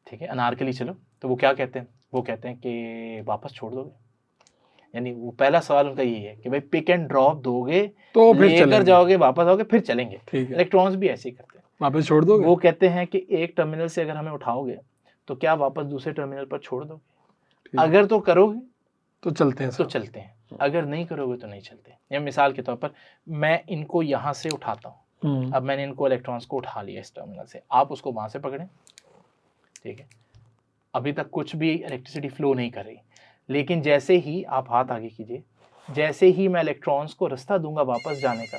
ठीक है, अनारकली चलो, तो वो क्या कहते हैं? वो कहते हैं कि वापस छोड़ दोगे? यानी वो पहला सवाल उनका यही है कि भाई पिक एंड ड्रॉप दोगे, तो फिर लेकर चलेंगे। जाओगे, वापस आओगे, फिर चलेंगे। ठीक है। इलेक्ट्रॉन्स भी ऐसे ही करते हैं। वापस छोड़ दोगे? वो कहते हैं कि एक टर्मिनल से अगर हमें उठाओगे, तो क्या वापस दूसरे टर्मिनल पर छोड़ दोगे? ठीक है। अगर तो करोगे, तो चलते हैं तो साहब। चलते हैं, अगर नहीं करोगे तो नहीं चलते। या मिसाल के तौर पर मैं इनको यहाँ से उठाता हूँ। हुँ। अब मैंने इनको इलेक्ट्रॉन्स को उठा लिया इस टर्मिनल से, आप उसको वहाँ से पकड़ें, ठीक है? अभी तक कुछ भी इलेक्ट्रिसिटी फ्लो नहीं कर रही, लेकिन जैसे ही आप हाथ आगे कीजिए, जैसे ही मैं इलेक्ट्रॉन्स को रास्ता दूँगा वापस जाने का,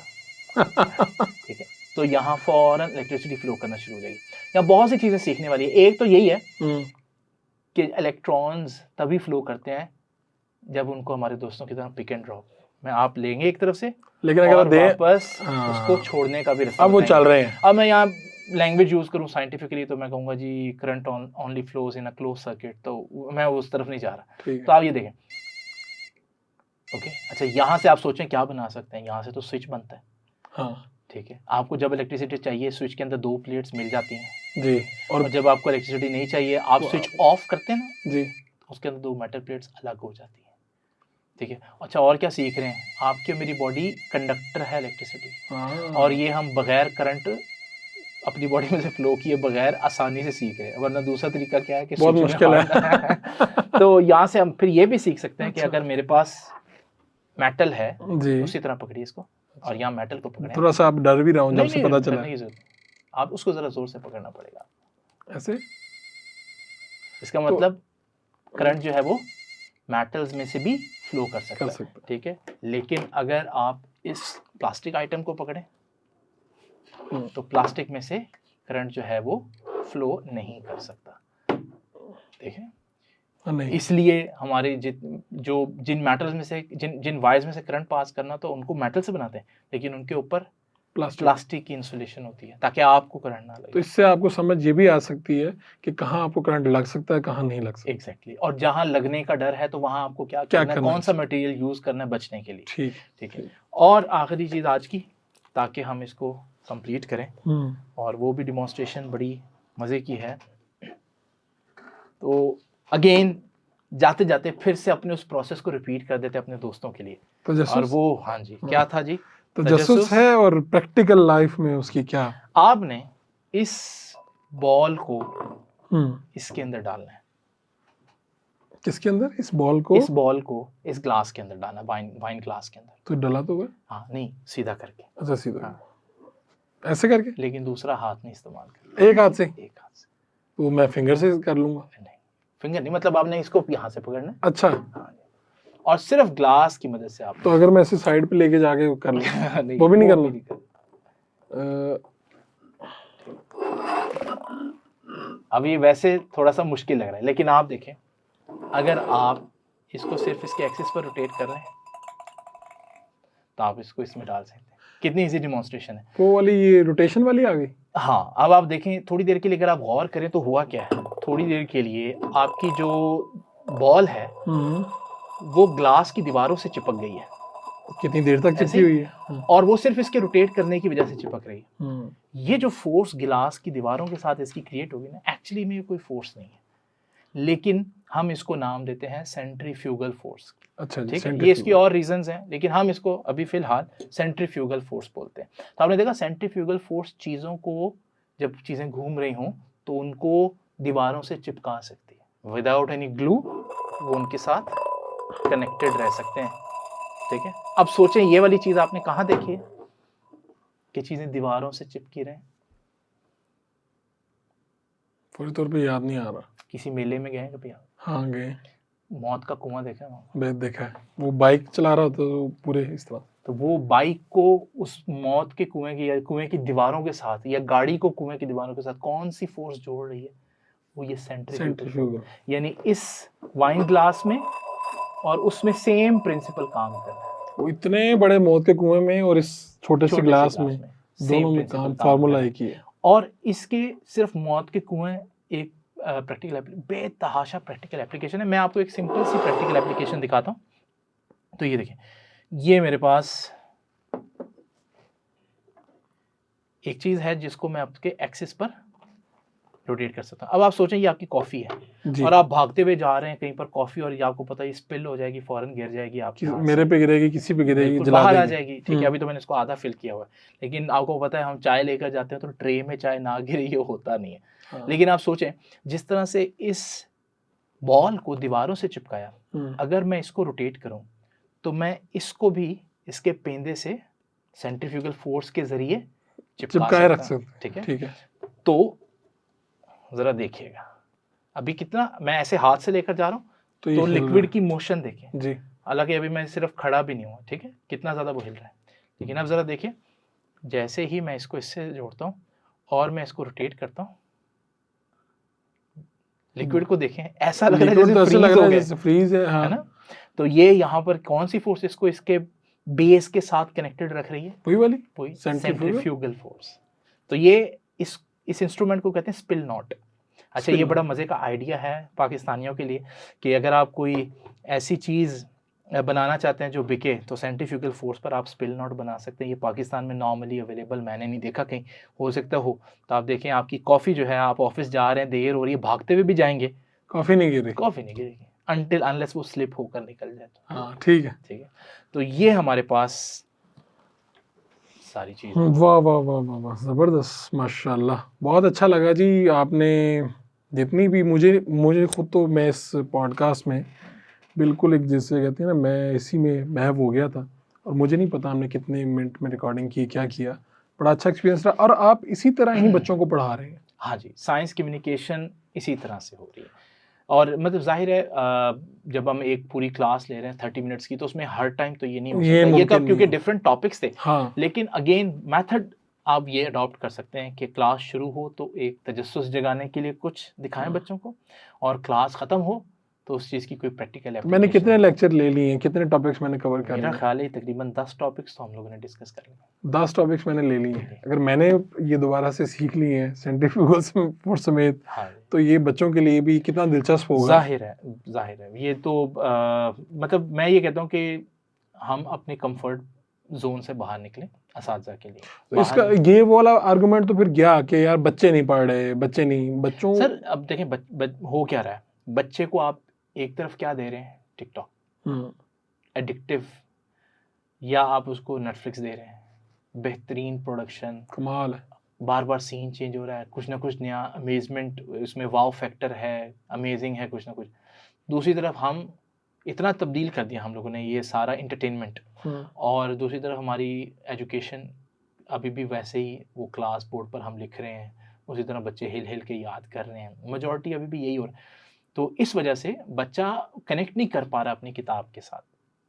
ठीक है? तो यहाँ फ़ौरन इलेक्ट्रिसिटी फ्लो करना शुरू हो जाएगी। यहाँ बहुत सी चीज़ें सीखने वाली है। एक तो यही है हुँ। कि इलेक्ट्रॉन्स तभी फ्लो करते हैं जब उनको हमारे दोस्तों की तरह पिक एंड ड्रॉप में आप लेंगे एक तरफ से, लेकिन अगर और दें वापस हाँ। उसको छोड़ने का भी रास्ता अब वो बताएँगे। चल रहे हैं। अब मैं यहाँ लैंग्वेज यूज़ करूँ साइंटिफिकली, तो मैं कहूँगा जी करंट ओनली फ्लोज़ इन अ क्लोज़ सर्किट, तो मैं उस तरफ नहीं जा रहा। ठीक तो है। आप ये देखें, ओके? अच्छा, यहाँ से आप सोचें क्या बना सकते हैं? यहाँ से तो स्विच बनता है, हाँ। ठीक है? आपको जब इलेक्ट्रिसिटी चाहिए, स्विच के अंदर 2 प्लेट्स मिल जाती हैं, जी। और जब आपको इलेक्ट्रिसिटी नहीं चाहिए, आप वो स्विच ऑफ करते हैं ना, जी। उसके अंदर 2 मेटल प्लेट्स अलग हो जाती हैं, ठीक है? अच्छा, और क्या सीख रहे हैं? आपकी और मेरी बॉडी कंडक्टर है इलेक्ट्रिसिटी, हाँ। और ये हम बगैर करंट अपनी बॉडी में से फ्लो किए बगैर आसानी से सीख रहे हैं, वरना दूसरा तरीका क्या है कि बहुत स्विच में मुश्किल है। हाथ तो यहाँ से हम फिर ये भी सीख सकते हैं कि अच्छा। अगर मेरे पास मेटल है, जी। उसी तरह पकड़िए इसको, और यहाँ मेटल को पकड़ें। थोड़ा-सा आप डर भी रहा हूँ जब नहीं, से नहीं, पता चला। डरने की ज़रूरत नहीं। आप उसको ज़रा ज़ोर से पकड़ना पड़ेगा। ऐसे? इसका तो मतलब करंट जो है वो मेटल्स में से भी फ्लो कर सकता है, ठीक है। लेकिन अगर आप इस प्लास्टिक आइटम को पकड़ें तो प्लास्टिक में से करंट जो है वो फ्लो नहीं कर सकता, देखें। नहीं। इसलिए हमारे जिन मेटल्स में से जिन वायर्स में से करंट पास करना तो उनको मेटल से बनाते हैं, लेकिन उनके ऊपर प्लास्टिक की इंसुलेशन होती है ताकि आपको करंट ना लगे। तो इससे आपको समझ ये भी आ सकती है कि कहाँ आपको करंट लग सकता है, कहाँ नहीं लग सकता। एग्जैक्टली। और जहाँ लगने का डर है तो वहाँ आपको क्या करना है, कौन सा मटेरियल यूज करना है बचने के लिए। ठीक है। और आखिरी चीज आज की, ताकि हम इसको कंप्लीट करें, और वो भी डिमॉन्स्ट्रेशन बड़ी मजे की है। तो अगेन जाते जाते फिर से अपने उस प्रोसेस को रिपीट कर देते अपने दोस्तों के लिए। और वो हाँ जी, क्या था जी? तजस्सुस है। और प्रैक्टिकल लाइफ में उसकी क्या, आपने इस बॉल को इसके अंदर डालना है। किसके अंदर? इस बॉल को इस ग्लास के अंदर डालना, वाइन ग्लास के अंदर। तो डला तो हुआ? हाँ, नहीं, सीधा करके। अच्छा, सीधा। हाँ। ऐसे करके? लेकिन दूसरा हाथ नहीं इस्तेमाल करना। एक हाथ से? एक हाथ से। तो मैं फिंगर से कर लूंगा? नहीं, फिंगर नहीं, मतलब आपने इसको यहाँ से पकड़ना है। अच्छा। हाँ, और सिर्फ ग्लास की मदद से आप। तो अगर मैं इसे साइड पे लेके जाके कर लूं वो भी नहीं करना? अब ये वैसे थोड़ा सा मुश्किल लग रहा है, लेकिन आप देखें, अगर आप इसको सिर्फ इसके एक्सिस पर रोटेट कर रहे हैं तो आप इसको इसमें डाल सकते हैं। कितनी इजी डिमॉन्स्ट्रेशन है। वो वाली, ये रोटेशन वाली आ गई। हाँ, अब आप देखें, थोड़ी देर के लिए अगर आप गौर करें तो हुआ क्या है। थोड़ी देर के लिए आपकी जो बॉल है वो ग्लास की दीवारों से चिपक गई है। कितनी देर तक चिपकी हुई है? और वो सिर्फ इसके रोटेट करने की वजह से चिपक रही है। ये जो फोर्स गिलास की दीवारों के साथ इसकी क्रिएट होगी ना, एक्चुअली में कोई फोर्स नहीं है, लेकिन हम इसको नाम देते हैं सेंट्रीफ्यूगल फोर्स। अच्छा, ठीक है। ये इसकी और रीजंस हैं, लेकिन हम इसको अभी फिलहाल सेंट्रीफ्यूगल फोर्स बोलते हैं। तो आपने देखा, सेंट्रीफ्यूगल फोर्स चीज़ों को, जब चीज़ें घूम रही हों तो उनको दीवारों से चिपका सकती है। विदाउट एनी ग्लू वो उनके साथ कनेक्टेड रह सकते हैं। ठीक है। अब सोचें, ये वाली चीज़ आपने कहाँ देखी है कि चीज़ें दीवारों से चिपकी रहें? पूरी तौर पे याद नहीं आ रहा। किसी मेले में गए कभी आप? हाँ, गए। मौत का कुआं देखा है? देखा है। वो बाइक चला रहा तो पूरे इस तरह, तो वो बाइक को उस मौत के कुएं की या कुएं की दीवारों के साथ, या गाड़ी को कुएं की दीवारों के साथ कौन सी फोर्स जोड़ रही है? वो ये सेंट्रीफ्यूगल। यानी इस वाइन ग्लास में और उसमें सेम प्रिंसिपल काम कर रहा है। वो इतने बड़े मौत के कुएं में और इस छोटे से ग्लास में दोनों में काम, फार्मूला एक ही है। और इसके सिर्फ मौत के कुएं एक प्रैक्टिकल बेतहाशा प्रैक्टिकल एप्लीकेशन है। मैं आपको एक सिंपल सी प्रैक्टिकल एप्लीकेशन दिखाता हूँ। तो ये देखिए, ये मेरे पास एक चीज़ है जिसको मैं आपके एक्सिस पर रोटेट कर सकता हूँ। अब आप सोचें, ये आपकी कॉफ़ी है और आप भागते हुए जा रहे हैं कहीं पर कॉफ़ी, और ये आपको पता है स्पिल हो जाएगी, फौरन गिर जाएगी आपके हाथ से। मेरे पे गिरेगी, किसी पे गिरेगी, जला बाहर आ जाएगी। ठीक है, अभी तो मैंने इसको आधा फिल किया हुआ है, लेकिन आपको पता है हम चाय लेकर जाते हैं तो ट्रे में चाय ना गिरे, ये होता नहीं है। लेकिन आप सोचें, जिस तरह से इस बॉल को दीवारों से चिपकाया, अगर मैं इसको रोटेट करूं तो मैं इसको भी इसके पेंदे से सेंट्रीफ्यूगल फोर्स के जरिए चिपकाए रख सकता हूं। ठीक है। तो जरा देखिएगा, अभी कितना मैं ऐसे हाथ से लेकर जा रहा हूँ तो लिक्विड की मोशन देखिए जी। हालांकि अभी मैं सिर्फ खड़ा भी नहीं हुआ, ठीक है, कितना ज्यादा वो हिल रहा है। लेकिन अब जरा देखिए, जैसे ही मैं इसको इससे जोड़ता हूँ और मैं इसको रोटेट करता हूँ, लिक्विड को देखें, ऐसा लग रहा है जैसे फ्रीज है, है ना। तो ये यहाँ पर कौन सी फोर्स इसको इसके बेस के साथ कनेक्टेड रख रही है? वही वाली सेंट्रीफ्यूगल फोर्स। तो ये इस इंस्ट्रूमेंट को कहते हैं स्पिल नॉट। अच्छा, ये बड़ा मजे का आइडिया है पाकिस्तानियों के लिए कि अगर आप कोई ऐसी चीज़ बनाना चाहते हैं जो बिके, तो सेंट्रीफ्यूगल फोर्स पर आप स्पिल नॉट बना सकते हैं। ये पाकिस्तान में नॉर्मली अवेलेबल, मैंने नहीं देखा कहीं, हो सकता हो। तो आप देखें, आपकी कॉफ़ी जो है, आप ऑफिस जा रहे हैं, देर हो रही है, भागते हुए भी जाएंगे, कॉफ़ी नहीं गिरेगी अनटिल अनलेस वो स्लिप होकर निकल जाए। हाँ, ठीक है। तो ये हमारे पास सारी चीज़। वाह वाह वाह वाह वाह, ज़बरदस्त, माशाल्लाह, बहुत अच्छा लगा जी। आपने जितनी भी मुझे खुद तो मैं इस पॉडकास्ट में बिल्कुल एक, जैसे कहते हैं ना, मैं इसी में महव हो गया था, और मुझे नहीं पता हमने कितने मिनट में रिकॉर्डिंग की, क्या किया। बड़ा अच्छा एक्सपीरियंस रहा। और आप इसी तरह ही बच्चों को पढ़ा रहे हैं? हाँ जी, साइंस कम्युनिकेशन इसी तरह से हो रही है। और मतलब ज़ाहिर है जब हम एक पूरी क्लास ले रहे हैं 30 मिनट्स की, तो उसमें हर टाइम तो ये नहीं हो सकता। ये मुमकिन कब, क्योंकि नहीं। डिफरेंट टॉपिक्स थे। हाँ। लेकिन अगेन मेथड आप ये अडॉप्ट कर सकते हैं कि क्लास शुरू हो तो एक तजस्सुस जगाने के लिए कुछ दिखाएं बच्चों को, और क्लास ख़त्म हो तो उस चीज़ की कोई प्रैक्टिकल तो मैंने कितने लेक्चर ले लिए हैं, कितने टॉपिक्स मैंने कवर कर लिए? मेरा ख्याल है तकरीबन 10 टॉपिक्स तो हम लोगों ने डिस्कस कर लिए। 10 टॉपिक्स मैंने ले लिए हैं। अगर मैंने ये दोबारा से सीख लिए हैं सेंट्रीफ्यूगल समेत, हाँ, तो ये बच्चों के लिए भी कितना दिलचस्प होगा। जाहिर है ये तो मतलब मैं ये कहता हूँ कि हम अपने कंफर्ट जोन से बाहर निकलें असातिज़ा के लिए। तो इसका ये वाला आर्गुमेंट तो फिर गया कि यार बच्चे नहीं पढ़ रहे, बच्चों सर अब देखें हो क्या रहा है, बच्चे को आप एक तरफ क्या दे रहे हैं, टिकटॉक एडिक्टिव, या आप उसको नेटफ्लिक्स दे रहे हैं, बेहतरीन प्रोडक्शन, कमाल है, बार बार सीन चेंज हो रहा है, कुछ ना कुछ नया अमेजमेंट, उसमें वाव फैक्टर है, अमेजिंग है कुछ ना कुछ। दूसरी तरफ हम इतना तब्दील कर दिया हम लोगों ने ये सारा इंटरटेनमेंट, और दूसरी तरफ हमारी एजुकेशन अभी भी वैसे ही वो क्लास बोर्ड पर हम लिख रहे हैं, उसी तरह बच्चे हिल हिल के याद कर रहे हैं, मेजॉरिटी अभी भी यही हो रहा है। तो इस वजह से बच्चा कनेक्ट नहीं कर पा रहा अपनी किताब के साथ,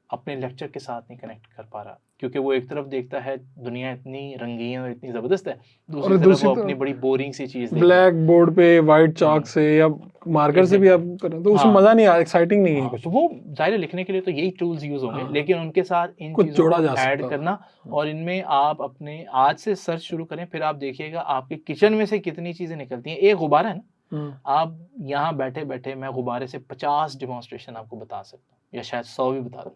अपने लेक्चर के साथ नहीं कनेक्ट कर पा रहा, क्योंकि वो एक तरफ देखता है दुनिया इतनी रंगीन और इतनी ज़बरदस्त है, दूसरी तरफ वो अपनी बड़ी बोरिंग सी चीज़ ब्लैक बोर्ड पे वाइट चॉक से या मार्कर से भी आप करें तो उसमें मज़ा नहीं आ, एक्साइटिंग नहीं है कुछ। तो वो ज़ाहिर लिखने के लिए तो यही टूल्स यूज़ होंगे, लेकिन उनके साथ इन कुछ जोड़ा जा सकता है, ऐड करना, और इनमें आप अपने आज से सर्च शुरू करें, फिर आप देखिएगा आपके किचन में से कितनी चीज़ें निकलती हैं। एक गुब्बारा है ना, आप यहाँ बैठे बैठे मैं गुब्बारे से 50 डिमॉन्स्ट्रेशन आपको बता सकता हूँ, या शायद 100 भी बता दूँ।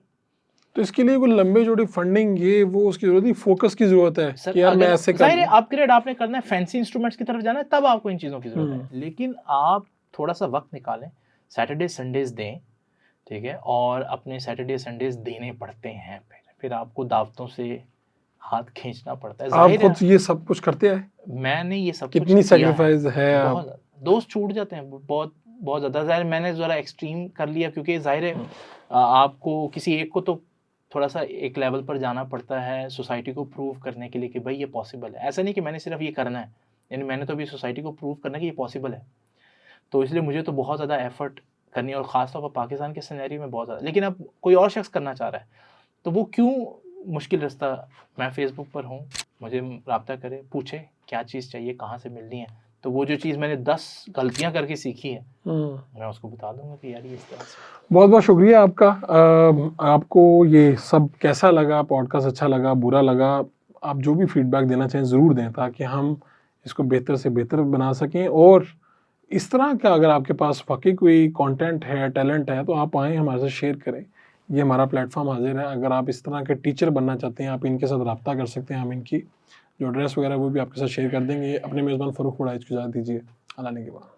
तो इसके लिए कोई लंबे जोड़ी फंडिंग ये वो उसकी जरूरत नहीं, फोकस की जरूरत है सर, कि यार मैं ऐसे जाहिर है अपग्रेड आपने करना है, फैंसी इंस्ट्रूमेंट्स की तरफ जाना है, तब आपको इन चीज़ों की जरूरत है। लेकिन आप थोड़ा सा वक्त निकालें, सैटरडे संडेज दें, ठीक है, और अपने सैटरडे संडेज देने पड़ते हैं, फिर आपको दावतों से हाथ खींचना पड़ता है। आप खुद ये सब कुछ करते हैं? मैंने ये सब कितनी सैक्रिफाइस है? बहुत दोस्त छूट जाते हैं, बहुत बहुत ज़्यादा। ज़ाहिर मैंने ज़रा एक्सट्रीम कर लिया, क्योंकि ज़ाहिर है आपको किसी एक को तो थोड़ा सा एक लेवल पर जाना पड़ता है सोसाइटी को प्रूव करने के लिए कि भाई ये पॉसिबल है। ऐसा नहीं कि मैंने सिर्फ ये करना है, यानी मैंने तो अभी सोसाइटी को प्रूव करना कि ये पॉसिबल है, तो इसलिए मुझे तो बहुत ज़्यादा एफर्ट करनी है, और ख़ासतौर पर पाकिस्तान के सिनेरियो में बहुत ज़्यादा। लेकिन अब कोई और शख्स करना चाह रहा है तो वो क्यों मुश्किल रास्ता, मैं फेसबुक पर हूँ, मुझे रब्ता करे, पूछे क्या चीज़ चाहिए, कहाँ से मिलनी है, तो वो जो चीज़ मैंने 10 गलतियाँ करके सीखी है मैं उसको बता दूंगा कि यार ये इस तरह से। बहुत बहुत शुक्रिया आपका। आपको ये सब कैसा लगा, पॉडकास्ट अच्छा लगा, बुरा लगा, आप जो भी फीडबैक देना चाहें ज़रूर दें, ताकि हम इसको बेहतर से बेहतर बना सकें। और इस तरह का अगर आपके पास वाकई कोई कंटेंट है, टैलेंट है, तो आप आएँ हमारे साथ शेयर करें, ये हमारा प्लेटफॉर्म हाजिर है। अगर आप इस तरह के टीचर बनना चाहते हैं, आप इनके साथ रब्ता कर सकते हैं, हम इनकी जो एड्रेस वगैरह वो भी आपके साथ शेयर कर देंगे। अपने मेज़बान फ़ारूक वड़ाइच को इजाज़त दीजिए, अल्लाह ने के बाद।